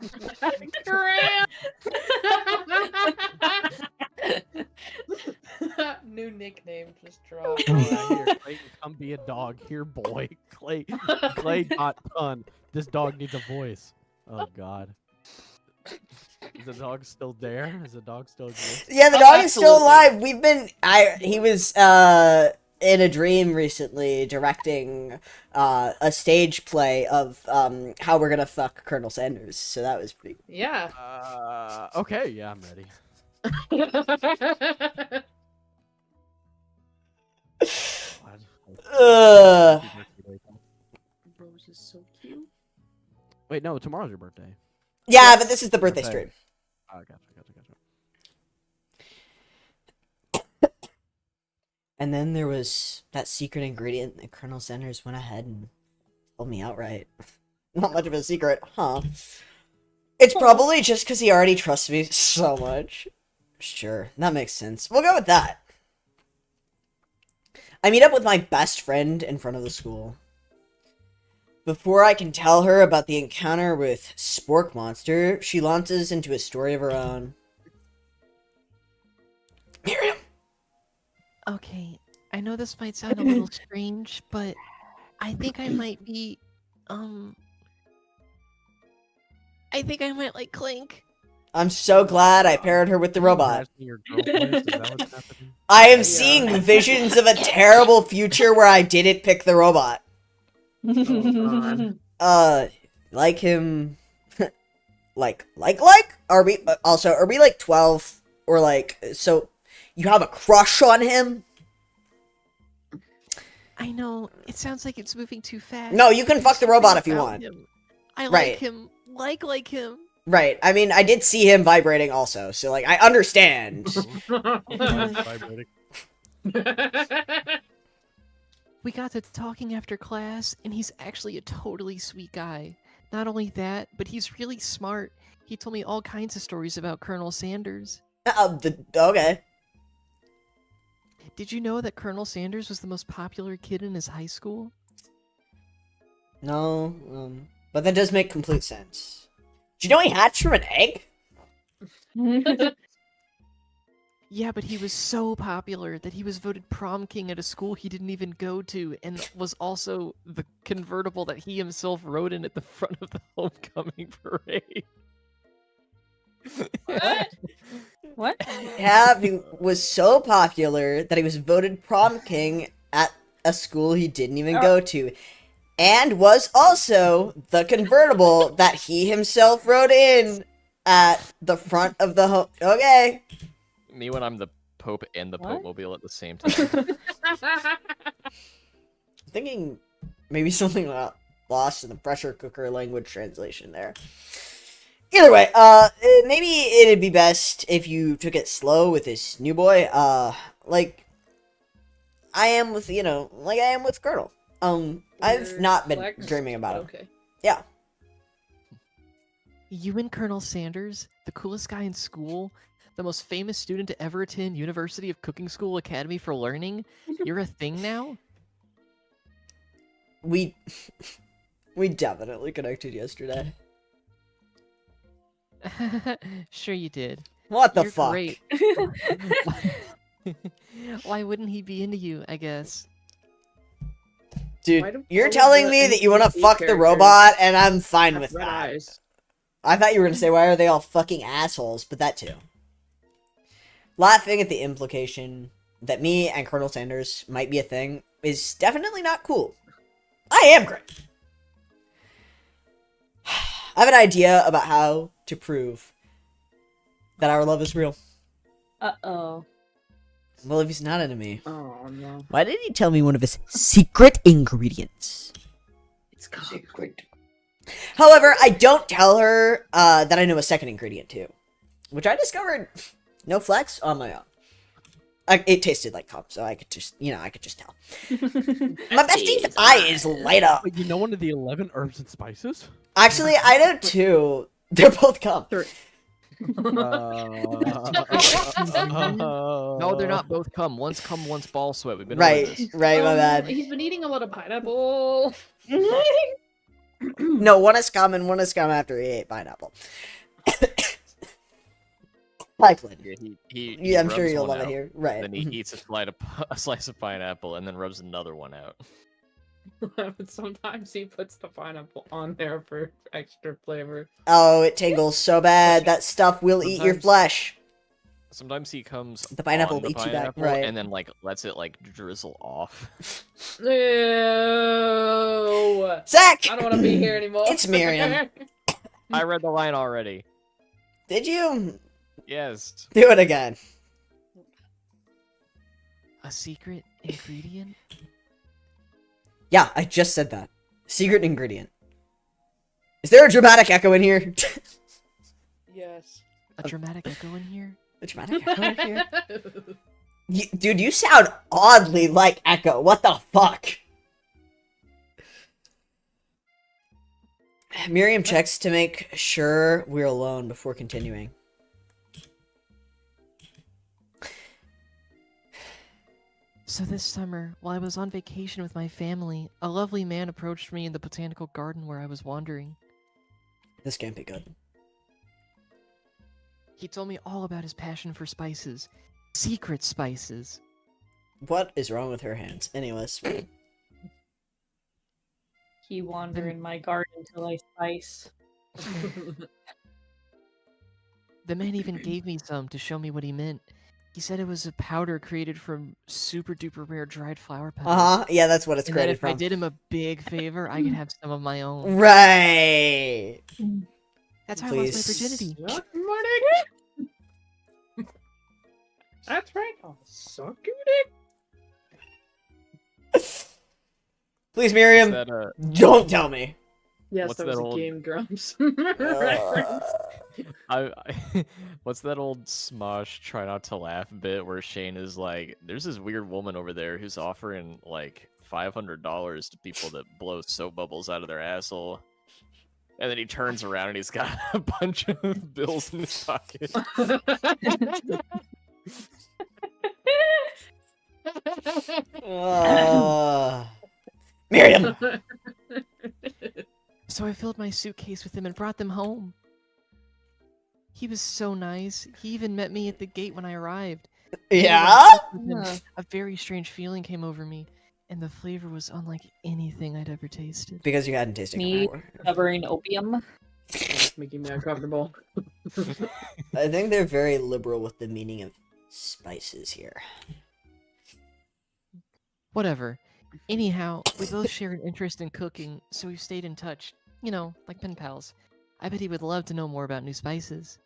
New nickname just dropped. Here, Clayton, come be a dog. Here, boy. Clay got ton. This dog needs a voice. Oh God. Is the dog still there? Is the dog still exist? Yeah, the dog is still absolutely. alive. He was in a dream recently directing a stage play of how we're gonna fuck Colonel Sanders. So that was pretty Yeah. Okay, yeah, I'm ready. Ugh. Rose is so cute. Wait, no, tomorrow's your birthday. Yeah, but this is the birthday Okay. stream. Oh, gotcha. And then there was that secret ingredient that Colonel Sanders went ahead and told me outright. Not much of a secret, huh? It's probably just because he already trusts me so much. Sure, that makes sense. We'll go with that. I meet up with my best friend in front of the school. Before I can tell her about the encounter with Spork Monster, she launches into a story of her own. Miriam! Okay, I know this might sound a little strange, but I think I might be, I think I might like Clink. I'm so glad I paired her with the robot. Asking your girlfriend, is that what's happening? I am seeing visions of a terrible future where I didn't pick the robot. Like him, like? Are we are we like 12 or like, so you have a crush on him? I know, it sounds like it's moving too fast. No, you can There's fuck the robot if you something want. about him. I Right. like him. Like him. Right, I mean, I did see him vibrating also, so like, I understand. Mine's vibrating. We got to talking after class, and he's actually a totally sweet guy. Not only that, but he's really smart. He told me all kinds of stories about Colonel Sanders. Okay. Did you know that Colonel Sanders was the most popular kid in his high school? No, but that does make complete sense. Do you know he hatched from an egg? Yeah, but he was so popular that he was voted prom king at a school he didn't even go to, and was also the convertible that he himself rode in at the front of the homecoming parade. What? Yeah, he was so popular that he was voted prom king at a school he didn't even go to. And was also the convertible that he himself rode in at the front of the home. Okay. Me when I'm the Pope and the What? Pope Mobile at the same time. Thinking maybe something got lost in the pressure cooker language translation there. Either way, maybe it'd be best if you took it slow with this new boy, like I am with, like I am with Colonel. I've not been Flex? dreaming about him. Okay. Yeah. You and Colonel Sanders, the coolest guy in school, the most famous student to ever attend University of Cooking School Academy for Learning, you're a thing now? We definitely connected yesterday. Sure you did. What the You're fuck? great. Why wouldn't he be into you, I guess? Dude, Why do you're all of telling the me that you want to NPC fuck the characters robot, and I'm fine have with red that. eyes? I thought you were gonna say, why are they all fucking assholes? But that too. Laughing at the implication that me and Colonel Sanders might be a thing is definitely not cool. I am great. I have an idea about how to prove that our love is real. Uh-oh. Well, if he's not into me, Oh no. why did he tell me one of his secret ingredients? It's called Secret. However, I don't tell her that I know a second ingredient too, which I discovered, no flex, on my own. It tasted like cum, so I could just, I could just tell. My bestie's eyes light up. Wait, you know one of the 11 herbs and spices? Actually, I know two. They're both cum. No, they're not both cum. One's cum, one's ball sweat. We've been over Right, this. right, my bad. He's been eating a lot of pineapple. No, one is cum and one is cum after he ate pineapple. Pipeline. Yeah, I'm sure rubs you'll one love it out, here. Right. Then he eats a slice of pineapple and then rubs another one out. But sometimes he puts the pineapple on there for extra flavor. Oh, it tingles so bad. That stuff will eat your Sometimes- flesh. Sometimes he comes The pineapple on the eats you back, pineapple right. and then like lets it like drizzle off. Ew. Zach! I don't want to be here anymore. It's Miriam. I read the line already. Did you? Yes. Do it again. A secret ingredient? Yeah, I just said that. Secret ingredient. Is there a dramatic echo in here? Yes. A dramatic echo in here? A dramatic echo in here? Dude, you sound oddly like Echo. What the fuck? Miriam checks to make sure we're alone before continuing. So this summer, while I was on vacation with my family, a lovely man approached me in the botanical garden where I was wandering. This can't be good. He told me all about his passion for spices. Secret spices. What is wrong with her hands? Anyways. He wander in my garden till I spice. The man even gave me some to show me what he meant. He said it was a powder created from super duper rare dried flower petals. Uh-huh. Yeah, that's what it's And that created if I from. did him a big favor, I could have some of my own. Right. That's how I lost my Please. virginity. Suck my dick. That's right. I'll suck your dick. Please, Miriam, What's that, don't tell me. Yes, What's that that was old- a Game Grumps Uh, reference. What's that old Smosh try not to laugh bit where Shane is like, there's this weird woman over there who's offering like $500 to people that blow soap bubbles out of their asshole. And then he turns around and he's got a bunch of bills in his pocket. Miriam! So I filled my suitcase with them and brought them home. He was so nice. He even met me at the gate when I arrived. Yeah? With him, a very strange feeling came over me, and the flavor was unlike anything I'd ever tasted. Because you hadn't tasted it Me before. covering opium. It's making me uncomfortable. I think they're very liberal with the meaning of spices here. Whatever. Anyhow, we both share an interest in cooking, so we've stayed in touch. You know, like pen pals. I bet he would love to know more about new spices.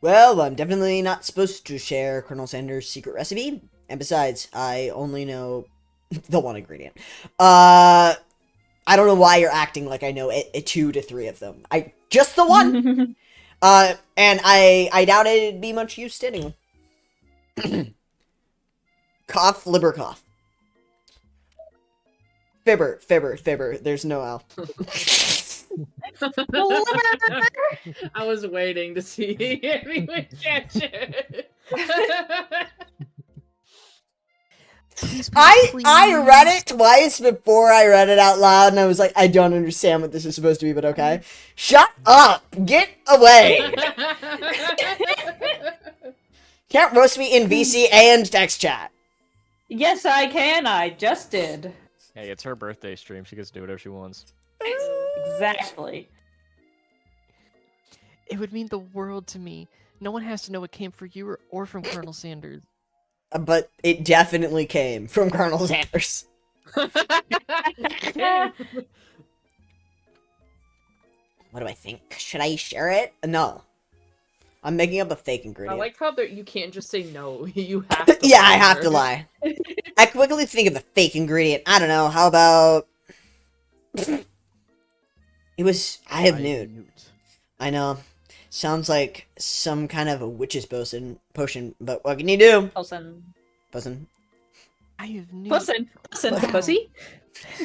Well, I'm definitely not supposed to share Colonel Sanders' secret recipe. And besides, I only know the one ingredient. I don't know why you're acting like I know 2 to 3 of them. Just the one! And I doubt it'd be much use to anyone. Cough, liver cough. Fibber. There's no L. I was waiting to see if he would catch it. Please, I read it twice before I read it out loud, and I was like, I don't understand what this is supposed to be, but okay. Shut up! Get away! Can't roast me in VC and text chat. Yes, I can. I just did. Hey, it's her birthday stream. She gets to do whatever she wants. Exactly. It would mean the world to me. No one has to know it came from you or from Colonel Sanders. But it definitely came from Colonel Sanders. What do I think? Should I share it? No. I'm making up a fake I ingredient. like how you can't just say no. You have to. Yeah, I have her. to lie. I quickly think of the fake ingredient. I don't know. How about it was I have nude. I know. Sounds like some kind of a witch's potion, but what can you do? Pussin. Pussin. I have new. Pussin. Pussin. Wow. Pussy.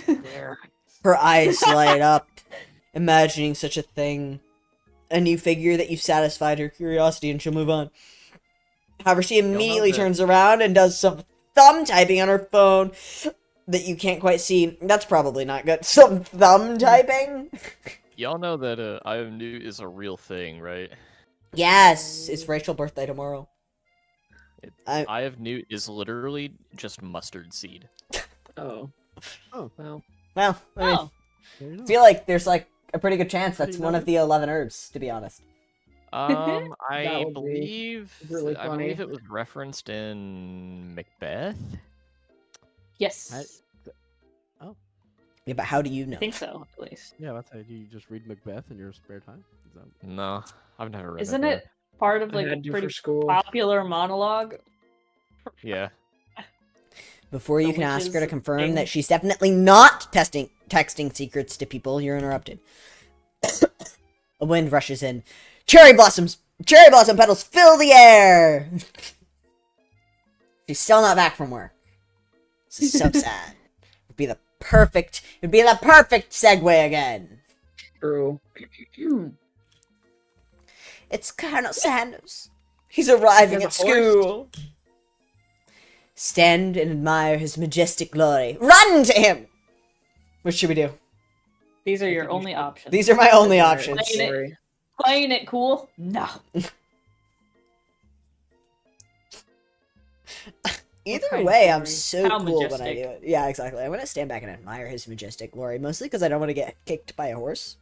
There. Her eyes light up, imagining such a thing. And you figure that you've satisfied her curiosity and she'll move on. However, she immediately that- turns around and does some thumb typing on her phone that you can't quite see. That's probably not good. Some thumb typing? Y'all know that I have new is a real thing, right? Yes! It's Rachel's birthday tomorrow. I have new is literally just mustard seed. Oh. Oh. Well. Well, I mean, Oh. There you I go. feel like there's like a pretty good chance How that's do you one know of the 11 herbs, to be honest. I That would be believe really I believe funny. it was referenced in Macbeth. Yes. Yeah, but how do you I know? think so, at least. Yeah, that's how you just read Macbeth in your spare time. Is that... No, I've never read Isn't Macbeth. it part of I like a had to pretty for school. popular monologue? Yeah. Before you The can ask her to witch's confirm thing. that she's definitely not texting secrets to people, you're interrupted. A wind rushes in. Cherry blossom petals fill the air! She's still not back from work. This is so sad. It'd be the perfect segue again. True. It's Colonel Sanders. He's arriving He at has a horse? school. Stand and admire his majestic glory. Run to him! What should we do? These are I your think we only should- options. These are my only Alright, options. Playing it. sorry. Playing it cool? No. Either kind of way, I'm glory? so How cool when I majestic. do it. Yeah, exactly. I'm gonna stand back and admire his majestic glory, mostly because I don't want to get kicked by a horse.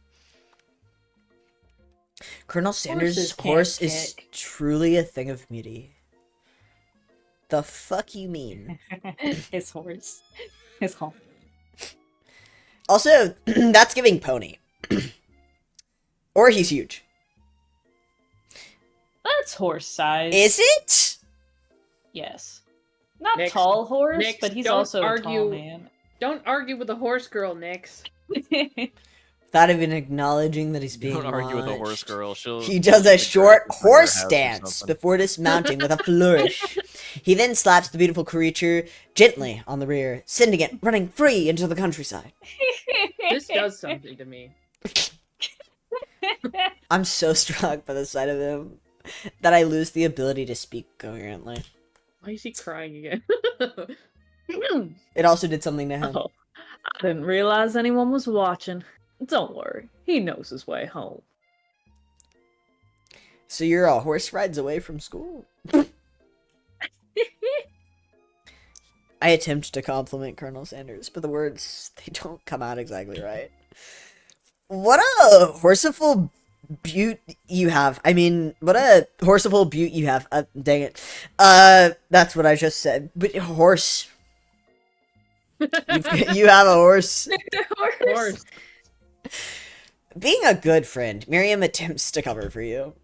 Colonel Sanders' Horses can't horse is kick. truly a thing of beauty. The fuck you mean? His horse. His home. Also, that's giving pony. Or he's huge. That's horse size. Is it? Yes. Not Nix. tall horse, Nix, but he's don't also a tall argue. man. Don't argue with a horse girl, Nix. Without even acknowledging that he's being Don't argue with a horse launched. girl. She'll He does a she'll short drag you from your horse house or dance something. before dismounting with a flourish. He then slaps the beautiful creature gently on the rear, sending it running free into the countryside. This does something to me. I'm so struck by the sight of him that I lose the ability to speak coherently. Why is he crying again? It also did something to him. Oh, I didn't realize anyone was watching. Don't worry, he knows his way home. So you're a horse rides away from school? I attempt to compliment Colonel Sanders, but the words, they don't come out exactly right. What a horseful butte you have. I mean, what a horseful butte you have. Dang it. That's what I just said. But horse. You have a horse. Horse. Being a good friend, Miriam attempts to cover for you.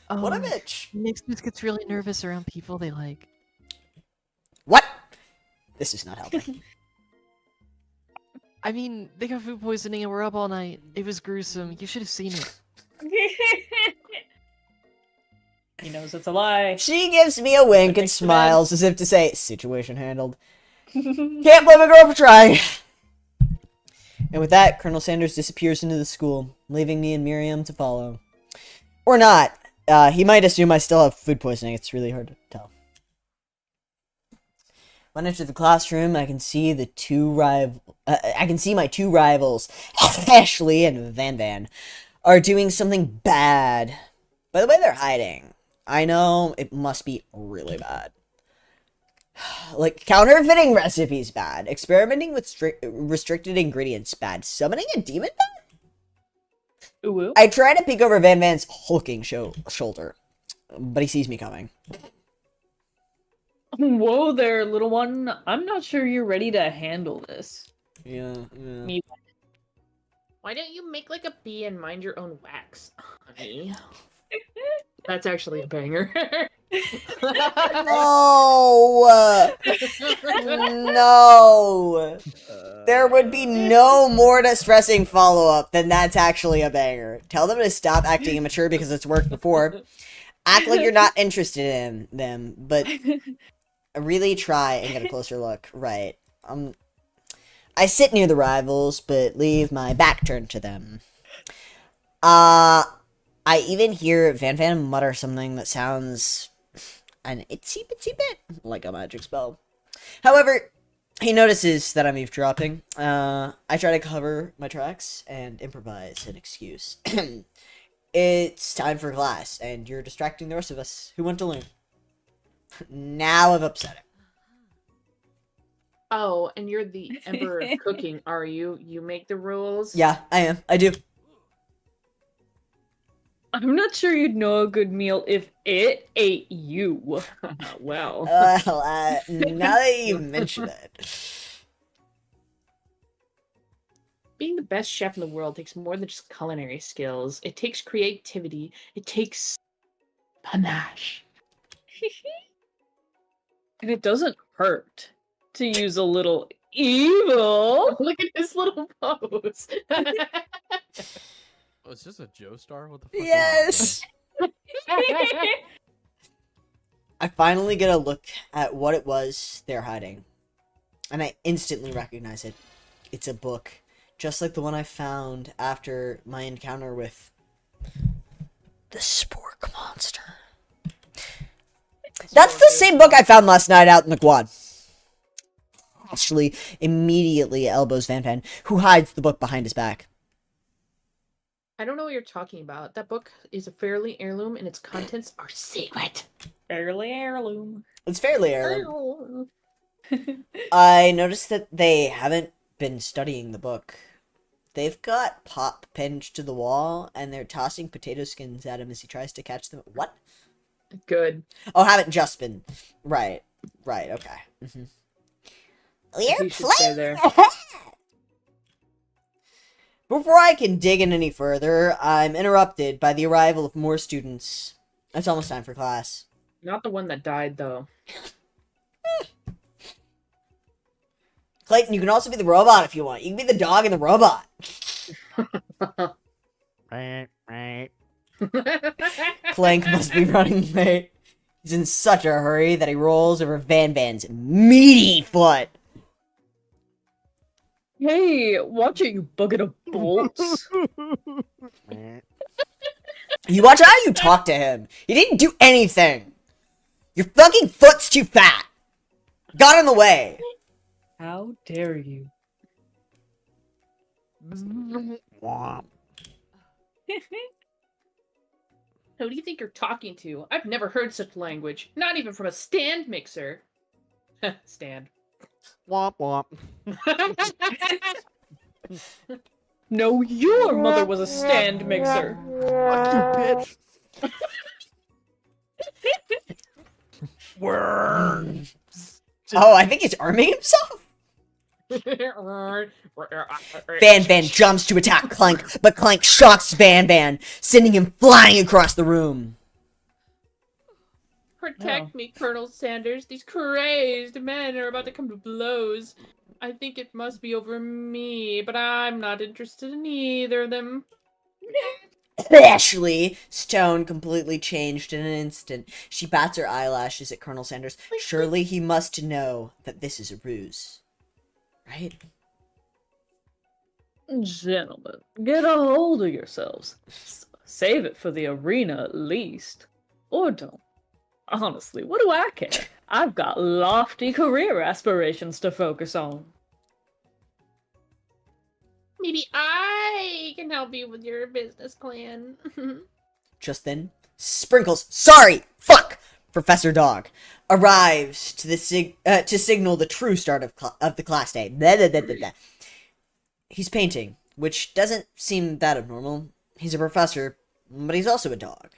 What a bitch. Nix just gets really nervous around people they like. What? This is not helping. I mean, they got food poisoning and we're up all night. It was gruesome. You should have seen it. He knows it's a lie. She gives me a wink and Thanks for that. smiles as if to say, situation handled. Can't blame a girl for trying. And with that, Colonel Sanders disappears into the school, leaving me and Miriam to follow. Or not. He might assume I still have food poisoning. It's really hard to tell. When I enter the classroom, I can see my two rivals, Ashley and Van, are doing something bad. By the way, they're hiding. I know it must be really bad. Like, counterfeiting recipes bad. Experimenting with restricted ingredients bad. Summoning a demon bad? Ooh, ooh. I try to peek over Van's hulking shoulder, but he sees me coming. Whoa there, little one. I'm not sure you're ready to handle this. Yeah. Me- Why don't you make like a bee and mind your own wax, honey? That's actually a banger. No! No! There would be no more distressing follow-up than that's actually a banger. Tell them to stop acting immature because it's worked before. Act like you're not interested in them, but really try and get a closer look. Right. I sit near the rivals, but leave my back turned to them. I even hear Van Van mutter something that sounds an itsy bitsy bit like a magic spell. However, he notices that I'm eavesdropping. I try to cover my tracks and improvise an excuse. It's time for class, and you're distracting the rest of us who want to learn. Now I've upset him. Oh, and you're the emperor of cooking, are you? You make the rules? Yeah, I am. I do. I'm not sure you'd know a good meal if it ate you. Well. Well, now that you mention it. Being the best chef in the world takes more than just culinary skills. It takes creativity. It takes panache. And it doesn't hurt to use a little evil. Look at this little pose. Oh, is this a Joestar? What the fuck? Yes! I finally get a look at what it was they're hiding. And I instantly recognize it. It's a book. Just like the one I found after my encounter with the Spork Monster. That's the same book I found last night out in the quad. Actually, immediately elbows Van Van, who hides the book behind his back. I don't know what you're talking about. That book is a fairly heirloom and its contents are secret. Fairly heirloom. It's fairly heirloom. I noticed that they haven't been studying the book. They've got Pop pinned to the wall, and they're tossing potato skins at him as he tries to catch them. What? Good. Oh, haven't just been. Right, okay. Mm-hmm. You should stay there. Before I can dig in any further, I'm interrupted by the arrival of more students. It's almost time for class. Not the one that died, though. Clayton, you can also be the robot if you want. You can be the dog and the robot. Clank must be running late. He's in such a hurry that he rolls over Van Van's meaty foot. Hey, watch it, you bucket of bolts. You watch how you talk to him. He didn't do anything. Your fucking foot's too fat. Got in the way. How dare you? Who do you think you're talking to? I've never heard such language. Not even from a stand mixer. Stand. Womp womp. No, your mother was a stand mixer. Fuck you, bitch. Oh, I think he's arming himself. Van Van jumps to attack Clank, but Clank shocks Van Van, sending him flying across the room. Protect me, Colonel Sanders. These crazed men are about to come to blows. I think it must be over me, but I'm not interested in either of them. Ashley's tone completely changed in an instant. She bats her eyelashes at Colonel Sanders. Surely he must know that this is a ruse. Right? Gentlemen, get a hold of yourselves. Save it for the arena at least. Or don't. Honestly, what do I care? I've got lofty career aspirations to focus on. Maybe I can help you with your business plan. Just then, Sprinkles, sorry, fuck, Professor Dog, arrives to the to signal the true start of the class day. Blah, blah, blah, blah, blah. He's painting, which doesn't seem that abnormal. He's a professor, but he's also a dog.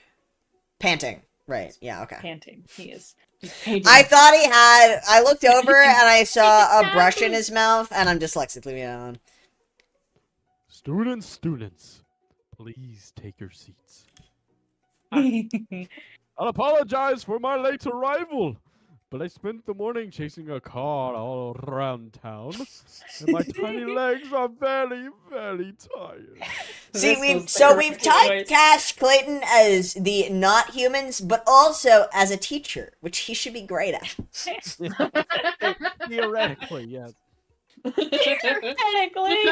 Panting. Right, yeah, okay. Panting. He is. I thought he had... I looked over and I saw a brush in his mouth, and I'm dyslexically on. Students, please take your seats. I'll apologize for my late arrival, but I spent the morning chasing a car all around town, and my tiny legs are very, very tired. See, This we've was the we've perfect choice. typecast Clayton as the not humans, but also as a teacher, which he should be great at. Theoretically, yes. Technically.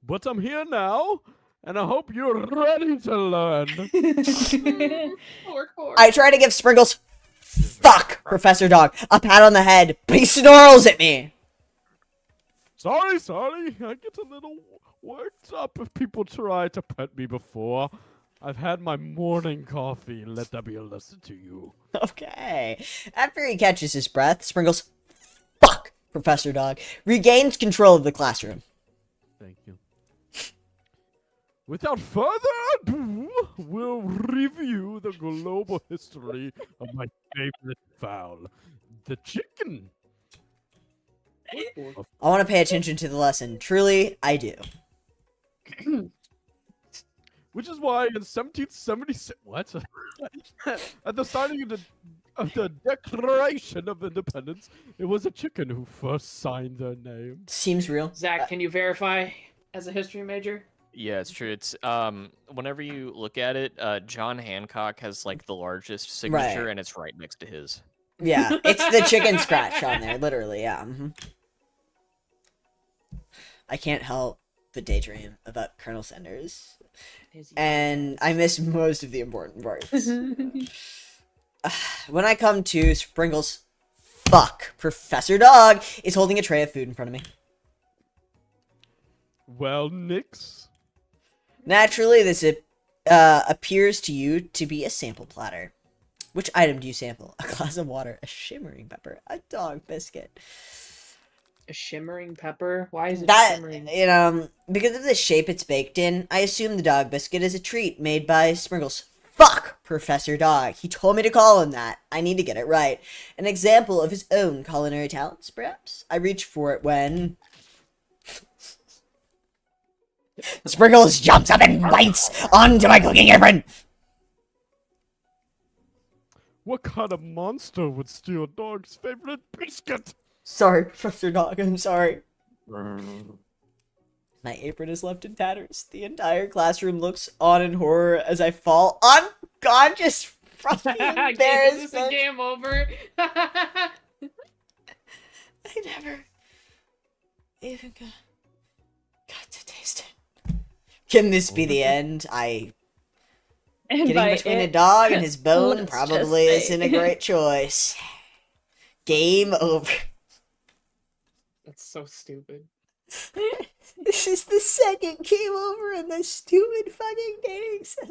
But I'm here now, and I hope you're ready to learn. I try to give Sprinkles, fuck, Professor Dog, a pat on the head, but he snarls at me. Sorry. I get a little worked up if people try to pet me before. I've had my morning coffee. Let that be a lesson to you. Okay. After he catches his breath, Sprinkles, fuck, Professor Dog, regains control of the classroom. Thank you. Without further ado, we'll review the global history of my favorite fowl, the chicken. I want to pay attention to the lesson. Truly, I do. Which is why in 1776, what? At the signing of the Declaration of Independence, it was a chicken who first signed their name. Seems real. Zach, can you verify as a history major? Yeah, it's true. It's whenever you look at it, John Hancock has like the largest signature, Right. and it's right next to his. Yeah, it's the chicken scratch on there, literally, yeah. I can't help but daydream about Colonel Sanders, and I miss most of the important parts. When I come to, Sprinkles, fuck, Professor Dog is holding a tray of food in front of me. Well, Nix, Naturally, this appears to you to be a sample platter. Which item do you sample? A glass of water, a shimmering pepper, a dog biscuit. A shimmering pepper? Why is it That, shimmering? because of the shape it's baked in, I assume the dog biscuit is a treat made by Sprinkles. Fuck, Professor Dog. He told me to call him that. I need to get it right. An example of his own culinary talents, perhaps? I reach for it when... Sprinkles jumps up and bites onto my cooking apron. what kind of monster would steal a dog's favorite biscuit? Sorry, Professor Dog, I'm sorry. My apron is left in tatters. The entire classroom looks on in horror as I fall unconscious from the Is this a embarrassment. game over? I never even got to taste it. Can this be the end? And Getting by between a it, dog and his bone let's probably just isn't a say- great choice. Game over. That's so stupid. This is the second game over in the stupid fucking dating sim.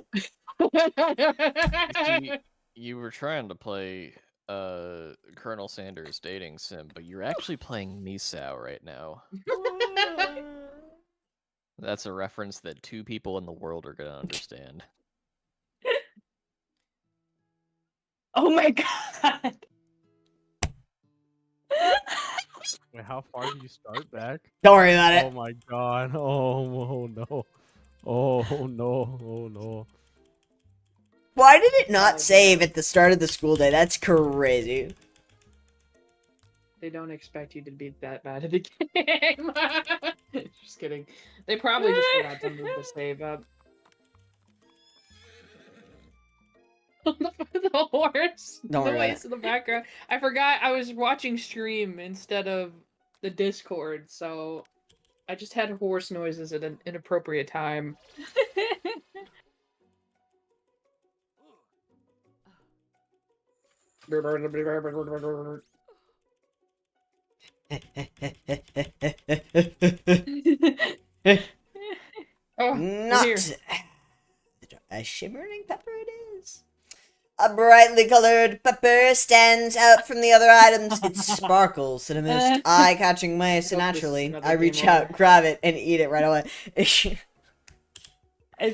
You were trying to play Colonel Sanders Dating Sim, but you're actually playing Misao right now. That's a reference that 2 people in the world are gonna understand. Oh my god. Wait, how far do you start back? Don't worry about Oh it. my god. Oh no. Oh no. Oh no. Why did it not Oh, save at the start of the school day? That's crazy. They don't expect you to be that bad at the game. Just kidding. They probably just forgot to move the save up. The horse. Don't the worry about voice in the background. I forgot I was watching stream instead of the Discord, so I just had horse noises at an inappropriate time. Oh, we're Not here. a shimmering pepper it is. A brightly colored pepper stands out from the other items. It sparkles in a most eye-catching way, so I hope this is naturally, another I reach game out, over. grab it, and eat it right away. I think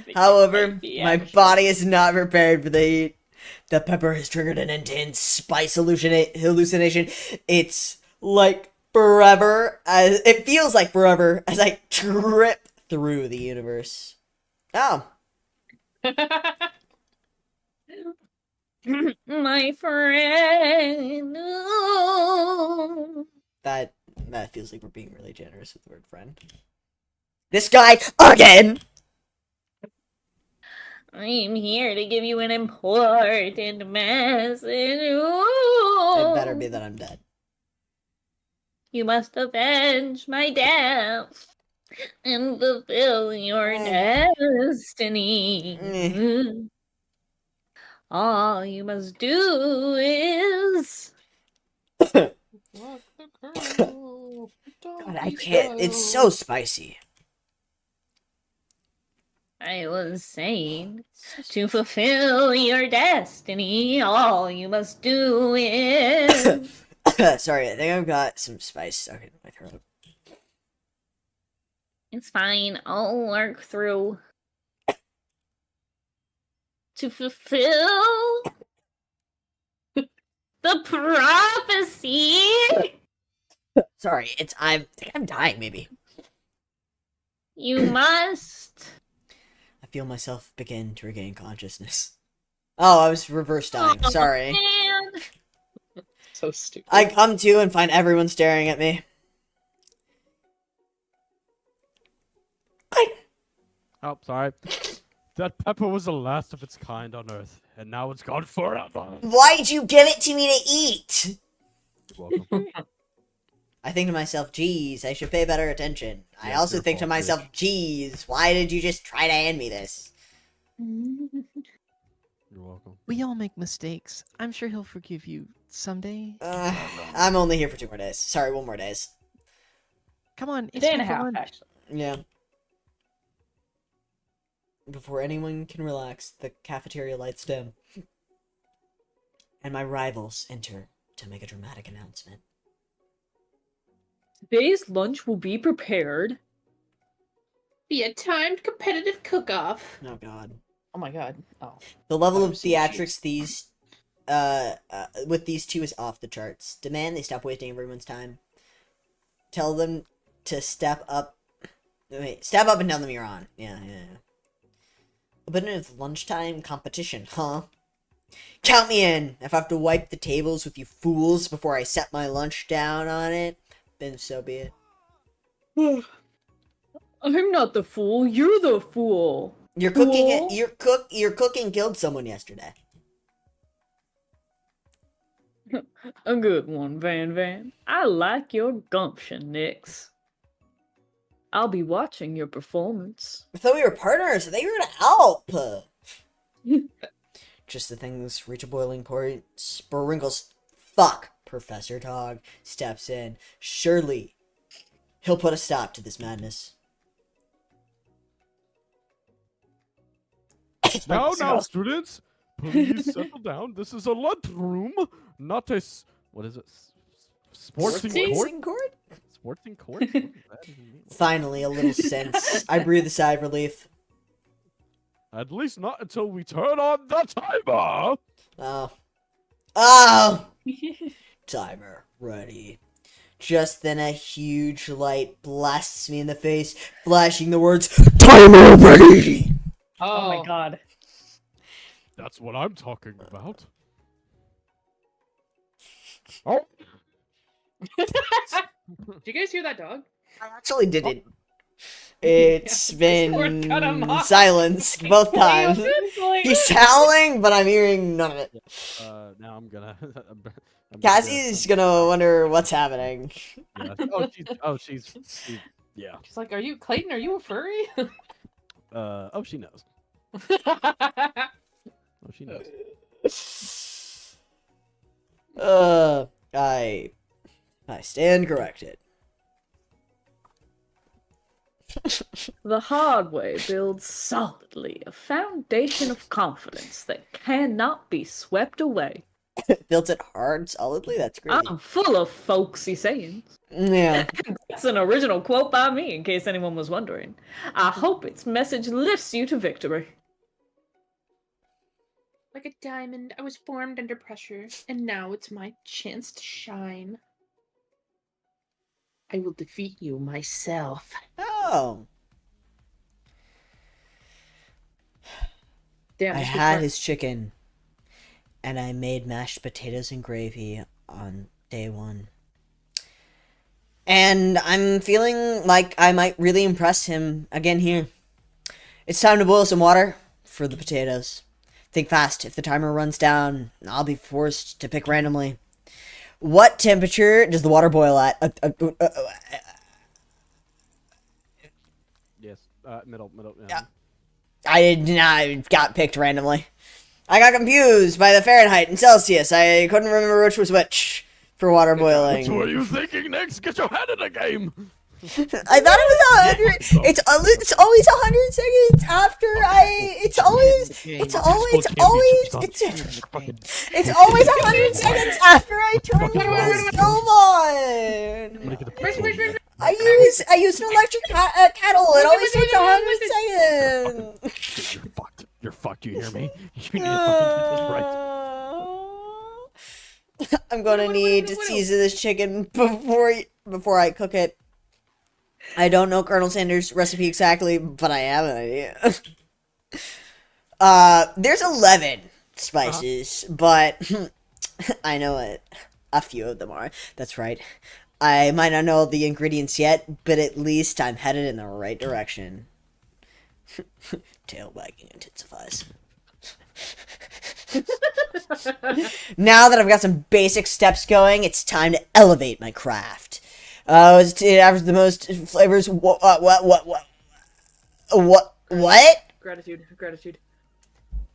it However, might be, my actually. body is not prepared for the heat. The pepper has triggered an intense spice hallucination. It's like forever. As it feels like forever as I trip through the universe. Oh, My friend. Ooh. that feels like we're being really generous with the word friend. This guy again. I'm here to give you an important message. It better be Ooh. that I'm dead. You must avenge my death and fulfill your destiny. Eh. All you must do is Rock the cradle, God, I doggy can't. It's style. so spicy. I was saying, to fulfill your destiny, all you must do is. Sorry, I think I've got some spice stuck in my throat. It's fine, I'll work through. To fulfill the prophecy, Sorry, I think I'm dying. Maybe you must. I feel myself begin to regain consciousness. Oh, I was reverse dying. Oh, Sorry. man. So stupid. I come to and find everyone staring at me. Oh, sorry. That pepper was the last of its kind on Earth, and now it's gone forever. Why'd you give it to me to eat? You're welcome. I think to myself, geez, I should pay better attention. I Yes, also your think to fault, myself, bitch. geez, why did you just try to hand me this? You're welcome. We all make mistakes. I'm sure he'll forgive you someday. I'm only here for 2 more days. Sorry, 1 more days. Come on, A it's day and a time for half, lunch. actually. Yeah. Before anyone can relax, the cafeteria lights dim. And my rivals enter to make a dramatic announcement. Today's lunch will be prepared. Be a timed competitive cook-off. Oh god. Oh my god. Oh. The level Thought it of was seeing theatrics with these two is off the charts. Demand they stop wasting everyone's time. Tell them to step up. Wait, step up and tell them you're on. Yeah. A bit of lunchtime competition, huh? Count me in! If I have to wipe the tables with you fools before I set my lunch down on it, then so be it. I'm not the fool, you're the fool. Your Fool. cooking killed someone yesterday. A good one, Van Van. I like your gumption, Nix. I'll be watching your performance. I thought we were partners. I thought you were gonna help. Just the things reach a boiling point. Sprinkles. Fuck. Professor Tog steps in. Surely, he'll put a stop to this madness. Now, students, please settle down. This is a lunchroom, not what is it? Sporting court? Sporting court? Sporting court? What does that even mean? Finally, a little sense. I breathe a sigh of relief. At least not until we turn on the timer. Oh! Timer ready. Just then a huge light blasts me in the face, flashing the words, TIMER READY! Oh my god. That's what I'm talking about. Oh, Did you guys hear that dog? I actually didn't. It's Sword cut him been off. silenced both times. He's howling, but I'm hearing none of it. now I'm gonna. Cassie's gonna wonder what's happening. Yeah. She's yeah. She's like, "Are you Clayton? Are you a furry?" She knows. She knows. I stand corrected. The hard way builds solidly a foundation of confidence that cannot be swept away. Built it hard, solidly. That's great. I'm full of folksy sayings. Yeah. That's an original quote by me, in case anyone was wondering. I hope its message lifts you to victory. Like a diamond, I was formed under pressure, and now it's my chance to shine. I will defeat you myself. Oh. Damn, I this had was his chicken, and I made mashed potatoes and gravy on day 1. And I'm feeling like I might really impress him again here. It's time to boil some water for the potatoes. Think fast. If the timer runs down, I'll be forced to pick randomly. What temperature does the water boil at? Yes. Middle. Yeah. I did not got picked randomly. I got confused by the Fahrenheit and Celsius. I couldn't remember which was which for water boiling. What are you thinking next? Get your head in the game. I thought it was 100. It's always 100 seconds after I. It's always 100 seconds after I turn the stove on. I use an electric kettle. It always takes 100 seconds. You're fucked. You hear me? You need to fucking get this right. I'm gonna need to season this chicken before I cook it. I don't know Colonel Sanders' recipe exactly, but I have an idea. There's 11 spices, but I know what a few of them are. That's right. I might not know the ingredients yet, but at least I'm headed in the right direction. Tail wagging intensifies. Now that I've got some basic steps going, it's time to elevate my craft. It average the most flavors. What? Gratitude.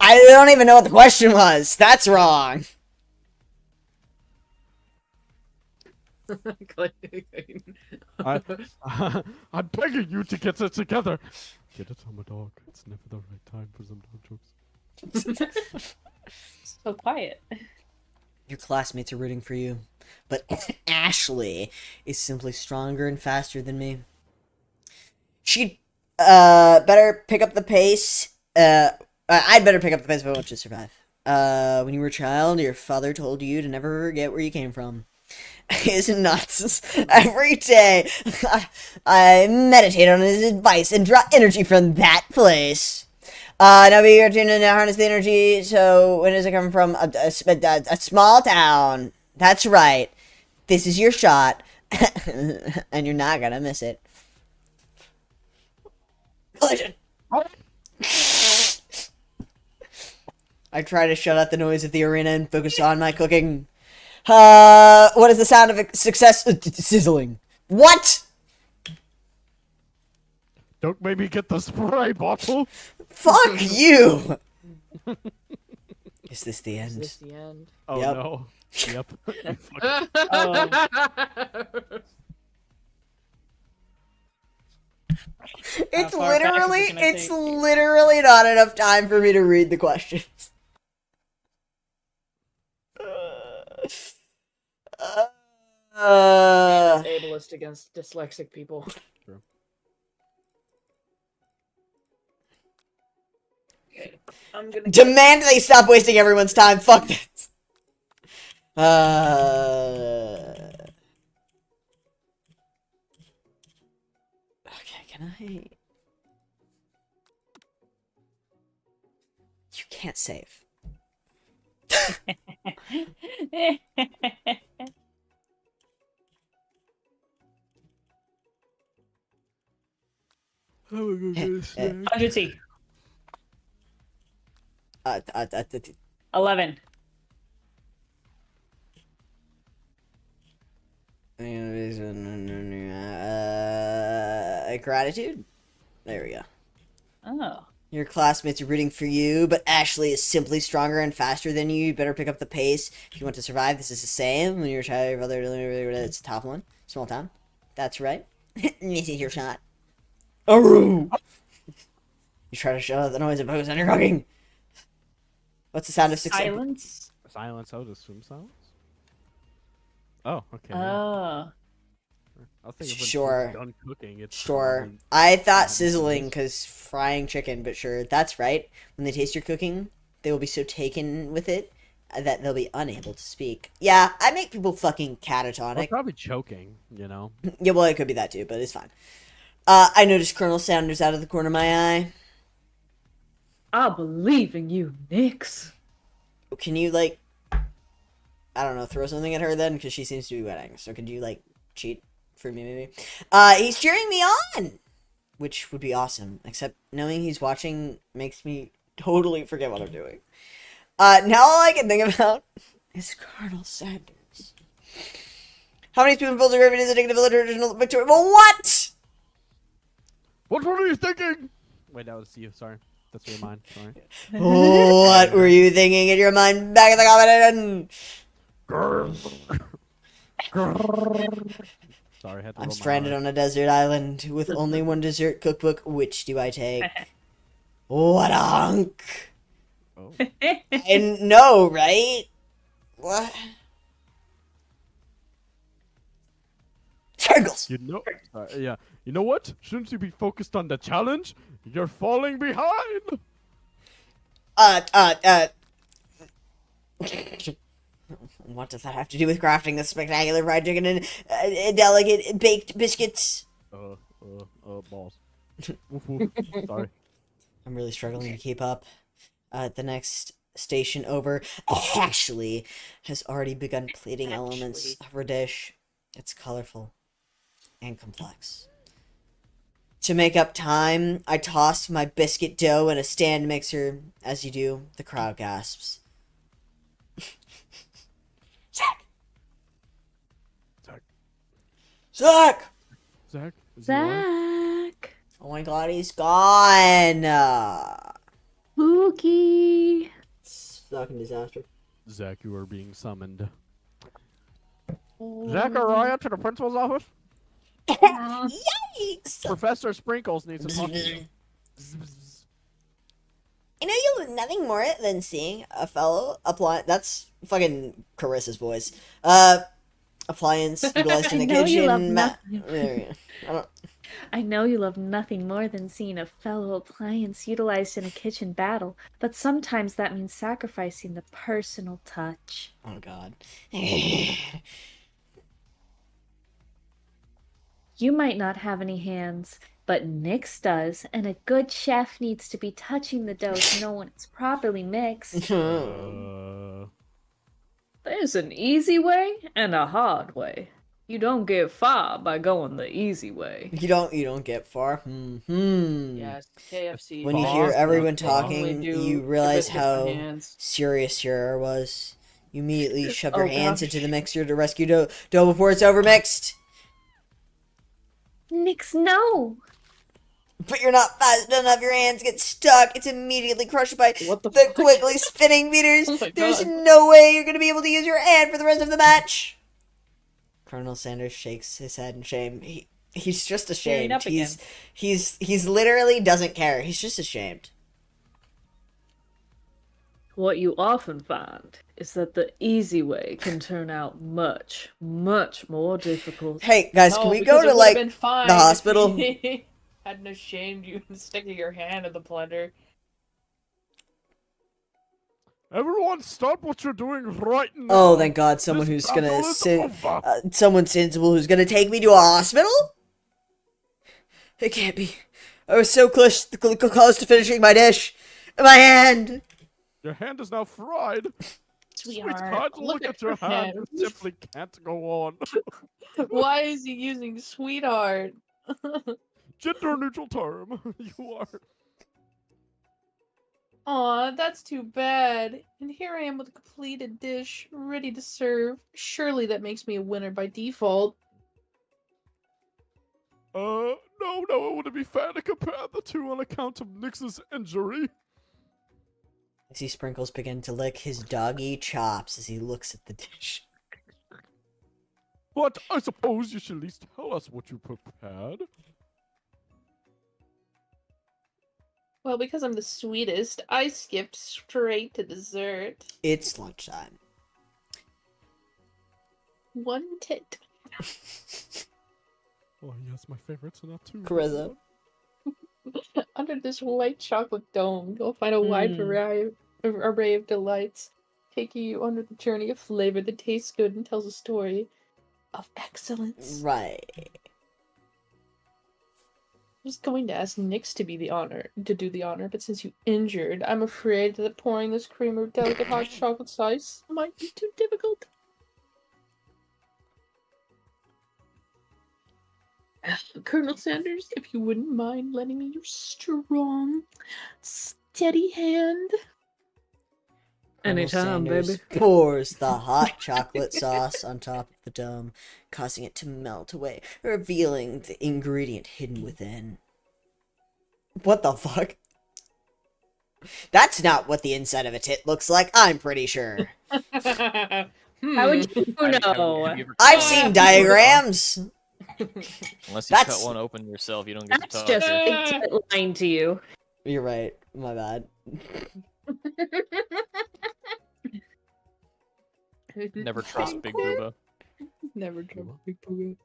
I don't even know what the question was. That's wrong. I'm begging you to get it together. Get it, I'm a dog. It's never the right time for some dog jokes. So quiet. Your classmates are rooting for you, but Ashley is simply stronger and faster than me. She'd better pick up the pace. I'd better pick up the pace if I want to survive. When you were a child, your father told you to never forget where you came from. It's nuts. Every day, I meditate on his advice and draw energy from that place. Now be your tune to harness the energy. So when does it come from? A small town. That's right. This is your shot, and you're not gonna miss it. Collision. I try to shut out the noise of the arena and focus on my cooking. What is the sound of success? Sizzling. What? Don't make me get the spray bottle. Fuck you. Is this the end? Is this the end? Oh Yep. no. Yep. It's far back is it literally, gonna it's take? literally not enough time for me to read the questions. Ableist against dyslexic people. Okay, I'm gonna Demand they stop wasting everyone's time. Fuck this. Okay, can I? You can't save. Eh, 100 C. 11. Gratitude? There we go. Oh. Your classmates are rooting for you, but Ashley is simply stronger and faster than you. You better pick up the pace if you want to survive. This is the same. When you're a child, your brother, it's the top one. Small town. That's right. This is your shot. Aroo! You try to shut out the noise and focus on your cooking. What's the sound of success? Silence. Silence. I would assume silence. Oh, okay. Oh. I was thinking when Sure. she's done cooking, it's Sure. probably- I thought sizzling because frying chicken, but sure, that's right. When they taste your cooking, they will be so taken with it that they'll be unable to speak. Yeah, I make people fucking Or catatonic. probably choking, you know? Yeah, well, it could be that too, but it's fine. I noticed Colonel Sanders out of the corner of my eye. I believe in you, Nix. Can you, like, I don't know, throw something at her then? Because she seems to be winning. So could you, like, cheat for me, maybe? He's cheering me on! Which would be awesome. Except knowing he's watching makes me totally forget what I'm doing. Now all I can think about is Colonel Sanders. How many spoonfuls of gravy does it take to fill a traditional Victoria? Well, what? What were you thinking? Wait, that was you. Sorry. That's your mind. Sorry. What were you thinking in your mind back in the comment? Sorry, I had to I'm roll my stranded R's. on a desert island with only one dessert cookbook. Which do I take? What a hunk! Oh. I know, right? What? Sprinkles! You know, yeah. You know what? Shouldn't you be focused on the challenge? You're falling behind. What does that have to do with crafting the spectacular fried chicken and delicate baked biscuits? Balls. Oof, oof. Sorry. I'm really struggling to keep up. The next station over actually has already begun plating elements of her dish. It's colorful and complex. To make up time, I toss my biscuit dough in a stand mixer. As you do, the crowd gasps. Zach! Zach. Zach! Zach. Is he alive? Zach. Oh my god, he's gone! Pookie. It's a fucking disaster. Zach, you are being summoned. Zachariah to the principal's office. Yikes! Professor Sprinkles needs to talk to you. I know you love nothing more than seeing a fellow appliance. That's fucking Carissa's voice. Appliance utilized in the I know you love kitchen. nothing. I don't. I know you love nothing more than seeing a fellow appliance utilized in a kitchen battle, but sometimes that means sacrificing the personal touch. Oh god. You might not have any hands, but Nix does, and a good chef needs to be touching the dough to know when it's properly mixed. There's an easy way and a hard way. You don't get far by going the easy way. You don't get far. Yes, KFC. When you Boss, hear everyone They only talking, do you the realize biscuits by how hands. serious your error was. You immediately shove your Oh, hands gosh. into the mixer to rescue dough before it's overmixed. Nix, no! But you're not fast enough. Your hands get stuck. It's immediately crushed by What the the fuck? quickly spinning beaters. Oh my There's God. no way you're gonna be able to use your hand for the rest of the match. Colonel Sanders shakes his head in shame. He's just Tearing ashamed. up He's literally doesn't care. He's just ashamed. What you often find is that the easy way can turn out much, much more difficult. Hey guys, can No, we because go it to would've like been fine the if hospital? he hadn't ashamed you and sticking your hand in the blender. Everyone, stop what you're doing right now. Oh, thank God! Someone This who's gonna battle is over. someone sensible who's gonna take me to a hospital. It can't be. I was so close to finishing my dish. My hand. Your hand is now fried. Sweetheart, look at your hand. You simply can't go on. Why is he using sweetheart? Gender neutral term. You are. Aw, that's too bad. And here I am with a completed dish, ready to serve. Surely that makes me a winner by default. No, it wouldn't be fair to compare the two on account of Nix's injury. I see Sprinkles begin to lick his doggy chops as he looks at the dish. But I suppose you should at least tell us what you prepared. Well, because I'm the sweetest, I skipped straight to dessert. It's lunchtime. One tit. Oh yes, my favorites are not too. Carissa. Under this white chocolate dome, you'll find a wide array of delights. taking you under the journey of flavor that tastes good and tells a story of excellence. Right. I was going to ask Nyx to do the honor, but since you injured, I'm afraid that pouring this cream of delicate hot chocolate slice might be too difficult. Colonel Sanders, if you wouldn't mind lending me your strong, steady hand. Colonel Anytime, Sanders baby. pours the hot chocolate sauce on top of the dome, causing it to melt away, revealing the ingredient hidden within. What the fuck? That's not what the inside of a tit looks like, I'm pretty sure. How would you know? Have you ever I've cut seen one? diagrams! Unless you That's- cut one open yourself, you don't get That's to talk. just big lying to you. You're right, my bad. Never trust Big Booba. Never trust Big Booba.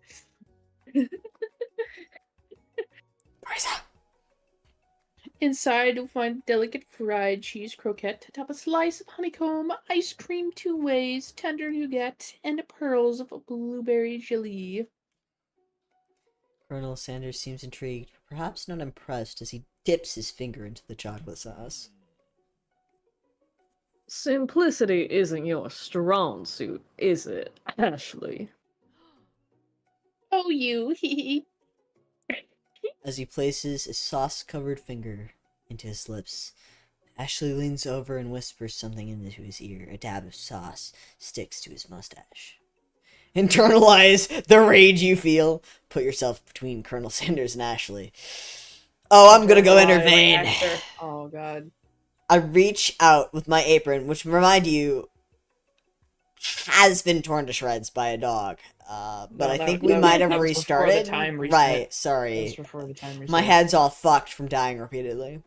Inside, you'll find delicate fried cheese croquette atop a slice of honeycomb, ice cream 2 ways, tender nougat, and pearls of blueberry jelly. Colonel Sanders seems intrigued, but perhaps not impressed as he dips his finger into the chocolate sauce. Simplicity isn't your strong suit, is it, Ashley? Oh, you, hee As he places a sauce-covered finger into his lips, Ashley leans over and whispers something into his ear. A dab of sauce sticks to his mustache. Internalize the rage you feel. Put yourself between Colonel Sanders and Ashley. Oh, I'm gonna go intervene. Oh, God. I reach out with my apron, which, remind you, has been torn to shreds by a dog. But No, I that- think we that might was have before the restarted. time reset. Right, That was sorry. before the time My reset. head's all fucked from dying repeatedly.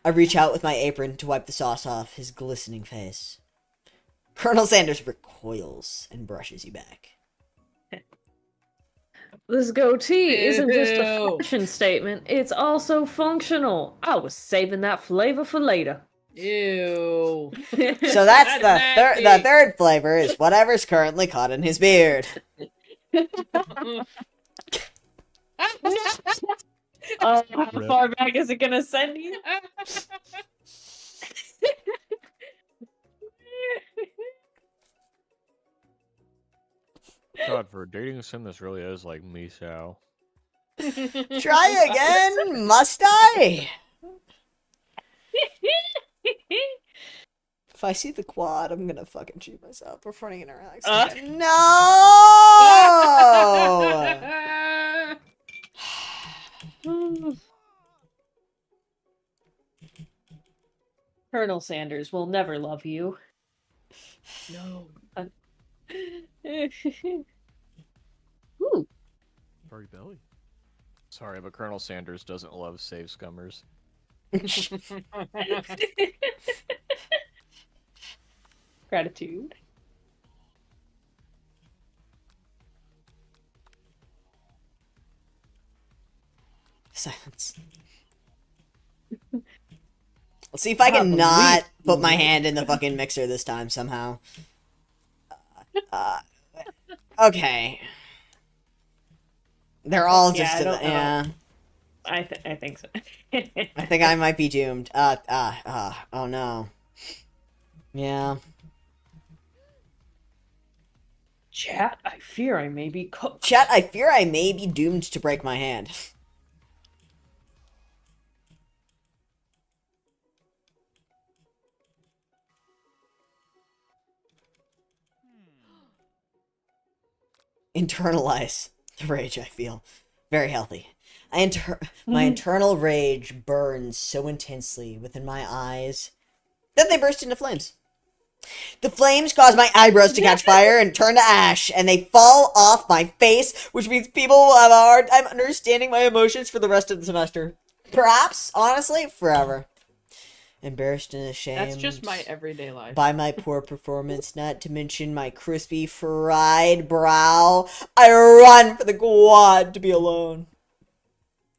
I reach out with my apron to wipe the sauce off his glistening face. Colonel Sanders recoils and brushes you back. This goatee isn't just a Ew. fashion statement, it's also functional. I was saving that flavor for later. Ew. So that's the nasty. third flavor is whatever's currently caught in his beard. How Rip. far back is it gonna send you? God, for a dating sim, this really is like me, Sal. Try again, must I? If I see the quad, I'm gonna fucking shoot myself before I interact. No! Colonel Sanders will never love you. No. Ooh. Furry belly. Sorry, but Colonel Sanders doesn't love save scummers. Gratitude. Silence. Let's see if I can not put my hand in the fucking mixer this time somehow. Okay. They're all Yeah, just I don't know. yeah. I think so. I think I might be doomed. Oh no. Yeah. Chat, I fear I may be cooked. Chat, I fear I may be doomed to break my hand. Internalize the rage I feel. Very healthy. My internal rage burns so intensely within my eyes that they burst into flames. The flames cause my eyebrows to catch fire and turn to ash, and they fall off my face, which means people will have a hard time understanding my emotions for the rest of the semester. Perhaps, honestly, forever. Embarrassed and ashamed. That's just my everyday life. By my poor performance, not to mention my crispy, fried brow, I run for the quad to be alone.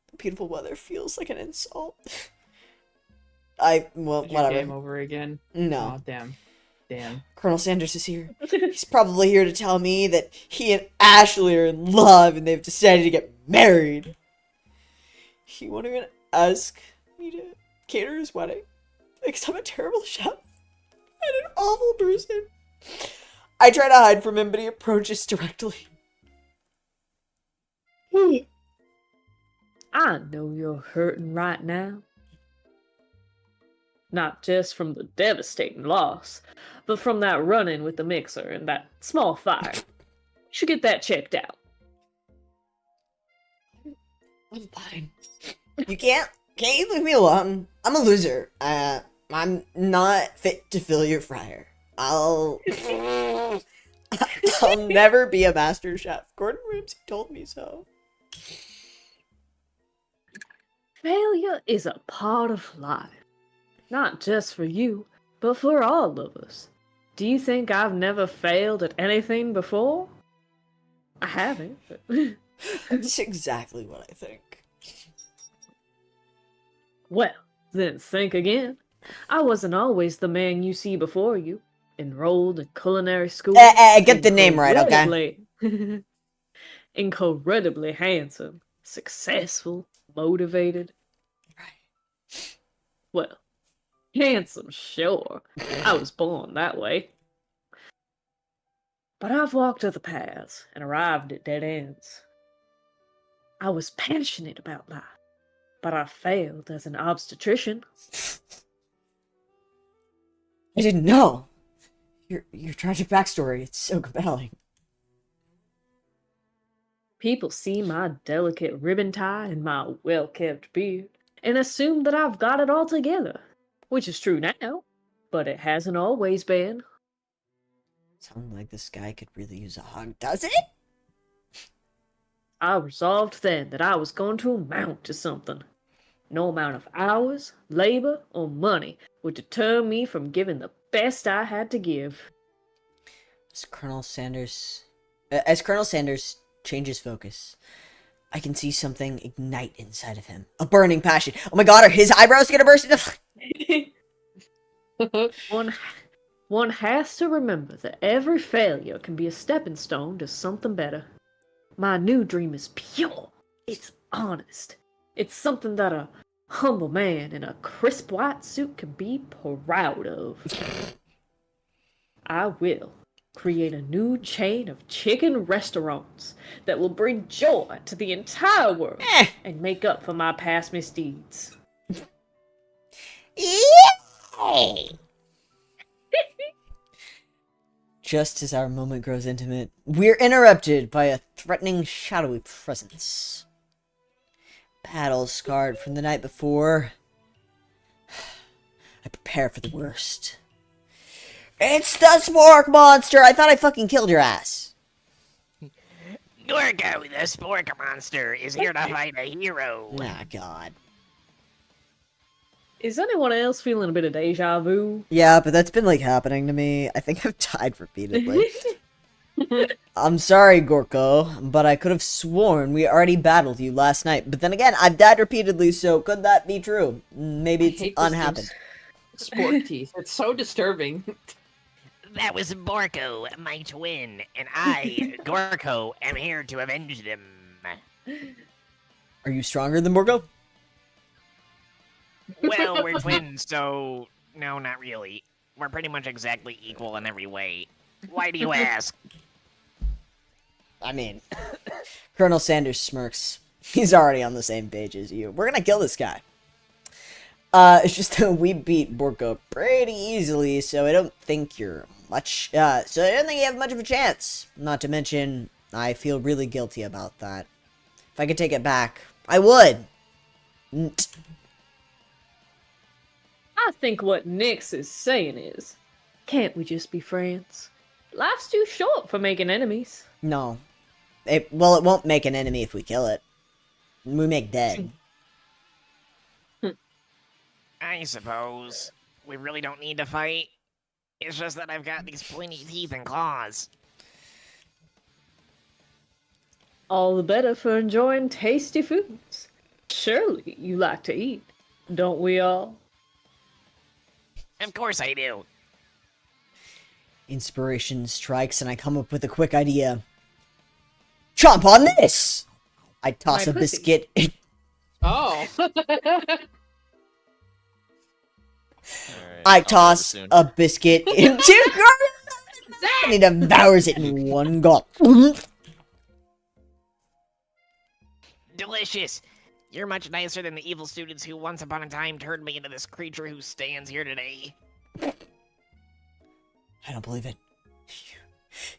The beautiful weather feels like an insult. Well, Did you whatever. game over again? No. Oh, damn. Damn. Colonel Sanders is here. He's probably here to tell me that he and Ashley are in love and they've decided to get married. He won't even ask me to cater his wedding because I'm a terrible chef and an awful person. I try to hide from him, but he approaches directly. I know you're hurting right now. Not just from the devastating loss, but from that run-in with the mixer and that small fire. You should get that checked out. I'm fine. Can't you leave me alone? I'm a loser. I'm not fit to fill your fryer. I'll never be a master chef. Gordon Ramsay told me so. Failure is a part of life. Not just for you, but for all of us. Do you think I've never failed at anything before? I haven't. That's exactly what I think. Well, then think again. I wasn't always the man you see before you. Enrolled in culinary school. Get the name right, okay? Incredibly handsome, successful, motivated. Right. Well, handsome, sure. I was born that way. But I've walked other paths and arrived at dead ends. I was passionate about life, but I failed as an obstetrician. I didn't know. Your tragic backstory, it's so compelling. People see my delicate ribbon tie and my well-kept beard and assume that I've got it all together, which is true now, but it hasn't always been. Sounds like this guy could really use a hug, does it? I resolved then that I was going to amount to something. No amount of hours, labor, or money would deter me from giving the best I had to give. As Colonel Sanders changes focus, I can see something ignite inside of him. A burning passion. Oh my god, are his eyebrows gonna burst into One has to remember that every failure can be a stepping stone to something better. My new dream is pure. It's honest. It's something that a humble man in a crisp white suit can be proud of. I will create a new chain of chicken restaurants that will bring joy to the entire world and make up for my past misdeeds. Yay! Just as our moment grows intimate, we're interrupted by a threatening, shadowy presence. Battle scarred from the night before, I prepare for the worst. It's the spork monster! I thought I fucking killed your ass. Gorgo, the spork monster, is here to fight a hero. Ah, God. Is anyone else feeling a bit of deja vu? Yeah, but that's been, like, happening to me. I think I've died repeatedly. I'm sorry, Gorko, but I could have sworn we already battled you last night. But then again, I've died repeatedly, so could that be true? Maybe it's unhappened. Spork teeth. It's so disturbing. That was Borko, my twin, and I, Gorko, am here to avenge them. Are you stronger than Borgo? Well, we're twins, so no, not really. We're pretty much exactly equal in every way. Why do you ask? I mean, Colonel Sanders smirks. He's already on the same page as you. We're gonna kill this guy. It's just that we beat Borko pretty easily, so I don't think you're much, so I don't think you have much of a chance. Not to mention, I feel really guilty about that. If I could take it back, I would. I think what Nix is saying is, can't we just be friends? Life's too short for making enemies. No. It won't make an enemy if we kill it. We make dead. I suppose. We really don't need to fight. It's just that I've got these pointy teeth and claws. All the better for enjoying tasty foods. Surely you like to eat, don't we all? Of course I do. Inspiration strikes, and I come up with a quick idea. Chomp on this! I toss My a pussy. biscuit. Oh. Alright, I I'll be over toss soon. a biscuit into Colonel, and he devours it in one gulp. Delicious. You're much nicer than the evil students who once upon a time turned me into this creature who stands here today. I don't believe it.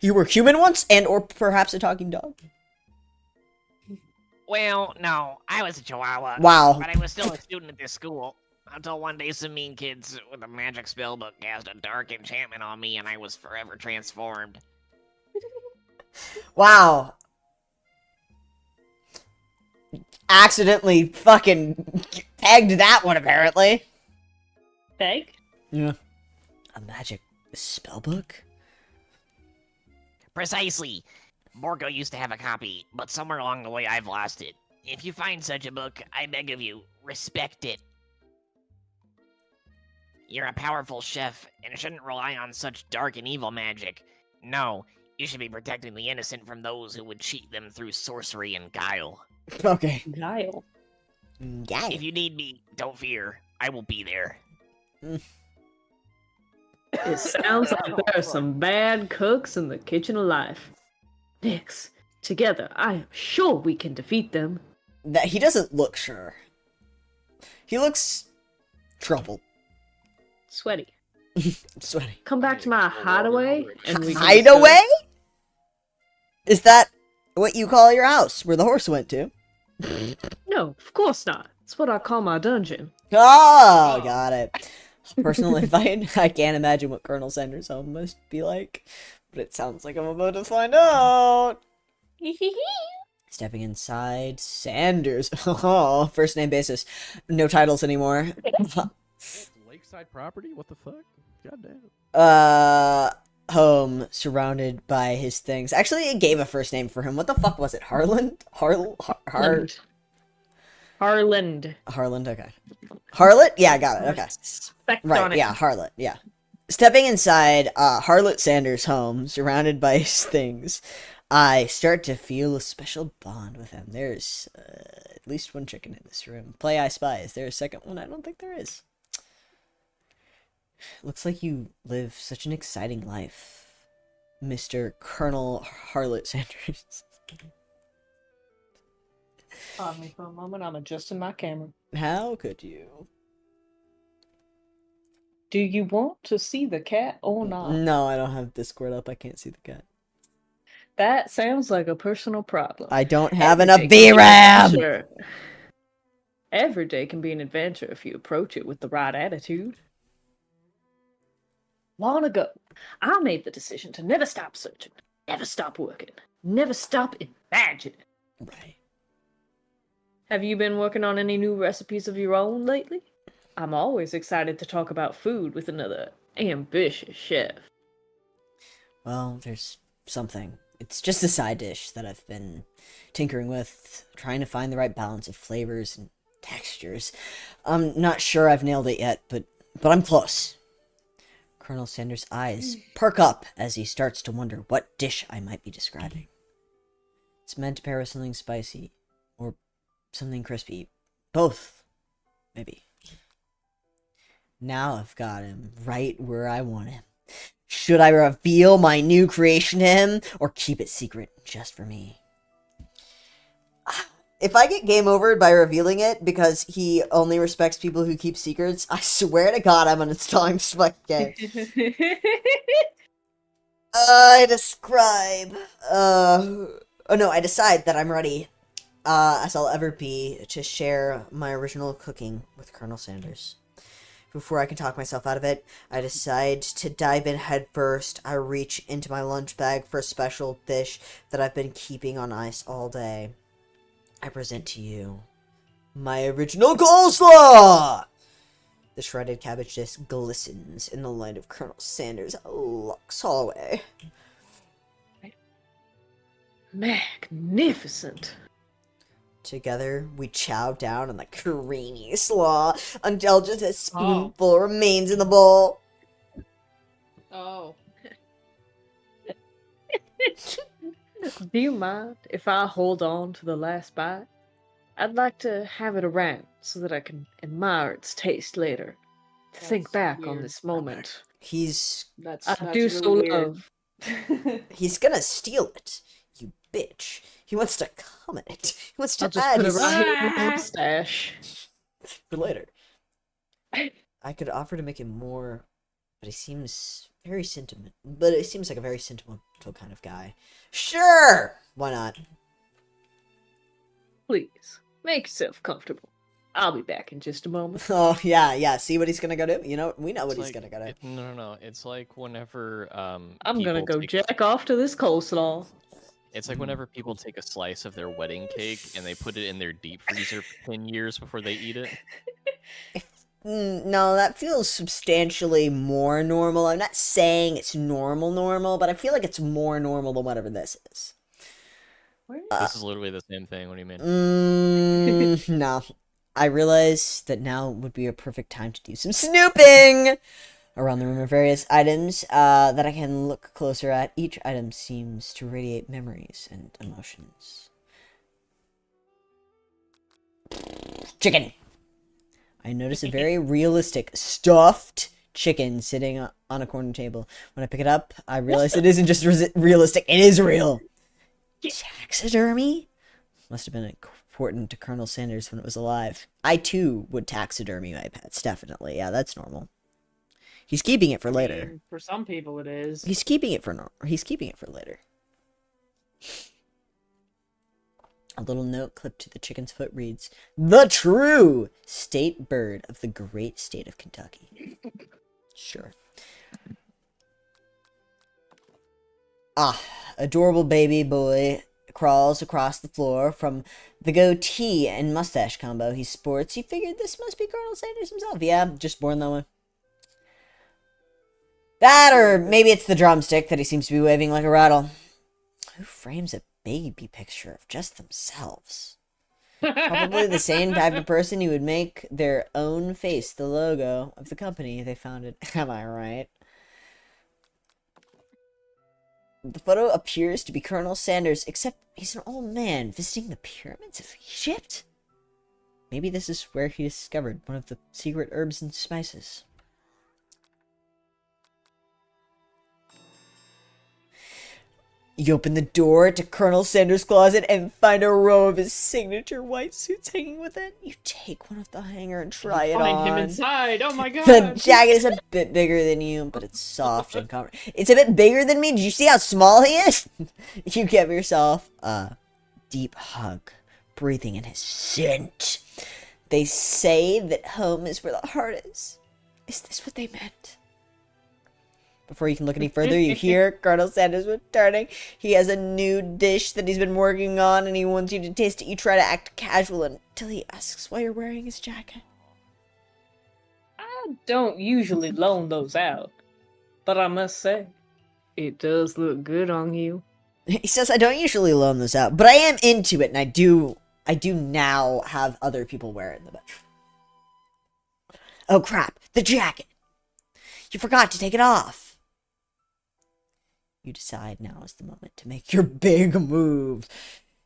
You were human once, and or perhaps a talking dog. Well, no, I was a chihuahua. Wow. But I was still a student at this school. Until one day some mean kids with a magic spell book cast a dark enchantment on me and I was forever transformed. Wow. Accidentally fucking pegged that one, apparently. Peg? Yeah. A magic spellbook? Precisely. Borgo used to have a copy, but somewhere along the way I've lost it. If you find such a book, I beg of you, respect it. You're a powerful chef, and shouldn't rely on such dark and evil magic. No, you should be protecting the innocent from those who would cheat them through sorcery and guile. Okay. Guile. Yeah. If you need me, don't fear. I will be there. It sounds like there are some bad cooks in the kitchen of life. Nix, together, I am sure we can defeat them. That he doesn't look sure. He looks troubled. Sweaty. Sweaty. Come back to my hideaway and we can Hideaway? Is that what you call your house, where the horse went to? No, of course not. It's what I call my dungeon. Oh, got it. Personal invite? I can't imagine what Colonel Sanders' home must be like, but it sounds like I'm about to find out. Stepping inside, Sanders. Oh, first name basis. No titles anymore. Lakeside property? What the fuck? God damn. Home surrounded by his things. Actually, it gave a first name for him. What the fuck was it? Harland? Harland. Harland, okay. Harlot? Yeah, got it, okay. Spect Right, on it. yeah, Harlot, yeah. Stepping inside Harlot Sanders' home, surrounded by his things, I start to feel a special bond with him. There's at least one chicken in this room. Play I Spy. Is there a second one? I don't think there is. Looks like you live such an exciting life, Mr. Colonel Harlot Sanders. Pardon me for a moment, I'm adjusting my camera. How could you? Do you want to see the cat or not? No, I don't have Discord up. I can't see the cat. That sounds like a personal problem. I don't have Every enough day can be an VRAM! adventure. Every day can be an adventure if you approach it with the right attitude. Long ago, I made the decision to never stop searching, never stop working, never stop imagining. Right. Have you been working on any new recipes of your own lately? I'm always excited to talk about food with another ambitious chef. Well, there's something. It's just a side dish that I've been tinkering with, trying to find the right balance of flavors and textures. I'm not sure I've nailed it yet, but I'm close. Colonel Sanders' eyes perk up as he starts to wonder what dish I might be describing. It's meant to pair with something spicy, or something crispy. Both, maybe. Now I've got him right where I want him. Should I reveal my new creation to him, or keep it secret just for me? If I get game overed by revealing it because he only respects people who keep secrets, I swear to God I'm uninstalling Spike Game. I decide that I'm ready, as I'll ever be, to share my original cooking with Colonel Sanders. Before I can talk myself out of it, I decide to dive in head first. I reach into my lunch bag for a special dish that I've been keeping on ice all day. I present to you my original coleslaw! The shredded cabbage dish glistens in the light of Colonel Sanders' luxe hallway. Magnificent. Together, we chow down on the creamy slaw until just a spoonful remains in the bowl. Oh. Do you mind if I hold on to the last bite? I'd like to have it around so that I can admire its taste later. To think That's back on weird. this moment. He's I do really so weird. love. he's gonna steal it, you bitch. He wants to come in it. He wants to I'll just add put it his right here in my mustache. for later. I could offer to make him more, but he seems very sentiment. But it seems like a very sentimental kind of guy. Sure, why not? Please, make yourself comfortable. I'll be back in just a moment. Oh yeah. See what he's gonna go do. You know, we know what It's he's like- gonna go do. No. It's like whenever I'm gonna people go take- jack off to this coleslaw. It's like whenever people take a slice of their wedding cake and they put it in their deep freezer for 10 years before they eat it. No, that feels substantially more normal. I'm not saying it's normal, but I feel like it's more normal than whatever this is. This is literally the same thing. What do you mean? No. I realize that now would be a perfect time to do some snooping around the room of various items that I can look closer at. Each item seems to radiate memories and emotions. Chicken! I notice a very realistic stuffed chicken sitting on a corner table. When I pick it up, I realize it isn't just realistic, it is real. Taxidermy? Must have been important to Colonel Sanders when it was alive. I too would taxidermy my pets, definitely. Yeah, that's normal. He's keeping it for later. For some people, it is. He's keeping it for later. A little note clipped to the chicken's foot reads, "The true state bird of the great state of Kentucky." Sure. Adorable baby boy crawls across the floor from the goatee and mustache combo he sports. You figured this must be Colonel Sanders himself. Yeah, just born that way. That, or maybe it's the drumstick that he seems to be waving like a rattle. Who frames a baby picture of just themselves? Probably the same type of person who would make their own face the logo of the company they founded. Am I right? The photo appears to be Colonel Sanders, except he's an old man visiting the pyramids of Egypt? Maybe this is where he discovered one of the secret herbs and spices. You open the door to Colonel Sanders' closet and find a row of his signature white suits hanging within. You take one off the hanger and try it on. Find him inside. Oh my god. The jacket is a bit bigger than you, but it's soft and comfortable. It's a bit bigger than me. Did you see how small he is? You give yourself a deep hug, breathing in his scent. They say that home is where the heart is. Is this what they meant? Before you can look any further, you hear Colonel Sanders returning. He has a new dish that he's been working on, and he wants you to taste it. You try to act casual until he asks why you're wearing his jacket. I don't usually loan those out, but I must say, it does look good on you. He says, I don't usually loan those out, but I am into it, and I do now have other people wear it in the bedroom. Oh crap, the jacket! You forgot to take it off. You decide now is the moment to make your big move.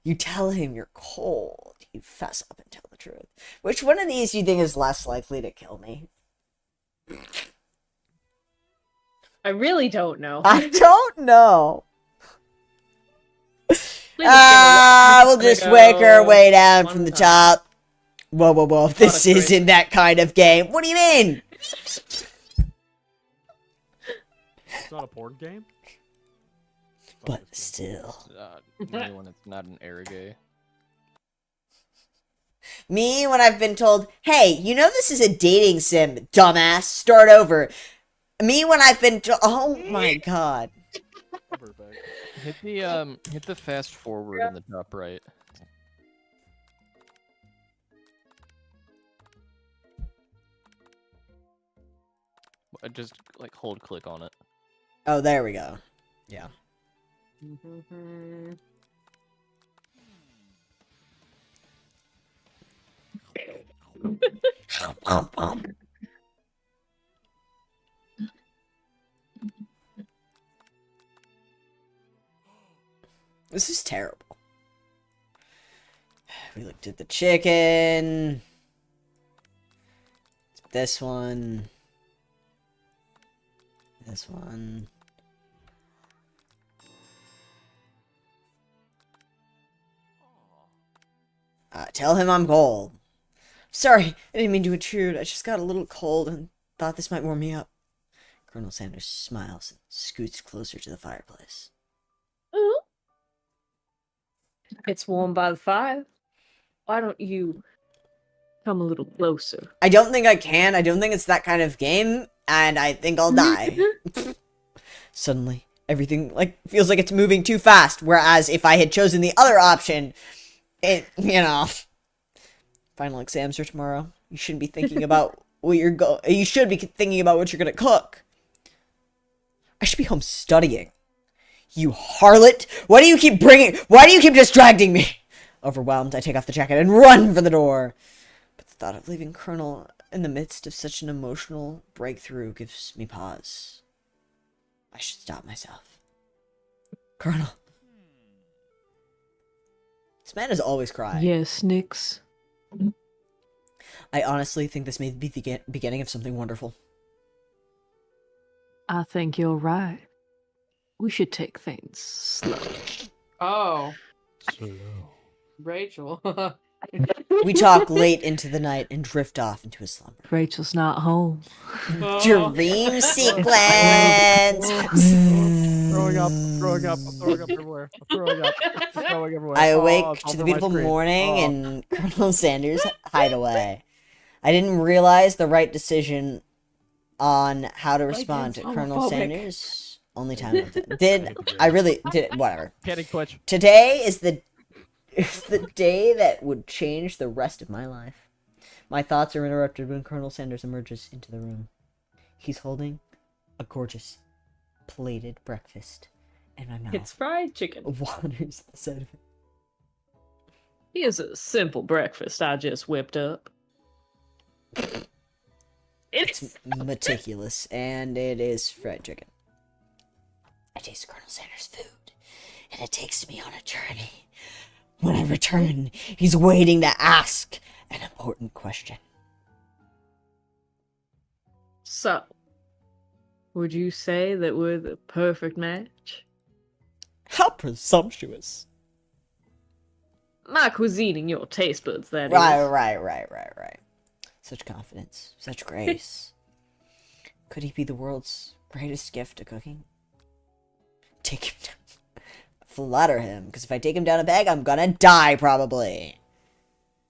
You tell him you're cold. You fess up and tell the truth. Which one of these do you think is less likely to kill me? I really don't know. I don't know. Please We'll just work our way down one from the time. top. Whoa. This a isn't that kind of game. What do you mean? It's not a board game? But still. Me when it's not an arrogay. Me when I've been told, hey, you know this is a dating sim, dumbass. Start over. Me when I've been oh my god. Hit the fast forward in the top right. Just like hold click on it. Oh, there we go. Yeah. This is terrible. We looked at the chicken. This one. This one. Tell him I'm cold. Sorry, I didn't mean to intrude. I just got a little cold and thought this might warm me up. Colonel Sanders smiles and scoots closer to the fireplace. Ooh. It's warm by the fire. Why don't you come a little closer? I don't think I can. I don't think it's that kind of game, and I think I'll die. Suddenly, everything feels like it's moving too fast, whereas if I had chosen the other option, final exams are tomorrow. You shouldn't be thinking about you should be thinking about what you're gonna cook. I should be home studying. You harlot! Why do you keep distracting me? Overwhelmed, I take off the jacket and run for the door. But the thought of leaving Colonel in the midst of such an emotional breakthrough gives me pause. I should stop myself. Colonel. This man is always crying. Yes, Nix. I honestly think this may be the beginning of something wonderful. I think you're right. We should take things slow. Oh, Slow. Rachel. We talk late into the night and drift off into a slumber. Rachel's not home. Dream sequence! Throwing up, I'm throwing up everywhere. I'm throwing up. I'm throwing everywhere. I Oh, awake it's all to the over my beautiful screen. morning Oh. in Colonel Sanders' hideaway. I didn't realize the right decision on how to respond to it's Colonel homophobic. Sanders. Only time will tell. I really did whatever. Candy Twitch. Today is the day that would change the rest of my life. My thoughts are interrupted when Colonel Sanders emerges into the room. He's holding a gorgeous plated breakfast, and my mouth It's fried chicken. waters the sight of it. Here's a simple breakfast I just whipped up. It's meticulous, and it is fried chicken. I taste Colonel Sanders' food, and it takes me on a journey. When I return, he's waiting to ask an important question. So, would you say that we're the perfect match? How presumptuous. My cuisine and your taste buds, that is. Right. Such confidence, such grace. Could he be the world's greatest gift to cooking? Take him down. Flatter him, because if I take him down a peg, I'm gonna die, probably.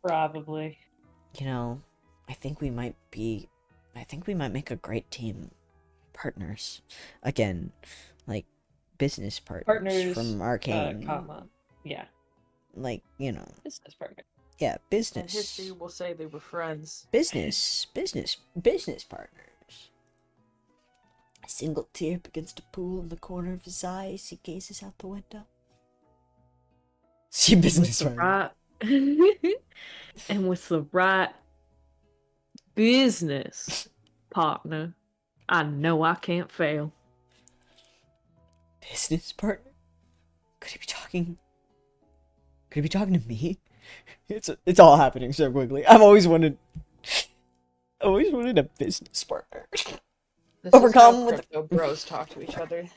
Probably. You know, I think we might make a great team. Partners. Again, like, business partners from Arcane. Comma. Yeah. Like, Business partner. yeah, And business. history will say they were friends. Business partners. A single tear begins to pool in the corner of his eye as he gazes out the window. See, business With the partner. right... and with the right business partner, I know I can't fail. Business partner? Could he be talking to me? It's all happening so quickly. I've always wanted a business partner. This Overcome is how with- crypto bros talk to each other.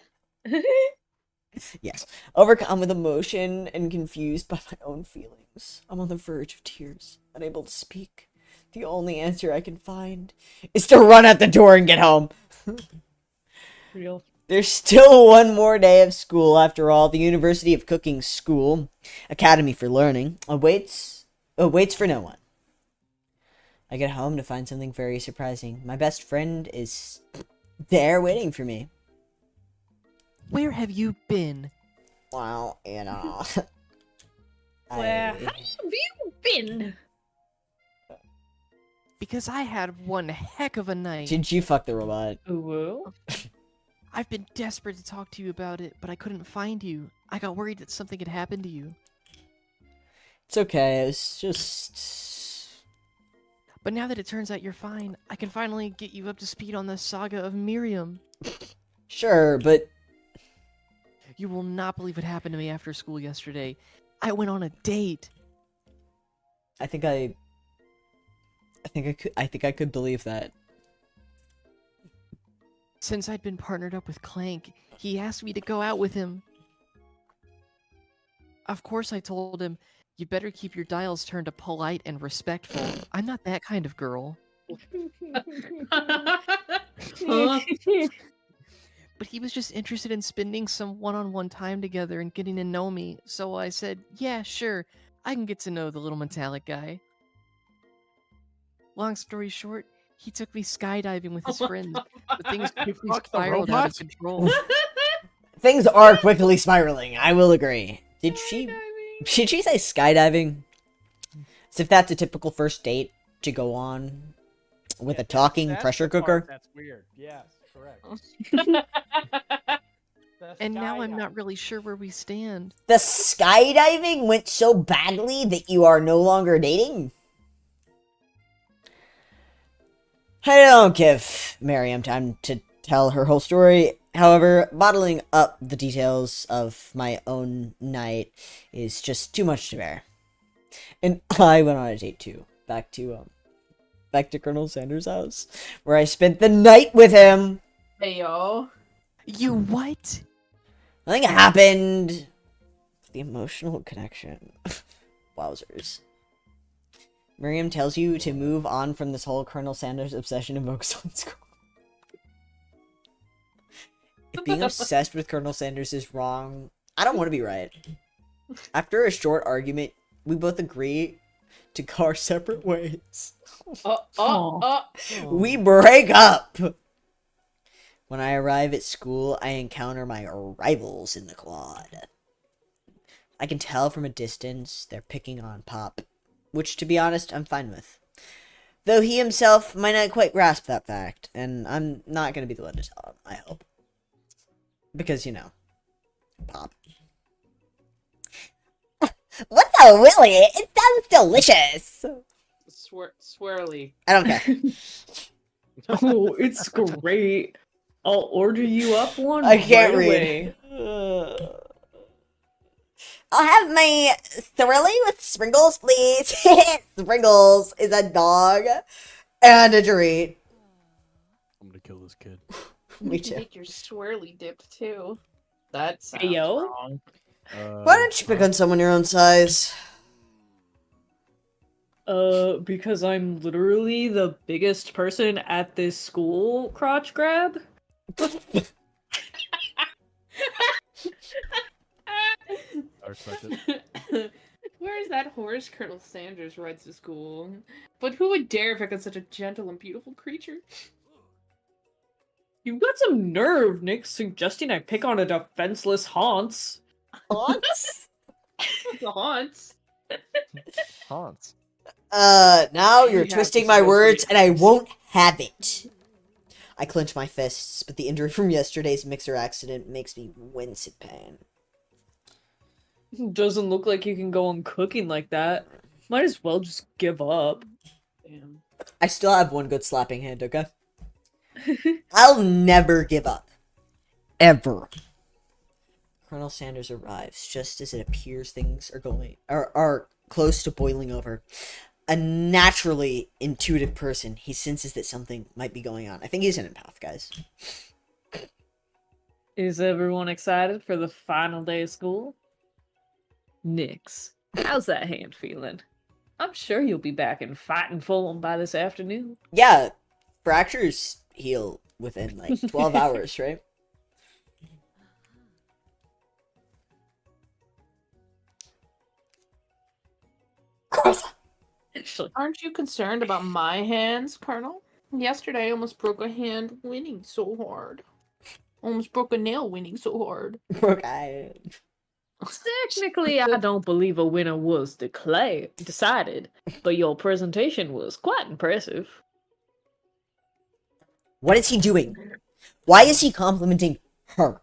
Yes. Overcome with emotion and confused by my own feelings. I'm on the verge of tears, unable to speak. The only answer I can find is to run out the door and get home. Real. There's still one more day of school after all. The University of Cooking School, Academy for Learning, awaits for no one. I get home to find something very surprising. My best friend is there waiting for me. Where have you been? Well, Where have you been? Because I had one heck of a night. Did you fuck the robot? Ooh. I've been desperate to talk to you about it, but I couldn't find you. I got worried that something had happened to you. It's okay. It's just... But now that it turns out you're fine, I can finally get you up to speed on the saga of Miriam. Sure, but... You will not believe what happened to me after school yesterday. I went on a date. I think I could believe that. Since I'd been partnered up with Clank, he asked me to go out with him. Of course, I told him, you better keep your dials turned to polite and respectful. I'm not that kind of girl. Huh? But he was just interested in spending some one-on-one time together and getting to know me, so I said, yeah, sure, I can get to know the little metallic guy. Long story short, he took me skydiving with his friends, but things quickly fucked the spiraled out of robot? control. Things are quickly spiraling. I will agree. Did she say skydiving? As if that's a typical first date to go on with a talking That's pressure the part cooker. That's weird. Yes, correct. The And now I'm skydive. not really sure where we stand. The skydiving went so badly that you are no longer dating? I don't give Miriam time to tell her whole story. However, bottling up the details of my own night is just too much to bear. And I went on a date too. Back to Colonel Sanders' house, where I spent the night with him. Hey, yo. You what? Nothing happened. The emotional connection. Wowzers. Miriam tells you to move on from this whole Colonel Sanders obsession in Mokusan School. If being obsessed with Colonel Sanders is wrong, I don't want to be right. After a short argument, we both agree to go our separate ways. We break up! When I arrive at school, I encounter my rivals in the quad. I can tell from a distance they're picking on Pop, which, to be honest, I'm fine with. Though he himself might not quite grasp that fact, and I'm not going to be the one to tell him, I hope. Because, you know, Pop. What's a willy? It sounds delicious! Swirly. I don't care. Oh, it's great. I'll order you up one I can't right read. away. I'll have my Thrilly with sprinkles, please. Sprinkles is a dog and a treat. I'm gonna kill this kid. Me You can too. make your swirly dip too. That sounds yo. wrong. Why don't you pick on someone your own size? Because I'm literally the biggest person at this school, crotch grab. I respect it. Where is that horse Colonel Sanders rides to school? But who would dare pick on such a gentle and beautiful creature? You've got some nerve, Nick, suggesting I pick on a defenseless Haunts. Haunts? The haunts. Haunts. Now You you're have twisting to my associate words and I haunts. won't have it. I clench my fists, but the injury from yesterday's mixer accident makes me wince in pain. Doesn't look like you can go on cooking like that. Might as well just give up. Damn. I still have one good slapping hand, okay? I'll never give up. Ever. Colonel Sanders arrives just as it appears things are close to boiling over. A naturally intuitive person, he senses that something might be going on. I think he's an empath, guys. Is everyone excited for the final day of school? Nix, how's that hand feeling? I'm sure you'll be back in fighting form by this afternoon. Yeah, fractures heal within like 12 hours, right? Actually, Aren't you concerned about my hands, Colonel? Yesterday I almost broke a hand winning so hard. Almost broke a nail winning so hard. Okay. technically, I don't believe a winner was decided, but your presentation was quite impressive. What is he doing? Why is he complimenting her?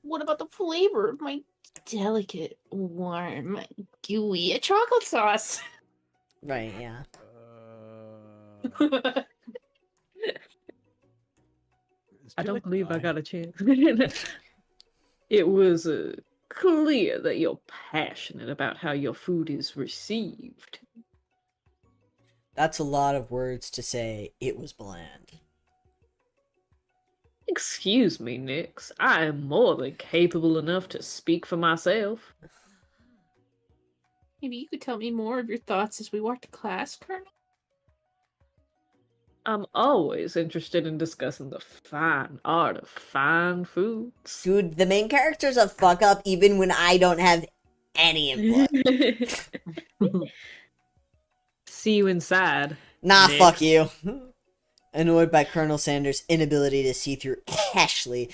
What about the flavor of my delicate, warm, gooey chocolate sauce? Right, yeah. It's I too don't late to believe I die. got a chance. It was clear that you're passionate about how your food is received. That's a lot of words to say. It was bland. Excuse me, Nix. I am more than capable enough to speak for myself. Maybe you could tell me more of your thoughts as we walk to class, Colonel? I'm always interested in discussing the fine art of fine foods. Dude, the main character's a fuck up even when I don't have any input. See you inside. Nah, Nix. fuck you. Annoyed by Colonel Sanders' inability to see through Ashley,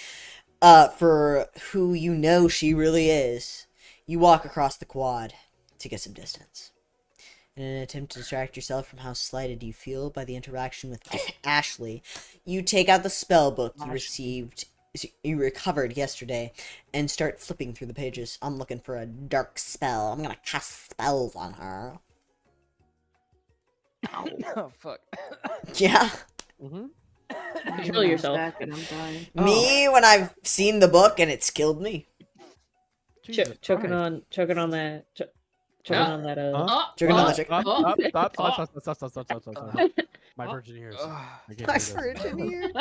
for who you know she really is, you walk across the quad to get some distance. In an attempt to distract yourself from how slighted you feel by the interaction with Ashley, you take out the spell book you recovered yesterday and start flipping through the pages. I'm looking for a dark spell. I'm gonna cast spells on her. Oh fuck. Yeah. Kill yourself. Back and I'm dying. Me, when I've seen the book and it's killed me. Jesus Choking Christ. on that. Choking on that. Huh? Choking on the chick. Stop. My virgin ears. I can't My do this. virgin ear.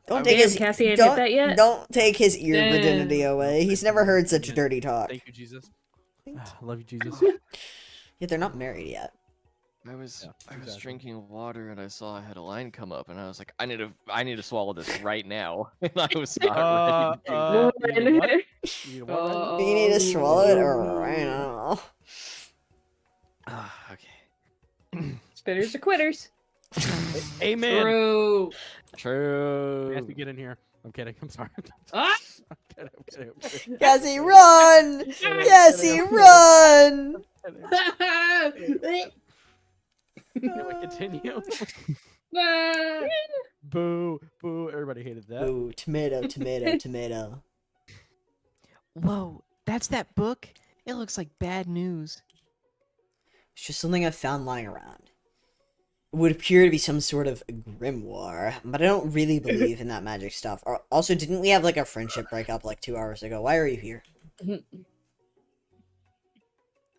Don't Damn, take his. Cassie ain't don't, hit that yet? don't take his ear Damn. virginity away. He's never heard such dirty talk. Thank you, Jesus. Love you, Jesus. Yet they're not married yet. I was Yeah, exactly. drinking water and I saw I had a line come up and I was like, I need to swallow this right now. And I was not ready to do that. You need what? You need what right now? Do you need to swallow it or right now? Okay. Spitters or quitters. Amen. True. True. Cassie, get in here. I'm kidding. I'm sorry. Ah! I'm kidding. Cassie, run! Cassie, run! Can we continue? Boo. Boo. Everybody hated that. Ooh, tomato, tomato, tomato. Whoa, that's that book? It looks like bad news. It's just something I found lying around. It would appear to be some sort of grimoire, but I don't really believe in that magic stuff. Also, didn't we have like a friendship breakup like 2 hours ago? Why are you here?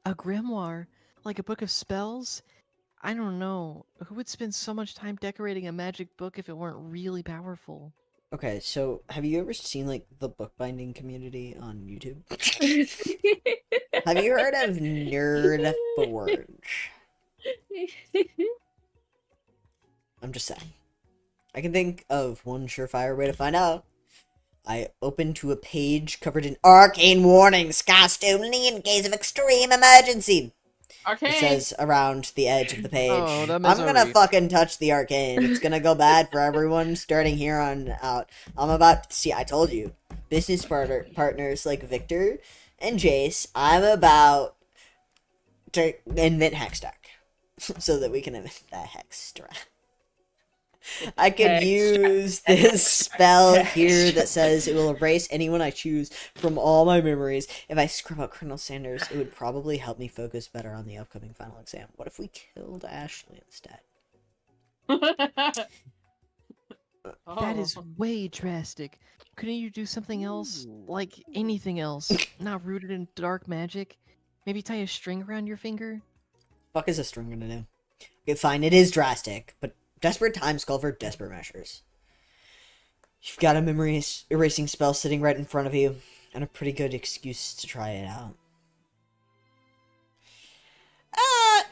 A grimoire? Like a book of spells? I don't know. Who would spend so much time decorating a magic book if it weren't really powerful? Okay, so have you ever seen like the bookbinding community on YouTube? Have you heard of Nerd Forge? I'm just saying. I can think of one surefire way to find out. I open to a page covered in arcane warnings, cast only in case of extreme emergency. Okay. It says around the edge of the page. Oh, that I'm gonna misery. fucking touch the arcane. It's gonna go bad for everyone starting here on out. I'm about to see. I told you, business partners like Victor and Jace. I'm about to invent Hextech so that we can invent the Hextra. I could use this spell here that says it will erase anyone I choose from all my memories. If I scrub out Colonel Sanders, it would probably help me focus better on the upcoming final exam. What if we killed Ashley instead? That is way drastic. Couldn't you do something else? Like anything else? Not rooted in dark magic? Maybe tie a string around your finger? Fuck is a string gonna do? Okay, fine, it is drastic, but desperate times call for desperate measures. You've got a memory erasing spell sitting right in front of you, and a pretty good excuse to try it out.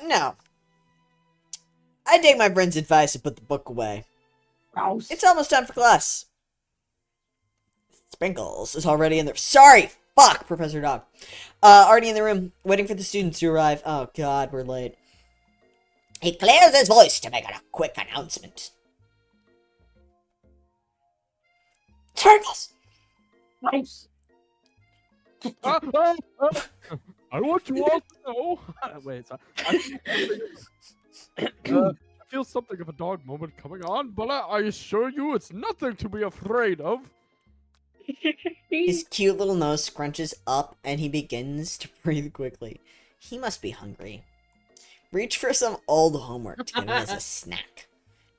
No. I take my friend's advice and put the book away. Gross. It's almost time for class. Sprinkles is already in there. Sorry! Fuck, Professor Dog. Already in the room, waiting for the students to arrive. Oh god, we're late. He clears his voice to make a quick announcement. Sprinkles! Gross. I want you all to know. Wait, sorry. I feel something of a dog moment coming on, but I assure you it's nothing to be afraid of. His cute little nose scrunches up and he begins to breathe quickly. He must be hungry. Reach for some old homework to give him as a snack.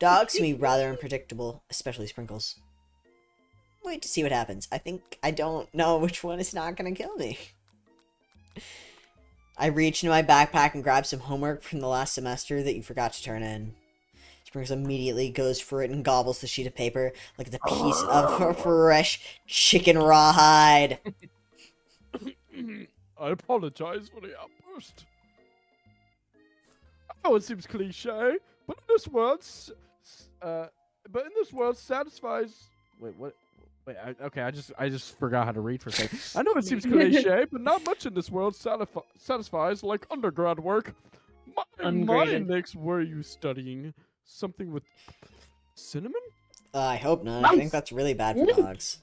Dogs can be rather unpredictable, especially Sprinkles. Wait to see what happens. I don't know which one is not gonna kill me. I reach into my backpack and grab some homework from the last semester that you forgot to turn in. Sprinkles immediately goes for it and gobbles the sheet of paper like it's a piece of fresh chicken rawhide. I apologize for the outburst. I know it seems cliche, but in this world, satisfies. Wait, what? Wait, okay, I just forgot how to read for a second. I know it seems cliche, but not much in this world satisfies like undergrad work. My Ungraded. next, were you studying something with cinnamon? I hope not. I think that's really bad for dogs.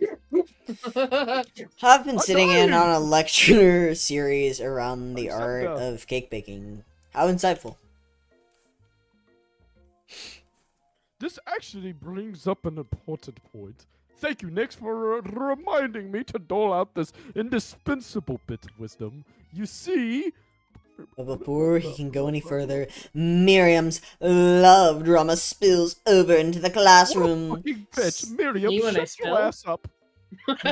I've been sitting in on a lecture series around the art of cake baking. How insightful. This actually brings up an important point. Thank you, Nix, for reminding me to dole out this indispensable bit of wisdom. You see... But before he can go any further, Miriam's love drama spills over into the classroom. What a fucking bitch. Miriam, Me when I shut your spill? ass up.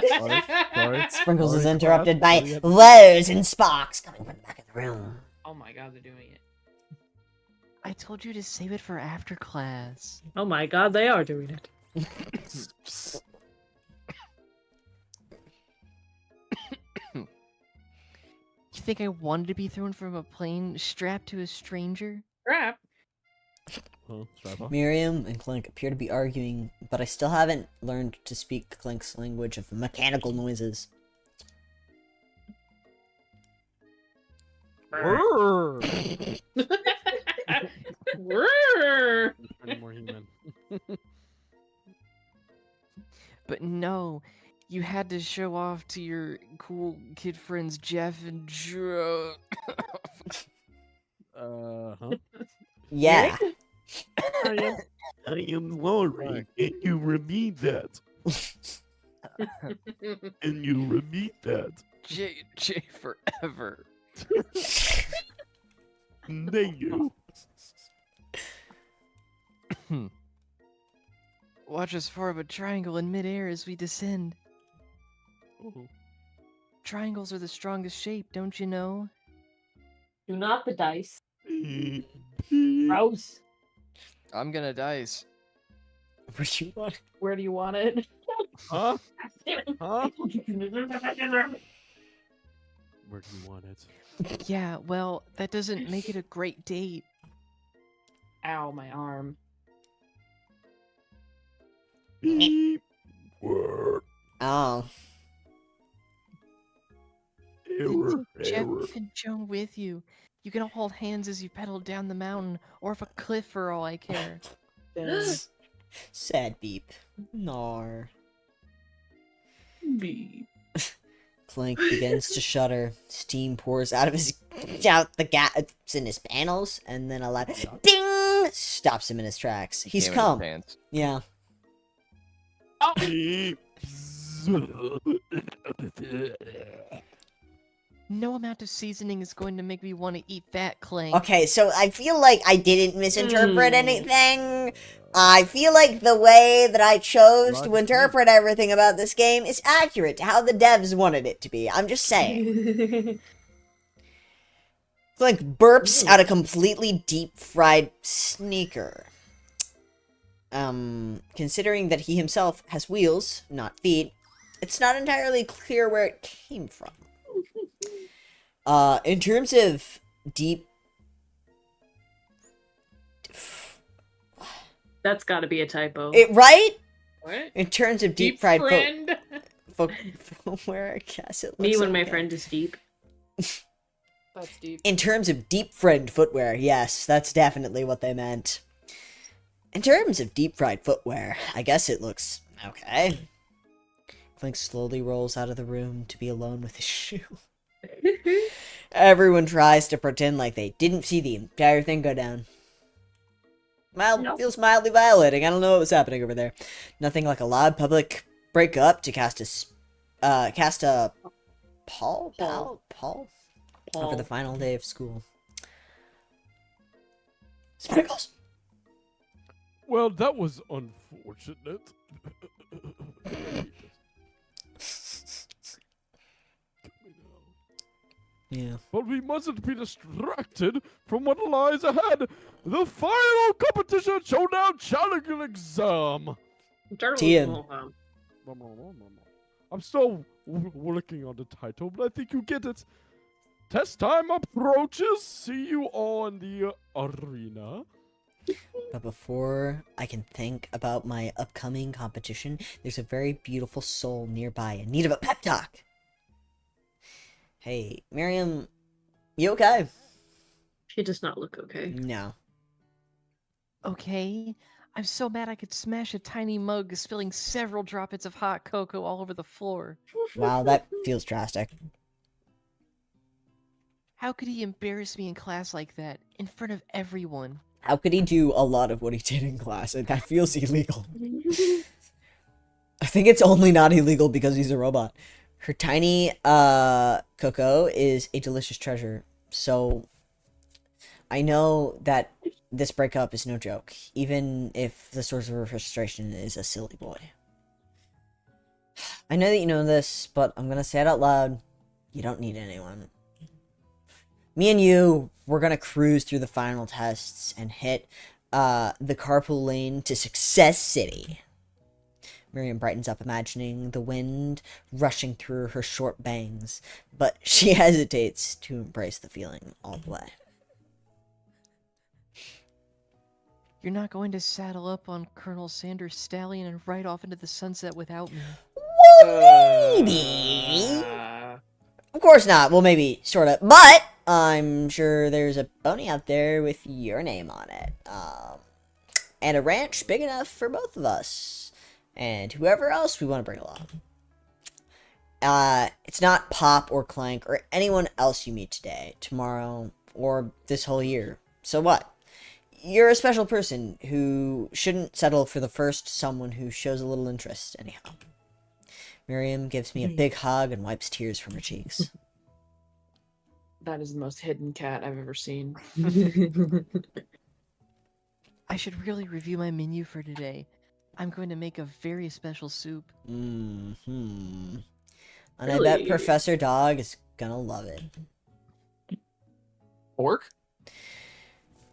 Sorry. Sprinkles is Sorry, interrupted class. by woes and sparks coming from the back of the room. Oh my god, they're doing it. I told you to save it for after class. Oh my god, they are doing it. You think I wanted to be thrown from a plane strapped to a stranger? Crap. Huh, Strapper? Miriam and Clink appear to be arguing, but I still haven't learned to speak Clink's language of mechanical noises. Brrr. Brrr. Any more human. But no, you had to show off to your cool kid friends Jeff and Joe. Huh? Yeah. I am Laurie, and you repeat that. And you repeat that. J forever. Thank you. Watch us form a triangle in midair as we descend. Oh. Triangles are the strongest shape, don't you know? Do not the dice. Beep, Gross. I'm gonna dice. What you want? Where do you want it? Huh? Huh? Where do you want it? Yeah, well, that doesn't make it a great date. Ow, my arm. beep. Word. Oh. Error. Jeff Error. and Joan with you. You can all hold hands as you pedal down the mountain, or up a cliff for all I care. Dang. Sad beep. Nar. Beep. Clink begins to shudder. Steam pours out the gaps in his panels, and then a loud ding stops him in his tracks. He's Came in his calm. pants. Yeah. Beep. No amount of seasoning is going to make me want to eat that, Clank. Okay, so I feel like I didn't misinterpret Hmm. anything. I feel like the way that I chose to Logic. interpret everything about this game is accurate to how the devs wanted it to be. I'm just saying. Clink burps out a completely deep-fried sneaker. Considering that he himself has wheels, not feet, it's not entirely clear where it came from. In terms of deep... That's got to be a typo. right? What? In terms of Deep deep-fried friend. footwear, I guess it looks Me when my okay. friend is deep. That's deep. In terms of deep fried footwear, yes, that's definitely what they meant. In terms of deep fried footwear, I guess it looks okay. Clink slowly rolls out of the room to be alone with his shoe. Everyone tries to pretend like they didn't see the entire thing go down. Feels mildly violating. I don't know what was happening over there. Nothing like a loud public breakup to cast a pall over the final day of school. Sprinkles! Well, that was unfortunate. Yeah. But we mustn't be distracted from what lies ahead. The final competition showdown challenge exam. TM. I'm still working on the title, but I think you get it. Test time approaches. See you all in the arena. But before I can think about my upcoming competition, there's a very beautiful soul nearby in need of a pep talk. Hey, Miriam, you okay? She does not look okay. No. Okay. I'm so mad I could smash a tiny mug, spilling several droplets of hot cocoa all over the floor. Wow, that feels drastic. How could he embarrass me in class like that, in front of everyone? How could he do a lot of what he did in class? That feels illegal. I think it's only not illegal because he's a robot. Her tiny cocoa is a delicious treasure. So I know that this breakup is no joke, even if the source of her frustration is a silly boy. I know that you know this, but I'm gonna say it out loud. You don't need anyone. Me and you, we're gonna cruise through the final tests and hit the carpool lane to Success City. Miriam brightens up, imagining the wind rushing through her short bangs, but she hesitates to embrace the feeling all the way. You're not going to saddle up on Colonel Sanders' stallion and ride off into the sunset without me. Well, maybe. Of course not. Well, maybe, sort of. But I'm sure there's a pony out there with your name on it. And a ranch big enough for both of us. And whoever else we want to bring along. It's not Pop or Clank or anyone else you meet today, tomorrow, or this whole year. So what? You're a special person who shouldn't settle for the first someone who shows a little interest, anyhow. Miriam gives me a big hug and wipes tears from her cheeks. That is the most hidden cat I've ever seen. I should really review my menu for today. I'm going to make a very special soup. Mm-hmm. And Really? I bet Professor Dog is gonna love it. Pork?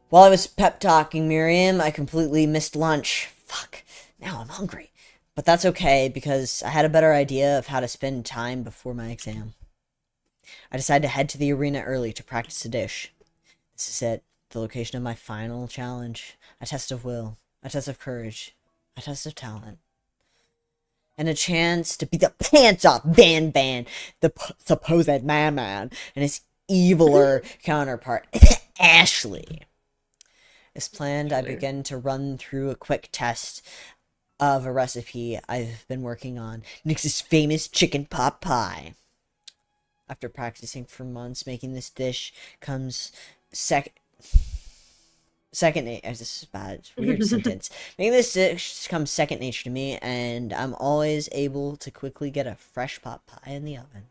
While I was pep talking Miriam, I completely missed lunch. Fuck. Now I'm hungry. But that's okay, because I had a better idea of how to spend time before my exam. I decided to head to the arena early to practice a dish. This is it. The location of my final challenge. A test of will. A test of courage. A test of talent. And a chance to beat the pants off Van Van, the supposed man, and his eviler counterpart, Ashley. As planned, I began to run through a quick test of a recipe I've been working on, Nix's famous chicken pot pie. After practicing for months making this dish comes second nature. This is bad. It's a weird sentence. Making this dish comes second nature to me, and I'm always able to quickly get a fresh pot pie in the oven.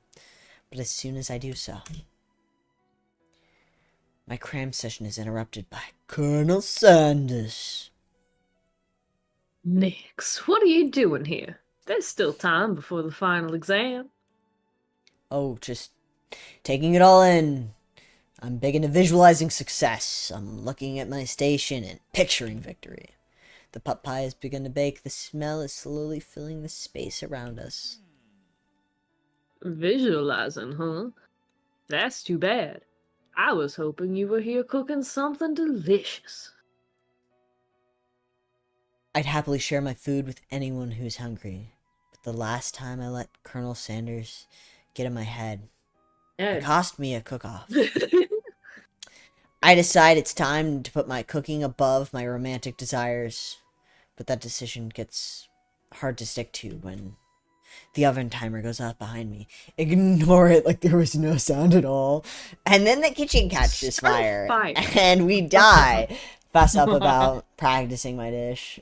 But as soon as I do so, my cram session is interrupted by Colonel Sanders. Nix, what are you doing here? There's still time before the final exam. Oh, just taking it all in. I'm big into visualizing success. I'm looking at my station and picturing victory. The pot pie has begun to bake. The smell is slowly filling the space around us. Visualizing, huh? That's too bad. I was hoping you were here cooking something delicious. I'd happily share my food with anyone who's hungry. But the last time I let Colonel Sanders get in my head, it cost me a cook-off. I decide it's time to put my cooking above my romantic desires. But that decision gets hard to stick to when the oven timer goes off behind me. Ignore it like there was no sound at all. And then the kitchen catches fire. And we die. Fuss up about practicing my dish.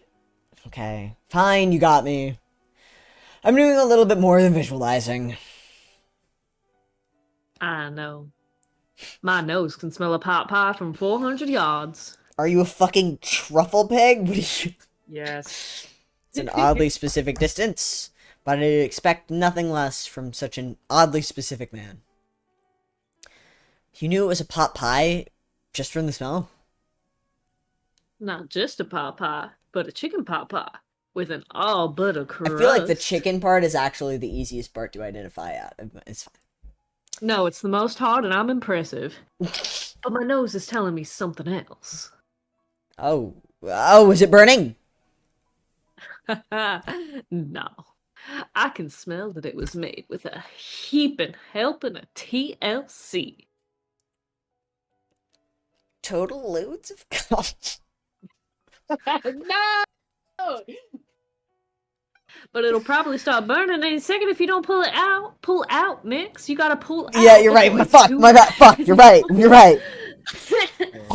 Okay. Fine, you got me. I'm doing a little bit more than visualizing. I know. My nose can smell a pot pie from 400 yards. Are you a fucking truffle pig? What are you... Yes. It's an oddly specific distance, but I expect nothing less from such an oddly specific man. You knew it was a pot pie just from the smell? Not just a pot pie, but a chicken pot pie with an all butter crust. I feel like the chicken part is actually the easiest part to identify out. It's fine. No, it's the most hard, and I'm impressive. But my nose is telling me something else. Oh, is it burning? No. I can smell that it was made with a heaping helping of TLC. Total loads of cum. No! But it'll probably start burning any second if you don't pull it out. Pull out, Mix. You gotta pull out. Yeah, you're right. before Fuck, you- my bad. Fuck, you're right. You're right.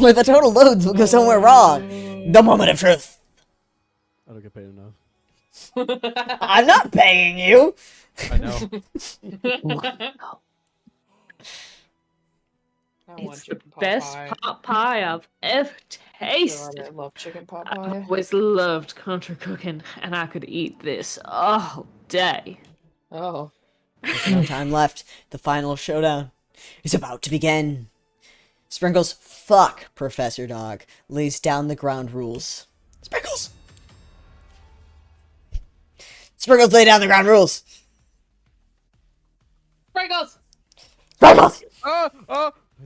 With the total loads, we'll go somewhere wrong. The moment of truth. I don't get paid enough. I'm not paying you. I know. I want It's the chicken pot best pie. pot pie I've ever tasted. God, I love chicken pot I've pie. always loved country cooking, and I could eat this all day. Oh. There's no time left. The final showdown is about to begin. Sprinkles, fuck Professor Dog, lays down the ground rules. Sprinkles! Sprinkles, lay down the ground rules. Sprinkles! Sprinkles!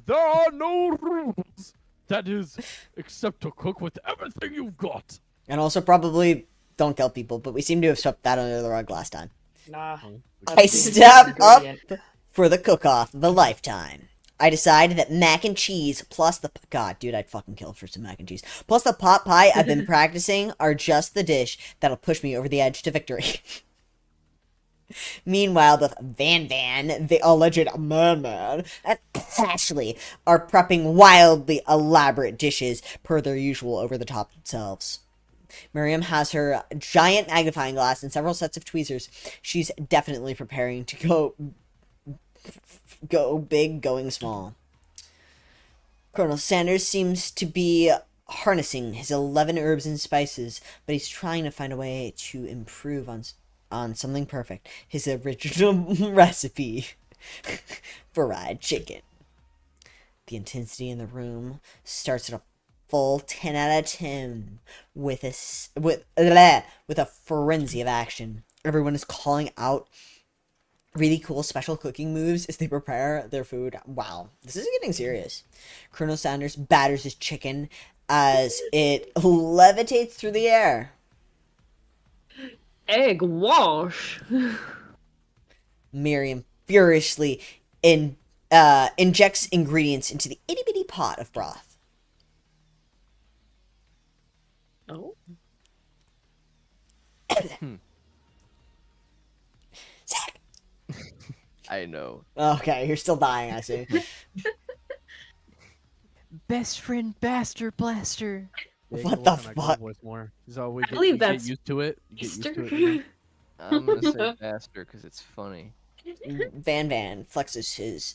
There are no rules. That is, except to cook with everything you've got. And also probably don't kill people, but we seem to have swept that under the rug last time. Nah. I step up for the cook-off of a lifetime. I decide that mac and cheese plus the... God, dude, I'd fucking kill for some mac and cheese. Plus the pot pie I've been practicing are just the dish that'll push me over the edge to victory. Meanwhile, both Van, the alleged man, and Ashley are prepping wildly elaborate dishes per their usual over-the-top themselves. Miriam has her giant magnifying glass and several sets of tweezers. She's definitely preparing to go big, going small. Colonel Sanders seems to be harnessing his 11 herbs and spices, but he's trying to find a way to improve on something perfect. His original recipe. Fried chicken. The intensity in the room starts at a full 10 out of 10 with a frenzy of action. Everyone is calling out really cool special cooking moves as they prepare their food. Wow, this is getting serious. Colonel Sanders batters his chicken as it levitates through the air. Egg wash. Miriam furiously injects ingredients into the itty-bitty pot of broth. Oh. Zach! I know. Okay, you're still dying, I see. Best friend Baster Blaster. Yeah, What you the work on that girl fuck? voice more. So we I get, believe you get that's used to it. You get used to it. Easter. You know? I'm gonna say faster because it's funny. Van flexes his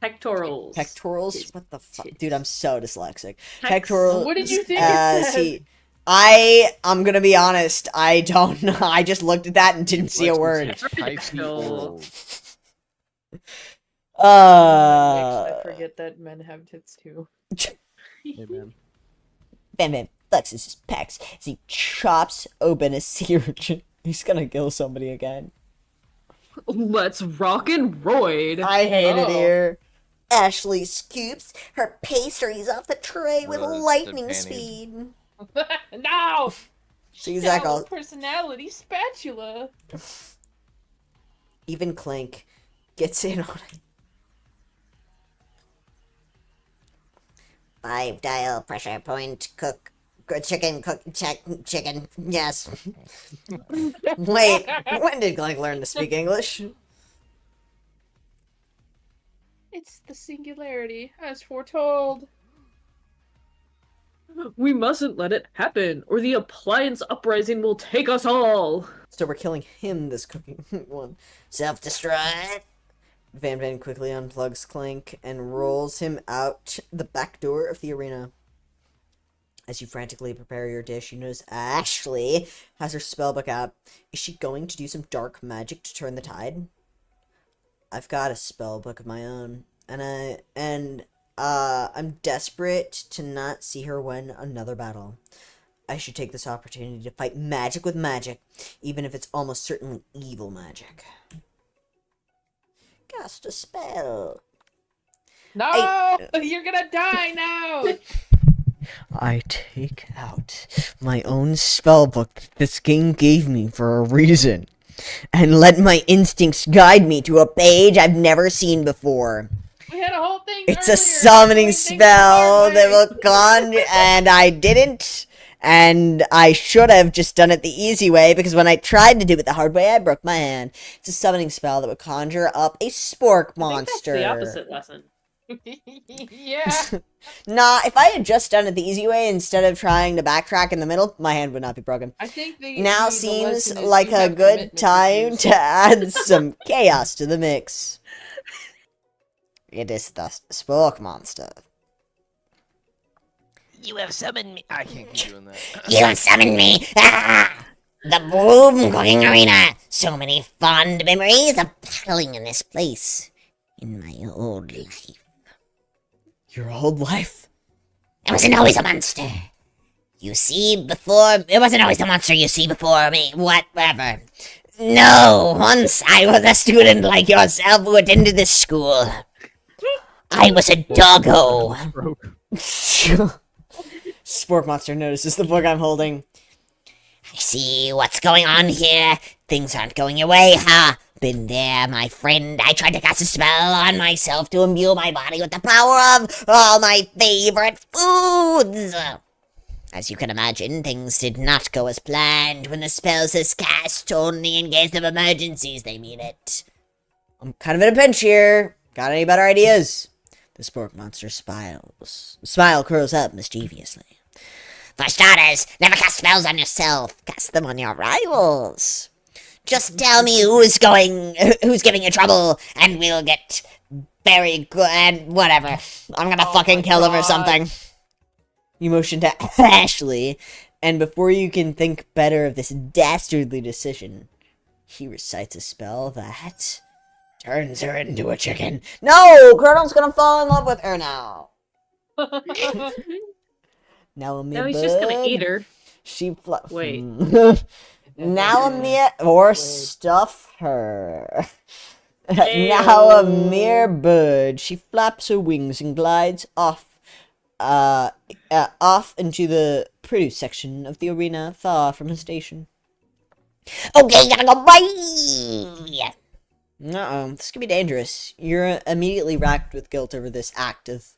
Pectorals. pectorals. What the fuck? Dude, I'm so dyslexic. Pecs. Pectorals. What did you think it as said? I'm gonna be honest, I don't know. I just looked at that and didn't see a Let's word. say spicy No. oils. I forget that men have tits too. Hey, man. Van flexes his pecs as he chops open a sea urchin. He's gonna kill somebody again. Let's rock and roid. I hate it Oh. here. Ashley scoops her pastries off the tray with Roasted lightning panties. speed. No! See, Zach, Shallow personality spatula. even Clink gets in on it. 5 dial pressure point cook. Chicken, chicken, yes. Wait, when did Clink learn to speak English? It's the singularity, as foretold. We mustn't let it happen, or the appliance uprising will take us all. So we're killing him this cooking one. Self-destruct. Van quickly unplugs Clink and rolls him out the back door of the arena. As you frantically prepare your dish, you notice Ashley has her spellbook out. Is she going to do some dark magic to turn the tide? I've got a spellbook of my own, and I'm desperate to not see her win another battle. I should take this opportunity to fight magic with magic, even if it's almost certainly evil magic. Cast a spell. No, you're gonna die now. I take out my own spellbook that this game gave me for a reason, and let my instincts guide me to a page I've never seen before. We had a whole thing. It's earlier. a summoning Doing things the spell hard that way. will conjure, and I didn't. And I should have just done it the easy way, because when I tried to do it the hard way, I broke my hand. It's a summoning spell that would conjure up a spork I think monster. that's the opposite lesson. Yeah. Nah, if I had just done it the easy way instead of trying to backtrack in the middle, my hand would not be broken. I think Now the seems lesson is like you a have good commitment time issues. to add some chaos to the mix. It is the spork monster. You have summoned me. I can't keep doing that. You have summoned me. Ah! The Boom Cooking Arena. So many fond memories of battling in this place. In my old life. Your old life? I wasn't always a monster. You see before... It wasn't always the monster you see before me. Whatever. No, once I was a student like yourself who attended this school. I was a doggo. Spork monster notices the book I'm holding. I see what's going on here. Things aren't going your way, huh? Been there, my friend. I tried to cast a spell on myself to imbue my body with the power of all my favorite foods. As you can imagine, things did not go as planned. When the spell says cast only in case of emergencies, they mean it. I'm kind of in a pinch here. Got any better ideas? The spork monster smiles. Smile curls up mischievously. For starters, never cast spells on yourself. Cast them on your rivals. Just tell me who's giving you trouble, and we'll get very good, and whatever. I'm gonna fucking kill him or something. You motion to Ashley, and before you can think better of this dastardly decision, he recites a spell that turns her into a chicken. No! Colonel's gonna fall in love with her now. Now a No, he's just gonna eat her. She Wait. Now a mere or stuff her. Now a mere bird, she flaps her wings and glides off into the produce section of the arena, far from her station. Okay, gotta go. Bye. Uh-oh, this could be dangerous. You're immediately racked with guilt over this act of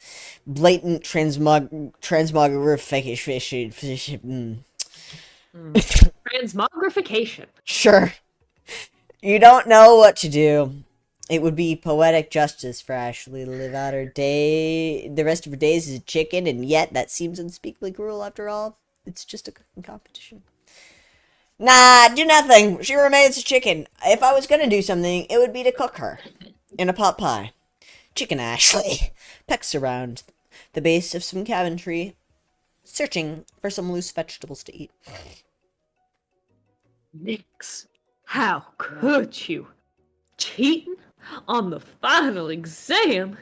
blatant transmogrification. Transmogrification. Sure. You don't know what to do. It would be poetic justice for Ashley to live out the rest of her days as a chicken, and yet that seems unspeakably cruel after all. It's just a cooking competition. Nah, do nothing. She remains a chicken. If I was gonna do something, it would be to cook her. In a pot pie. Chicken Ashley pecks around the base of some cabin tree, searching for some loose vegetables to eat. Nix, how could you? Cheating on the final exam?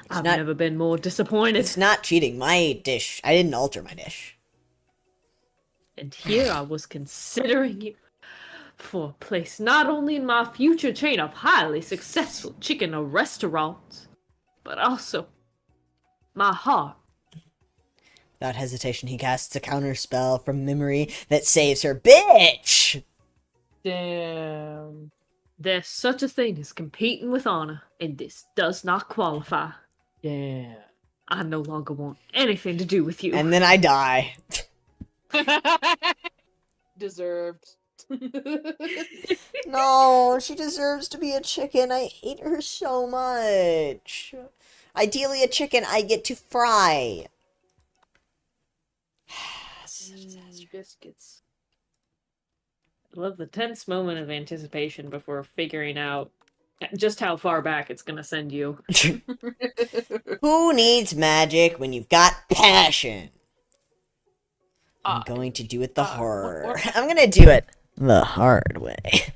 I've not- never been more disappointed. It's not cheating. My dish. I didn't alter my dish. And here I was considering you for a place not only in my future chain of highly successful chicken restaurants, but also my heart. Without hesitation, he casts a counter spell from memory that saves her. Bitch! Damn. There's such a thing as competing with honor, and this does not qualify. Damn. I no longer want anything to do with you. And then I die. Deserved. No, she deserves to be a chicken. I hate her so much. Ideally, a chicken I get to fry. Biscuits. I love the tense moment of anticipation before figuring out just how far back it's gonna send you. Who needs magic when you've got passion? I'm going to do it the hard. what- I'm gonna do it the hard way.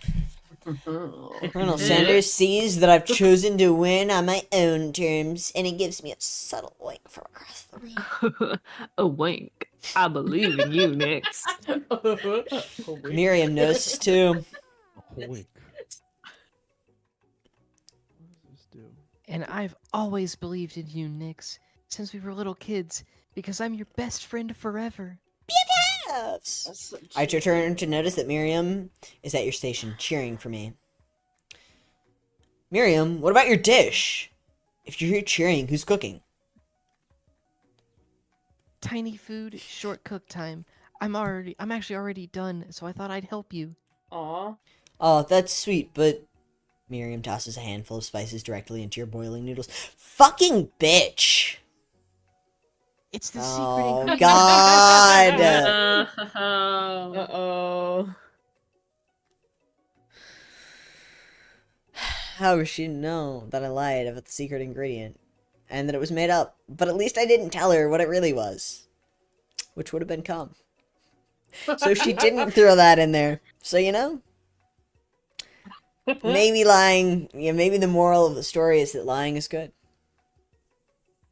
Colonel Sanders sees that I've chosen to win on my own terms, and he gives me a subtle wink from across the room. A wink. I believe in you, Nix. Miriam notices too. Wink. What does this do? And I've always believed in you, Nix, since we were little kids, because I'm your best friend forever. Yes. I return to notice that Miriam is at your station cheering for me. Miriam, what about your dish? If you're here cheering, who's cooking? Tiny food, short cook time. I'm actually already done, so I thought I'd help you. Aw. Oh, that's sweet, but Miriam tosses a handful of spices directly into your boiling noodles. Fucking bitch! It's the secret Oh, ingredient. God! Uh-oh. How does she know that I lied about the secret ingredient? And that it was made up? But at least I didn't tell her what it really was. Which would have been cum. So she didn't throw that in there. So, you know? Maybe lying... Yeah, maybe the moral of the story is that lying is good.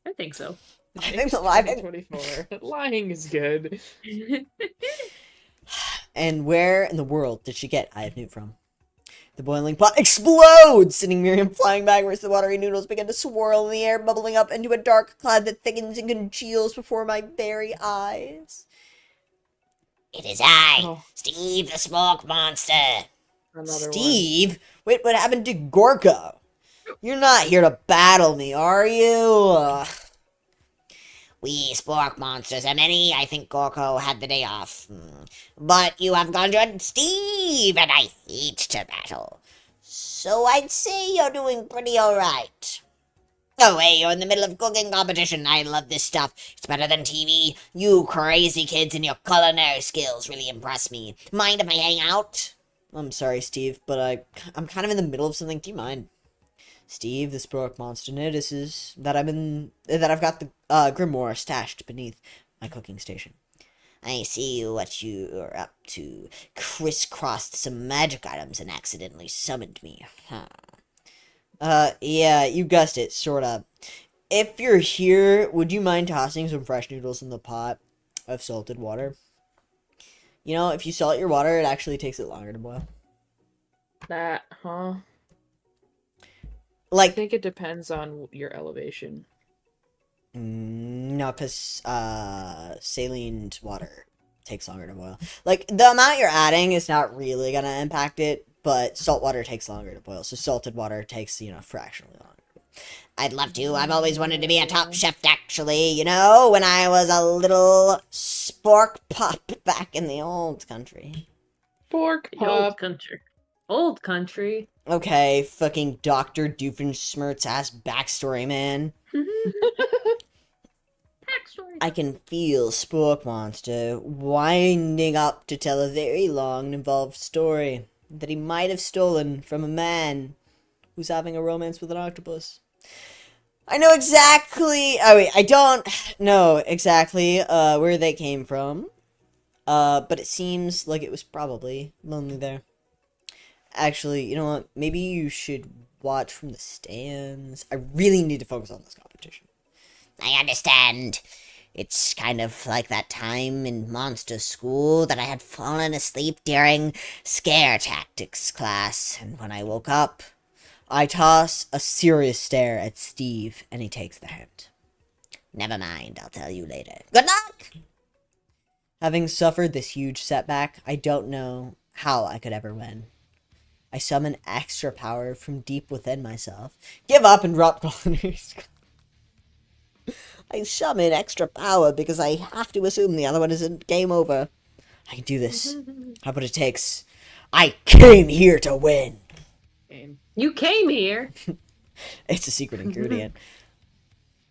I think so. I think the lying... 24. Lying is good. And where in the world did she get I have Newt from? The boiling pot explodes, sending Miriam flying backwards. The watery noodles begin to swirl in the air, bubbling up into a dark cloud that thickens and congeals before my very eyes. It is I, Oh. Steve the Smoke Monster. Another Steve? Wait, what happened to Gorko? You're not here to battle me, are you? We spork monsters are many. I think Gorko had the day off. But you have conjured Steve, and I hate to battle. So I'd say you're doing pretty alright. Oh, hey, you're in the middle of cooking competition. I love this stuff. It's better than TV. You crazy kids and your culinary skills really impress me. Mind if I hang out? I'm sorry, Steve, but I'm kind of in the middle of something. Do you mind? Steve, the Spork monster, notices that I've got the grimoire stashed beneath my cooking station. I see what you're up to. Crisscrossed some magic items and accidentally summoned me. Huh. Yeah, you guessed it, sorta. If you're here, would you mind tossing some fresh noodles in the pot of salted water? You know, if you salt your water, it actually takes it longer to boil. That, huh? I Like, think it depends on your elevation. no, because saline water takes longer to boil. Like, the amount you're adding is not really gonna impact it, but salt water takes longer to boil, so salted water takes, fractionally longer. I'd love to. I've always wanted to be a top chef, actually. You know, when I was a little spork pup back in the old country. Pork The old pup. country. Old country. Okay, fucking Dr. Doofenshmirtz ass backstory, man. Backstory. I can feel Spork Monster winding up to tell a very long and involved story that he might have stolen from a man who's having a romance with an octopus. I know exactly. Oh wait, I don't know exactly where they came from, but it seems like it was probably lonely there. Actually, you know what? Maybe you should watch from the stands. I really need to focus on this competition. I understand. It's kind of like that time in monster school that I had fallen asleep during scare tactics class, and when I woke up, I toss a serious stare at Steve, and he takes the hint. never mind, I'll tell you later. Good luck! Having suffered this huge setback, I don't know how I could ever win. I summon extra power from deep within myself. Give up and drop culinary school. I summon extra power because I have to assume the other one isn't game over. I can do this. How about it takes? I came here to win. You came here. It's a secret ingredient.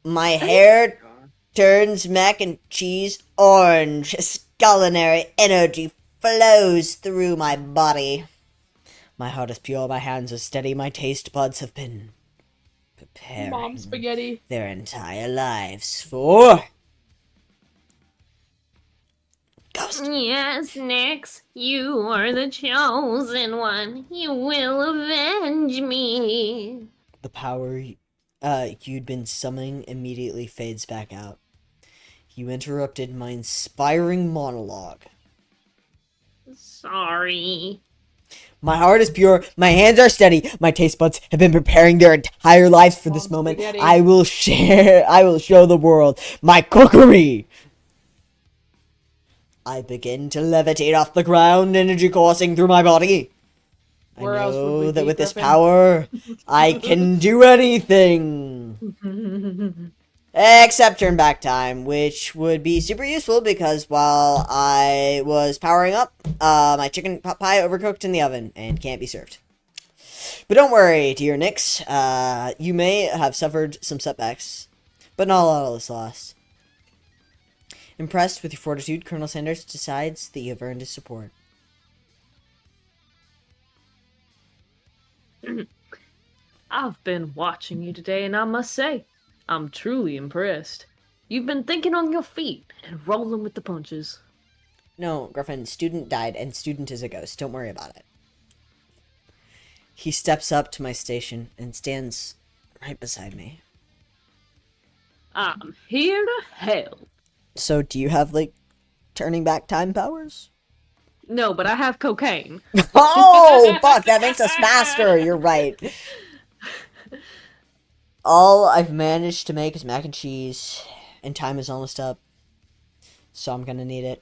My hair turns mac and cheese orange. Culinary energy flows through my body. My heart is pure, my hands are steady, my taste buds have been preparing Mom spaghetti. their entire lives for Ghost. Yes, Nix, you are the chosen one. You will avenge me. The power you'd been summoning immediately fades back out. You interrupted my inspiring monologue. Sorry. My heart is pure, my hands are steady, my taste buds have been preparing their entire lives for this moment. Spaghetti. I will show the world my cookery. I begin to levitate off the ground, energy coursing through my body. Where I else would know we that be, with this Griffin? power, I can do anything. Except turn back time, which would be super useful because while I was powering up, my chicken pot pie overcooked in the oven and can't be served. But don't worry, dear Nix. You may have suffered some setbacks, but not all is lost. Impressed with your fortitude, Colonel Sanders decides that you have earned his support. I've been watching you today, and I must say, I'm truly impressed. You've been thinking on your feet and rolling with the punches. No, Griffin, student died, and student is a ghost. Don't worry about it. He steps up to my station and stands right beside me. I'm here to help. So, do you have, like, turning back time powers? No, but I have cocaine. Oh, fuck, that makes us faster. You're right. All I've managed to make is mac and cheese, and time is almost up. So I'm gonna need it.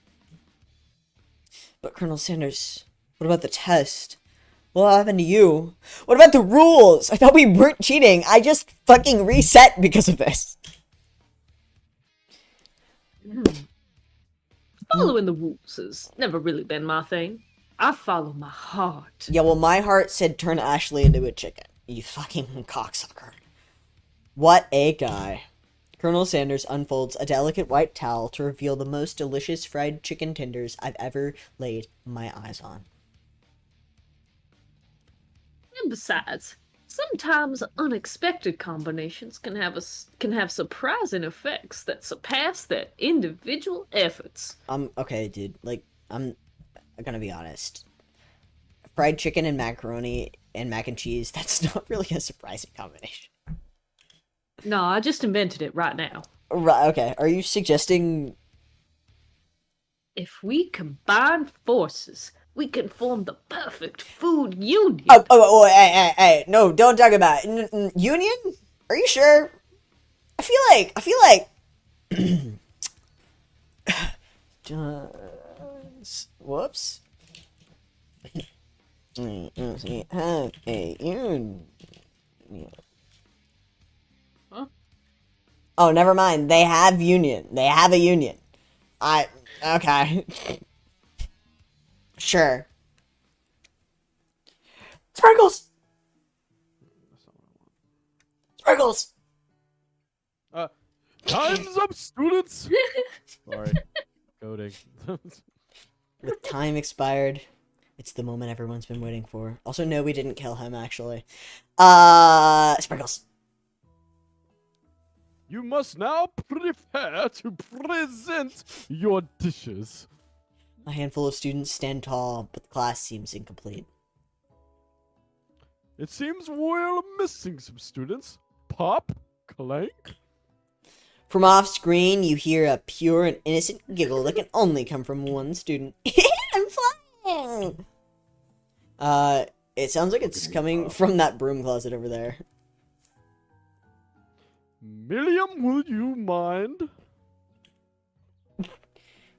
But Colonel Sanders, what about the test? What happened to you? What about the rules? I thought we weren't cheating. I just fucking reset because of this. Following the rules has never really been my thing. I follow my heart. Yeah, well, my heart said turn Ashley into a chicken. You fucking cocksucker. What a guy. Colonel Sanders unfolds a delicate white towel to reveal the most delicious fried chicken tenders I've ever laid my eyes on. And besides, sometimes unexpected combinations can have surprising effects that surpass their individual efforts. Okay, dude. Like, I'm gonna be honest. Fried chicken and macaroni and mac and cheese, that's not really a surprising combination. No, I just invented it right now. Right, okay. Are you suggesting... If we combine forces, we can form the perfect food union. Oh, hey, no, don't talk about it. Union? Are you sure? I feel like... Whoops. Have a union. Huh? Oh, never mind. They have union. They have a union. Okay. Sure. Sprinkles! Sprinkles! Time's up, students! Sorry. Coding. With time expired, it's the moment everyone's been waiting for. Also, no, we didn't kill him, actually. Sprinkles. You must now prepare to present your dishes. A handful of students stand tall, but the class seems incomplete. It seems we're missing some students. Pop, Clank. From off screen, you hear a pure and innocent giggle that can only come from one student. I'm flying! It sounds like it's coming from that broom closet over there. Milliam, will you mind?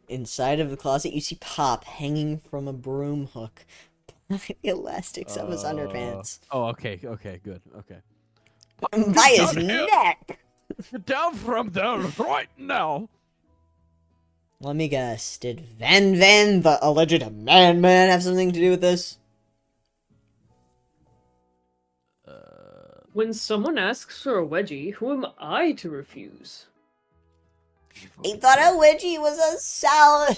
Inside of the closet, you see Pop hanging from a broom hook by the elastics of his underpants. Oh, okay, good, okay. By his down here. neck! Get down from there right now! Let me guess, did Van, the alleged man, have something to do with this? When someone asks for a wedgie, who am I to refuse? He thought a wedgie was a salad!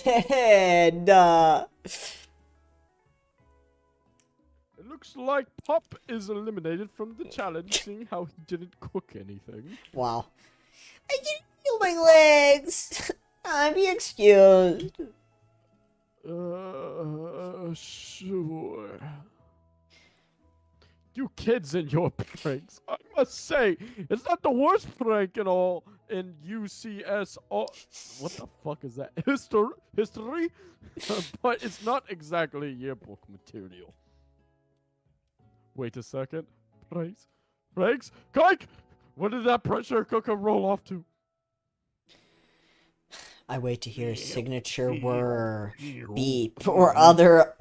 It looks like Pop is eliminated from the challenge, seeing how he didn't cook anything. Wow. I didn't feel my legs! Be excused. Sure. You kids and your pranks. I must say, it's not the worst prank in all in UCS. What the fuck is that? History? But it's not exactly yearbook material. Wait a second. Pranks? Pranks? Kike! What did that pressure cooker roll off to? I wait to hear a signature whir, beep, or other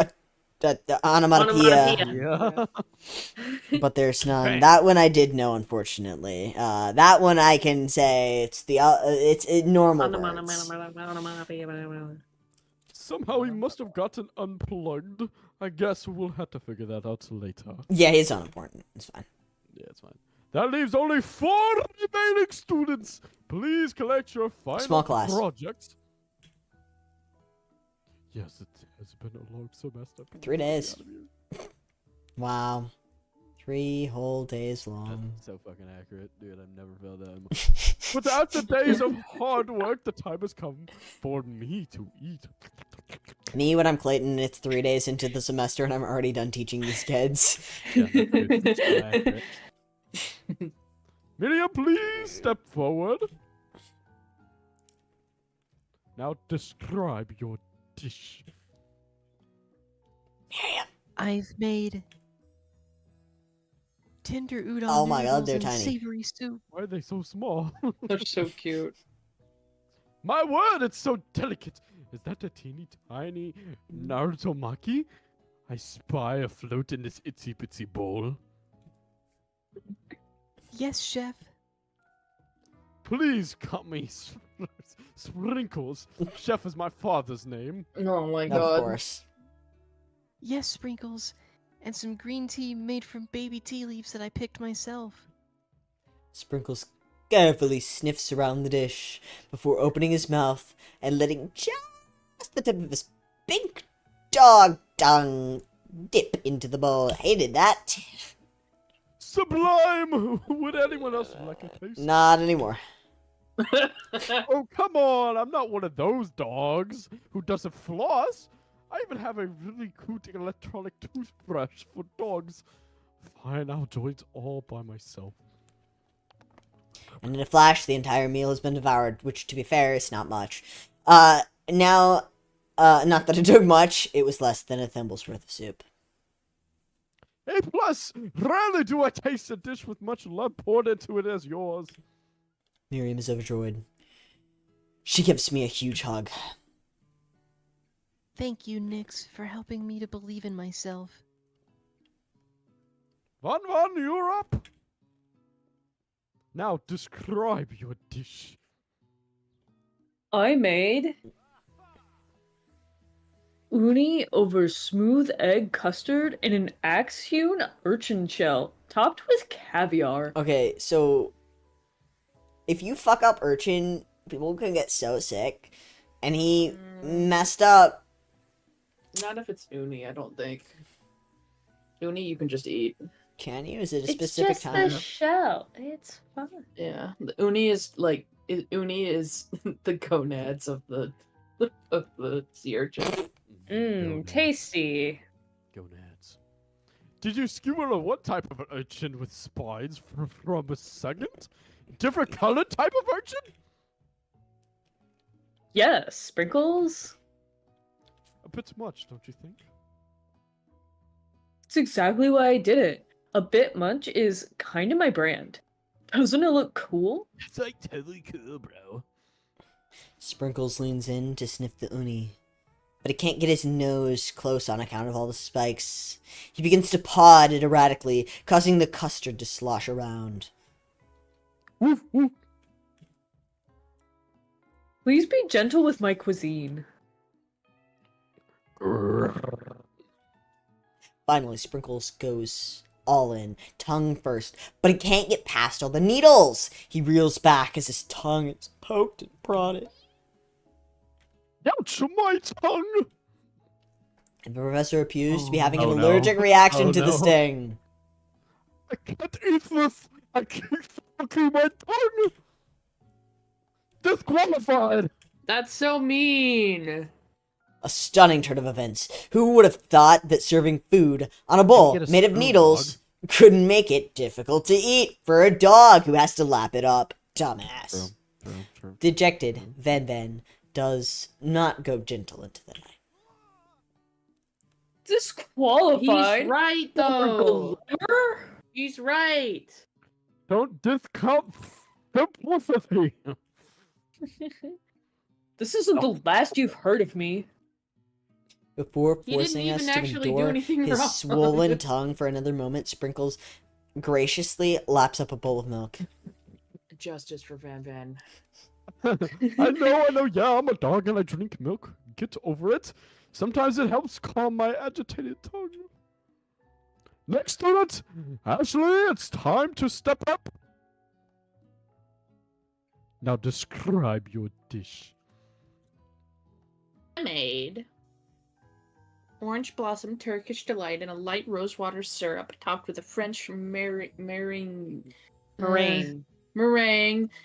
onomatopoeia. Onomatopoeia. Yeah. But there's none. Bang. That one I did know, unfortunately. That one I can say it's normal words. Somehow he must have gotten unplugged. I guess we'll have to figure that out later. Yeah, he's unimportant. It's fine. Yeah, it's fine. That leaves only 4 remaining students. Please collect your final Small class. projects. Yes, it has been a long semester. 3 days. Get out of here. Wow. 3 whole days long. That's so fucking accurate, dude. I've never felt that much. But after days of hard work, the time has come for me to eat. Me, when I'm Clayton, it's 3 days into the semester and I'm already done teaching these kids. Yeah, that's so accurate. Miriam, please step forward. Now describe your dish. I've made tender udon Oh my God, noodles they're and tiny. savory soup. Why are they so small? They're so cute. My word, it's so delicate. Is that a teeny tiny Naruto Maki? I spy afloat in this itsy bitsy bowl. Yes, chef. Please cut me sprinkles. Chef is my father's name. Oh my Of god. course. Yes, sprinkles. And some green tea made from baby tea leaves that I picked myself. Sprinkles carefully sniffs around the dish before opening his mouth and letting just the tip of his pink dog tongue dip into the bowl. Hated that. Sublime! Would anyone else like a taste? Not anymore. Oh, come on! I'm not one of those dogs who doesn't floss. I even have a really cool electronic toothbrush for dogs. Fine, I'll do it all by myself. And in a flash, the entire meal has been devoured, which, to be fair, is not much. Now, not that it took much, it was less than a thimble's worth of soup. A plus! Rarely do I taste a dish with much love poured into it as yours. Miriam is overjoyed. She gives me a huge hug. Thank you, Nyx, for helping me to believe in myself. Van, you're up! Now describe your dish. I made uni over smooth egg custard in an axe-hewn urchin shell, topped with caviar. Okay, so if you fuck up urchin, people can get so sick. And he messed up. Not if it's uni, I don't think. Uni you can just eat. Can you? Is it a It's specific just time? the shell. It's fun. Yeah. The uni is like uni is the gonads of the sea urchin. Gonads. Tasty. Gonads. Did you skewer on what type of urchin with spines from a second? Different colored type of urchin? Yes, sprinkles. A bit much, don't you think? That's exactly why I did it. A bit much is kind of my brand. Doesn't it look cool? It's like totally cool, bro. Sprinkles leans in to sniff the uni, but he can't get his nose close on account of all the spikes. He begins to paw at it erratically, causing the custard to slosh around. Woof, woof. Please be gentle with my cuisine. Finally, Sprinkles goes all in, tongue first, but he can't get past all the needles. He reels back as his tongue is poked and prodded. Ouch, my tongue! And the professor appears to be having Oh, an no. allergic reaction Oh, to the no. sting. I can't eat this! I keep fucking my tongue! Disqualified! That's so mean. A stunning turn of events. Who would have thought that serving food on a bowl Get a made of spoon, needles could make it difficult to eat for a dog who has to lap it up? Dumbass. True. Dejected, Van does not go gentle into the night. Disqualified. He's right, For though. Glimmer? He's right. Don't discount simplicity. This isn't the last you've heard of me. Before He didn't forcing us even to actually do endure anything his wrong. swollen tongue for another moment, Sprinkles graciously laps up a bowl of milk. Justice for Van. I know, yeah, I'm a dog and I drink milk. Get over it. Sometimes it helps calm my agitated tongue. Next student, Ashley, it's time to step up. Now describe your dish. I made orange blossom Turkish delight in a light rosewater syrup topped with a French meringue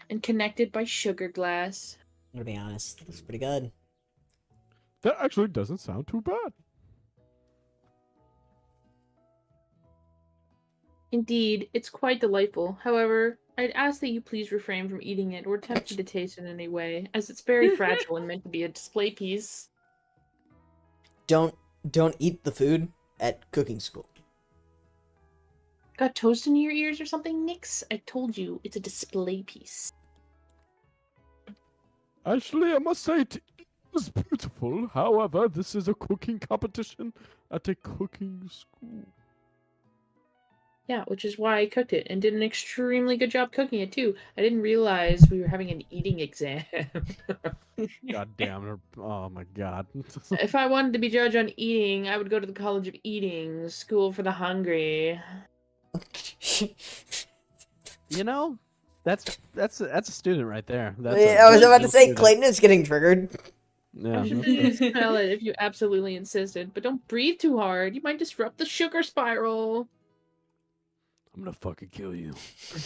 and connected by sugar glass. I'm gonna be honest, looks pretty good. That actually doesn't sound too bad. Indeed, it's quite delightful. However, I'd ask that you please refrain from eating it or attempting to taste it in any way, as it's very fragile and meant to be a display piece. Don't eat the food at cooking school. Got toast in your ears or something, Nix? I told you, it's a display piece. Ashley, I must say it is beautiful. However, this is a cooking competition at a cooking school. Yeah, which is why I cooked it and did an extremely good job cooking it too. I didn't realize we were having an eating exam. God damn it. Oh my god. If I wanted to be judged on eating, I would go to the College of Eating, School for the Hungry. You know, that's a student right there. That's I was about to say, student. Clayton is getting triggered. Yeah. I should really spell it if you absolutely insisted, but don't breathe too hard. You might disrupt the sugar spiral. I'm gonna fucking kill you.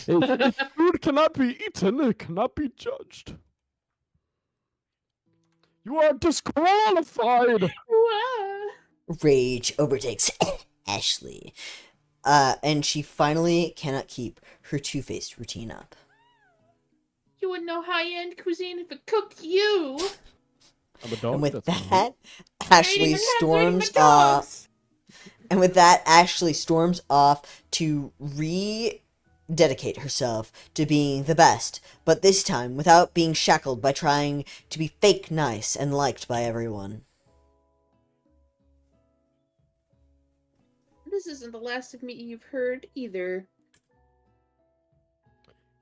If food cannot be eaten, it cannot be judged. You are disqualified. Wah. Rage overtakes Ashley. And she finally cannot keep her two-faced routine up. You wouldn't know high-end cuisine if it cooked you. I'm a dog. And with that's that, I Ashley even have storms my dogs. And with that, Ashley storms off to rededicate herself to being the best, but this time without being shackled by trying to be fake nice and liked by everyone. This isn't the last of me you've heard either.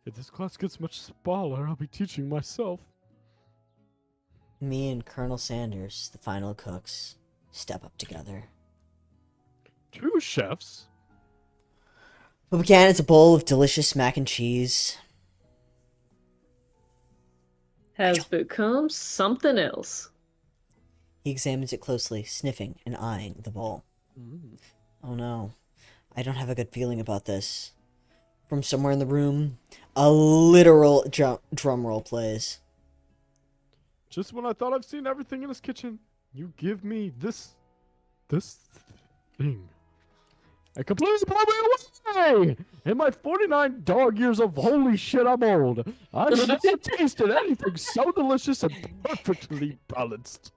If this class gets much smaller, I'll be teaching myself. Me and Colonel Sanders, the final cooks, step up together. Two chefs? What began as a bowl of delicious mac and cheese Has become something else. He examines it closely, sniffing and eyeing the bowl. Oh no, I don't have a good feeling about this. From somewhere in the room, a literal drum roll plays. Just when I thought I've seen everything in this kitchen, you give me this thing. I completely blow me away! In my 49 dog years of holy shit, I'm old. I've never tasted anything so delicious and perfectly balanced.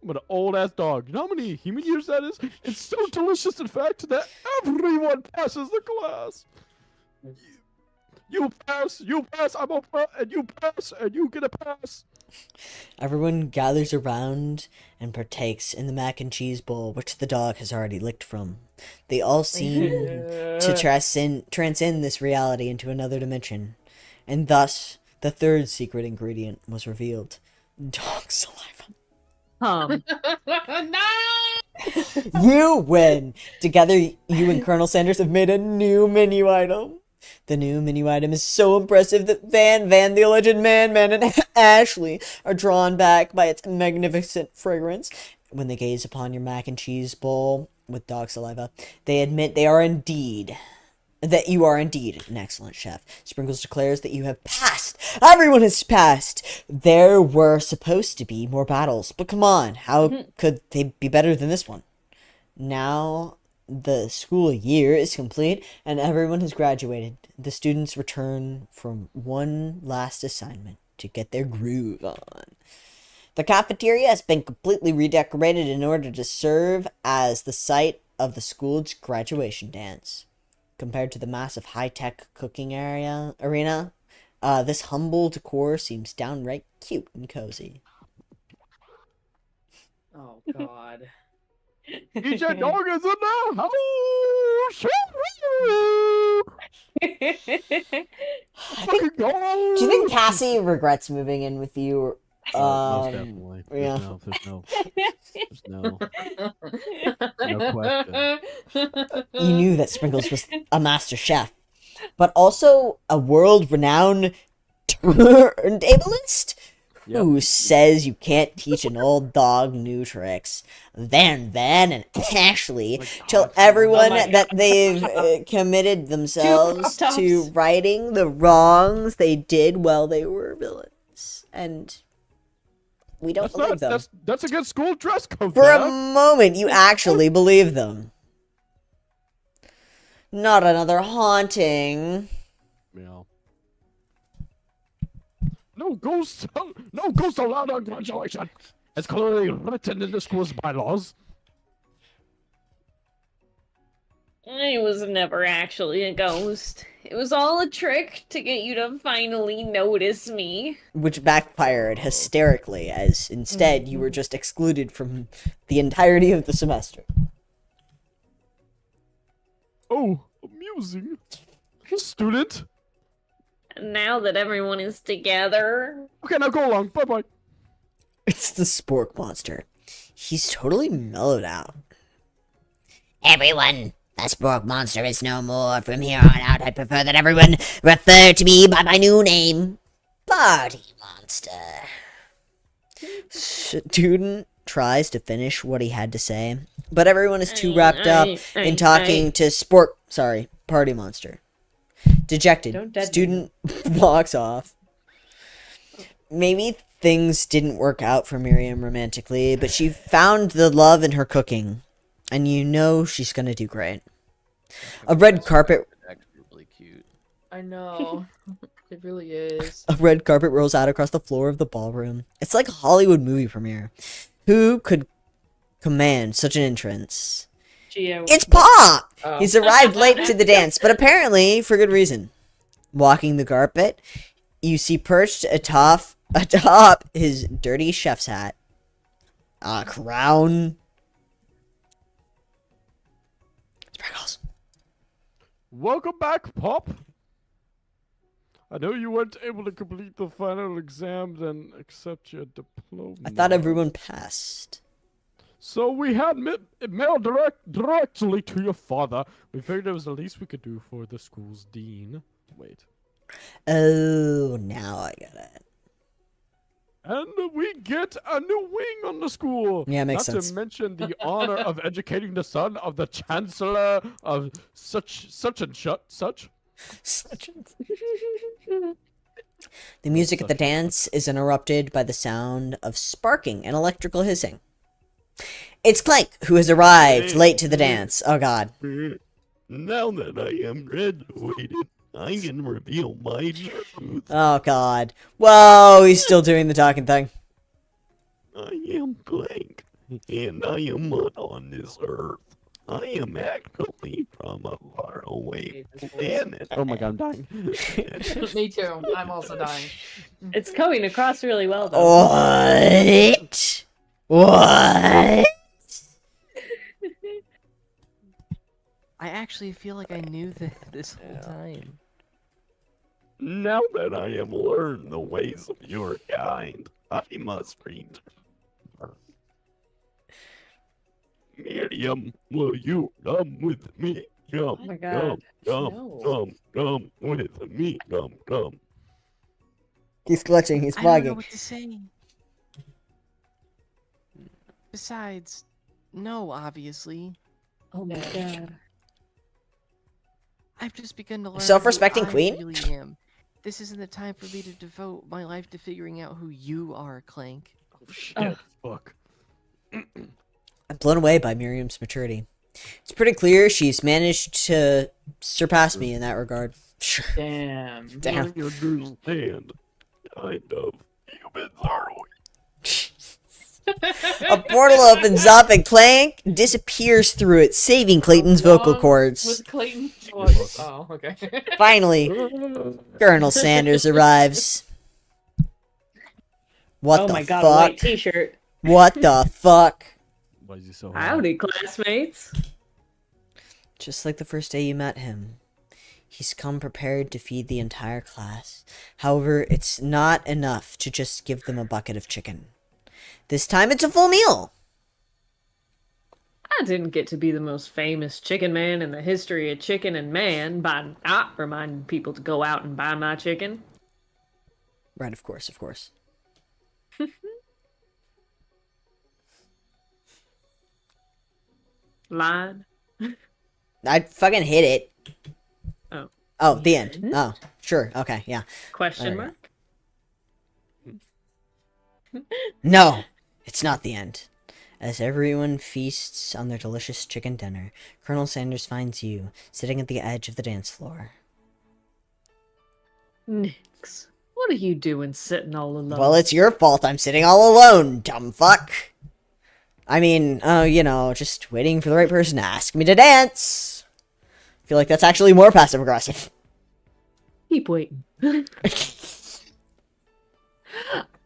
I'm an old-ass dog. You know how many human years that is? It's so delicious, in fact, that everyone passes the class. You pass, I'm over, and you pass, and you get a pass. Everyone gathers around and partakes in the mac and cheese bowl, which the dog has already licked from. They all seem to transcend this reality into another dimension, and thus the third secret ingredient was revealed: dog saliva. No! You win! Together, you and Colonel Sanders have made a new menu item. The new menu item is so impressive that Van, the alleged man, and Ashley are drawn back by its magnificent fragrance. When they gaze upon your mac and cheese bowl with dog saliva, they admit they are indeed that you are indeed an excellent chef. Sprinkles declares that you have passed. Everyone has passed. There were supposed to be more battles, but come on, how could they be better than this one? Now the school year is complete and everyone has graduated. The students return from one last assignment to get their groove on. The cafeteria has been completely redecorated in order to serve as the site of the school's graduation dance. Compared to the massive high-tech cooking arena, this humble decor seems downright cute and cozy. Oh God. Each dog is in the house. Fucking go. Do you think Cassie regrets moving in with you? Most definitely. Yeah. There's no question. You knew that Sprinkles was a master chef, but also a world-renowned turntablist who says you can't teach an old dog new tricks. Van and Ashley tell everyone that they've committed themselves to righting the wrongs they did while they were villains. And we don't believe them. That's against school dress code. For a moment, you actually believe them. Not another haunting. Yeah. No ghost allowed on graduation. It's clearly written in the school's bylaws. I was never actually a ghost. It was all a trick to get you to finally notice me. Which backfired hysterically, as instead you were just excluded from the entirety of the semester. Oh, amusing. Student. Now that everyone is together... Okay, now go along. Bye-bye. It's the Spork Monster. He's totally mellowed out. Everyone, the Spork Monster is no more. From here on out, I prefer that everyone refer to me by my new name, Party Monster. Student tries to finish what he had to say, but everyone is too wrapped up in talking to Party Monster. Dejected, student walks off. Maybe things didn't work out for Miriam romantically, but she found the love in her cooking, and you know she's gonna do great. A red carpet. Actually, really cute. I know. It really is. A red carpet rolls out across the floor of the ballroom. It's like a Hollywood movie premiere. Who could command such an entrance? Gio. It's Pop! Oh. He's arrived late to the dance, but apparently for good reason. Walking the carpet, you see perched atop his dirty chef's hat, a crown. Sprinkles. Welcome back, Pop. I know you weren't able to complete the final exams and accept your diploma. I thought everyone passed. So we had mail directly to your father. We figured it was the least we could do for the school's dean. Wait. Oh, now I get it. And we get a new wing on the school. Yeah, makes sense. Not to mention the honor of educating the son of the chancellor of such and such. The music at the dance is interrupted by the sound of sparking and electrical hissing. It's Clank, who has arrived late to the dance. Oh god. Now that I am graduated, I can reveal my truth. Oh god. Whoa, he's still doing the talking thing. I am Clank, and I am not on this earth. I am actually from a faraway planet. Oh my god, I'm dying. Me too. I'm also dying. It's coming across really well, though. What? What? I actually feel like I knew this whole time. Now that I have learned the ways of your kind, I must return. Miriam, will you come with me? Come, Oh my god. come with me. Come. He's glitching, he's I don't know bugging. what to say. Besides, no, obviously. Oh my god. I've just begun to learn Self-respecting who I queen? really am. This isn't the time for me to devote my life to figuring out who you are, Clank. Oh shit! Fuck. I'm blown away by Miriam's maturity. It's pretty clear she's managed to surpass me in that regard. Sure. Damn. Damn. I understand. Kind of. You've been sorrowing. A portal opens up and Clank disappears through it, saving Clayton's vocal cords. With Clayton's voice. Oh, okay. Finally, Colonel Sanders arrives. What Oh the my god, a fuck? white t-shirt. What the fuck? Why is he so hot? Howdy, classmates. Just like the first day you met him, he's come prepared to feed the entire class. However, it's not enough to just give them a bucket of chicken. This time it's a full meal. I didn't get to be the most famous chicken man in the history of chicken and man by not reminding people to go out and buy my chicken. Right, of course, of course. Line. I fucking hit it. Oh. Oh, the end. Oh, sure. Okay, yeah. Question There mark? No, it's not the end. As everyone feasts on their delicious chicken dinner, Colonel Sanders finds you sitting at the edge of the dance floor. Nix. What are you doing sitting all alone? Well, it's your fault I'm sitting all alone, dumb fuck. I mean, you know, just waiting for the right person to ask me to dance. I feel like that's actually more passive-aggressive. Keep waiting.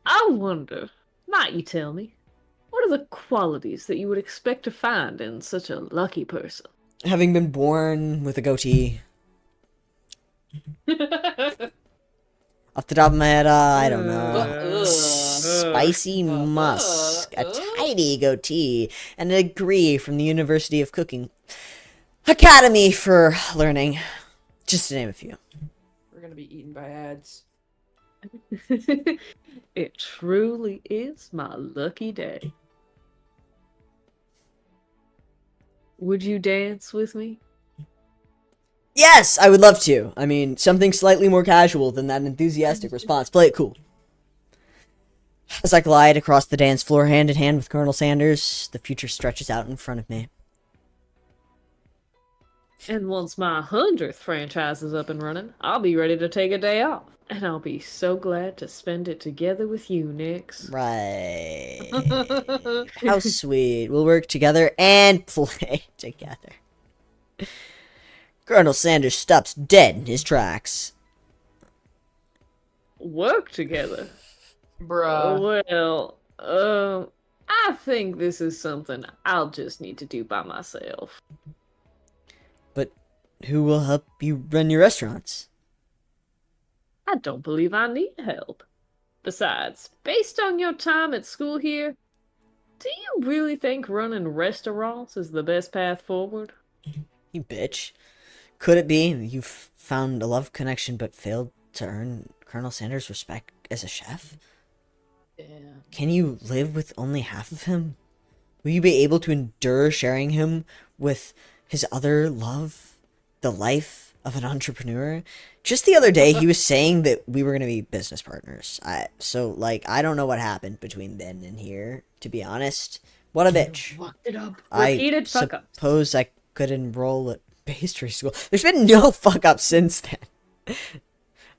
I wonder, might you tell me, what are the qualities that you would expect to find in such a lucky person? Having been born with a goatee. Off the top of my head, I don't know. Spicy musk, a tidy goatee, and a degree from the University of Cooking Academy for Learning. Just to name a few. We're gonna be eaten by ads. It truly is my lucky day. Would you dance with me? Yes, I would love to. I mean, something slightly more casual than that enthusiastic response. Play it cool. As I glide across the dance floor hand in hand with Colonel Sanders, the future stretches out in front of me. And once my 100th franchise is up and running, I'll be ready to take a day off. And I'll be so glad to spend it together with you, Nix. Right. How sweet. We'll work together and play together. Colonel Sanders stops dead in his tracks. Work together? Bruh. Well, I think this is something I'll just need to do by myself. But who will help you run your restaurants? I don't believe I need help. Besides, based on your time at school here, do you really think running restaurants is the best path forward? You bitch. Could it be you've found a love connection but failed to earn Colonel Sanders' respect as a chef? Yeah. Can you live with only half of him? Will you be able to endure sharing him with his other love, the life of an entrepreneur? Just the other day, he was saying that we were going to be business partners. I don't know what happened between then and here, to be honest. What a bitch. Fucked it up. Repeated fuck-ups. Suppose I could enroll at pastry school. There's been no fuck-up since then.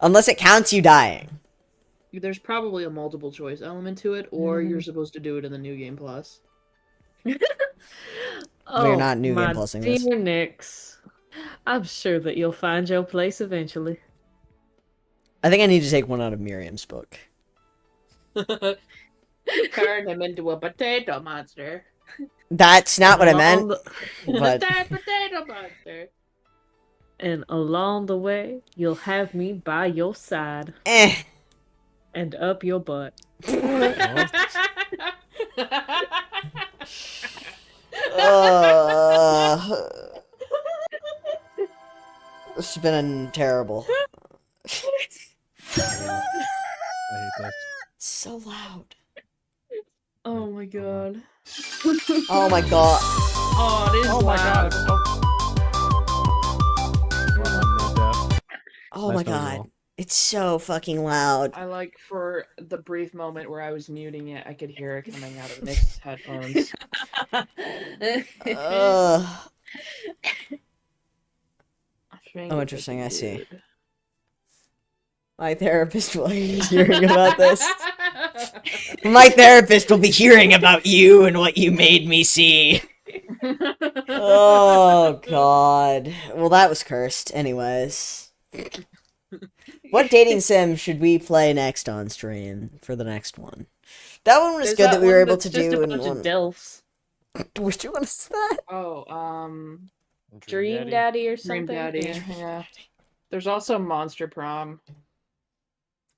Unless it counts you dying. There's probably a multiple choice element to it, or you're supposed to do it in the New Game Plus. We're not New Game Plusing this. Dear Nix, I'm sure that you'll find your place eventually. I think I need to take one out of Miriam's book. Turn him into a potato monster. That's not what I meant. Along But Potato monster. And along the way, you'll have me by your side and up your butt. This has been terrible. I hate this. So loud. Oh my god. Oh my god. Oh, it is Oh my loud. god. Oh. my knowing you god. all. It's so fucking loud. I like for the brief moment where I was muting it, I could hear it coming out of Nick's headphones. Ugh. Shane Oh, gets interesting, I see. weird. My therapist will be hearing about this. My therapist will be hearing about you and what you made me see. Oh, God. Well, that was cursed. Anyways. What dating sim should we play next on stream for the next one? That one was There's good that we were one able that's to just do a in bunch one. of DILFs. Which one is that? Oh, Dream Daddy or Dream something. Daddy. Yeah. There's also Monster Prom.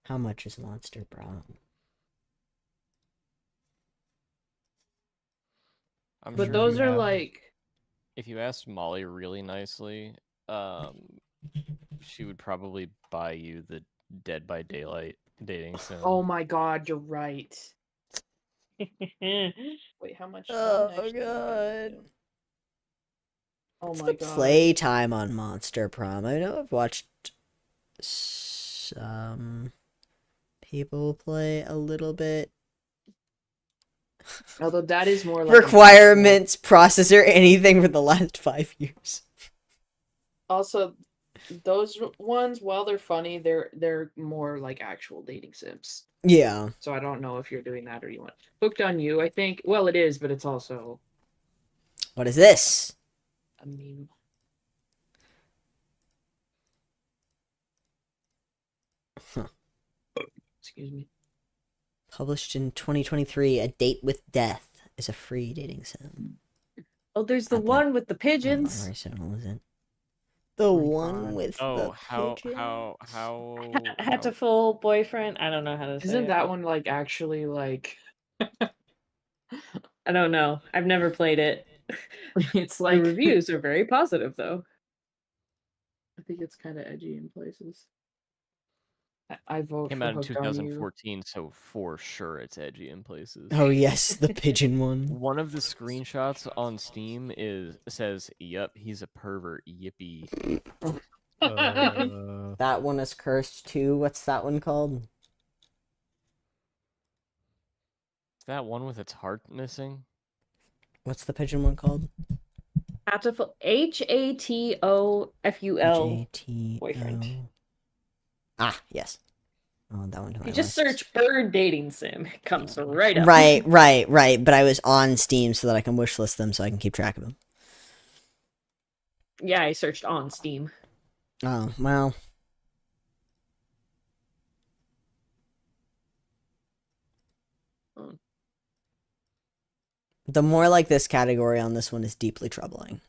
How much is Monster Prom? I'm But sure those if you are asked- like if you asked Molly really nicely, she would probably buy you the Dead by Daylight dating sim. oh my god, you're right. Wait, how much? Oh, actually did I God. do? Oh What's my the god. playtime on Monster Prom? I know I've watched some people play a little bit. Although that is more like Requirements, processor, anything for the last 5 years. Also, those ones, while they're funny, they're more like actual dating sims. Yeah. So I don't know if you're doing that or you want Hooked on You. I think well, it is, but it's also What is this? a meme. Huh. Excuse me. Published in 2023, A Date with Death is a free dating sim. Oh, there's the Not that- one with the Not pigeons. very simple, is it? The Oh my one God. with Oh, the how Hattiful boyfriend. I don't know how to say Isn't it. that one like actually like I don't know. I've never played it. it's The like reviews are very positive, though. I think it's kind of edgy in places. I vote came for out in Hooked on You. 2014, so for sure it's edgy in places. Oh yes, the pigeon one. One of the screenshots on Steam says, "Yup, he's a pervert. Yippee." That one is cursed too. What's that one called? Is that one with its heart missing? What's the pigeon one called? Hattiful. HATOFUL. JTO. boyfriend. Ah, yes. Oh, that one. You just search bird dating sim. It comes right up. Right. But I was on Steam so that I can wishlist them so I can keep track of them. Yeah, I searched on Steam. Oh, well. The more like this category on this one is deeply troubling.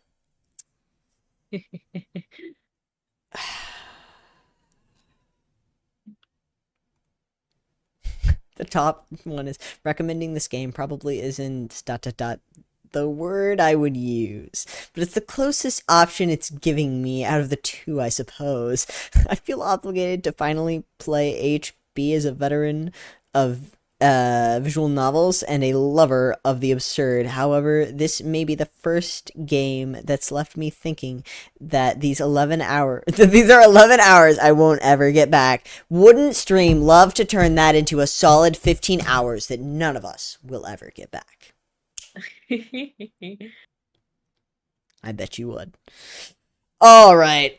The top one is recommending this game probably isn't ... the word I would use, but it's the closest option it's giving me out of the two, I suppose. I feel obligated to finally play HB as a veteran of visual novels and a lover of the absurd. However, this may be the first game that's left me thinking that these are 11 hours I won't ever get back. Wouldn't Stream love to turn that into a solid 15 hours that none of us will ever get back? I bet you would. All right.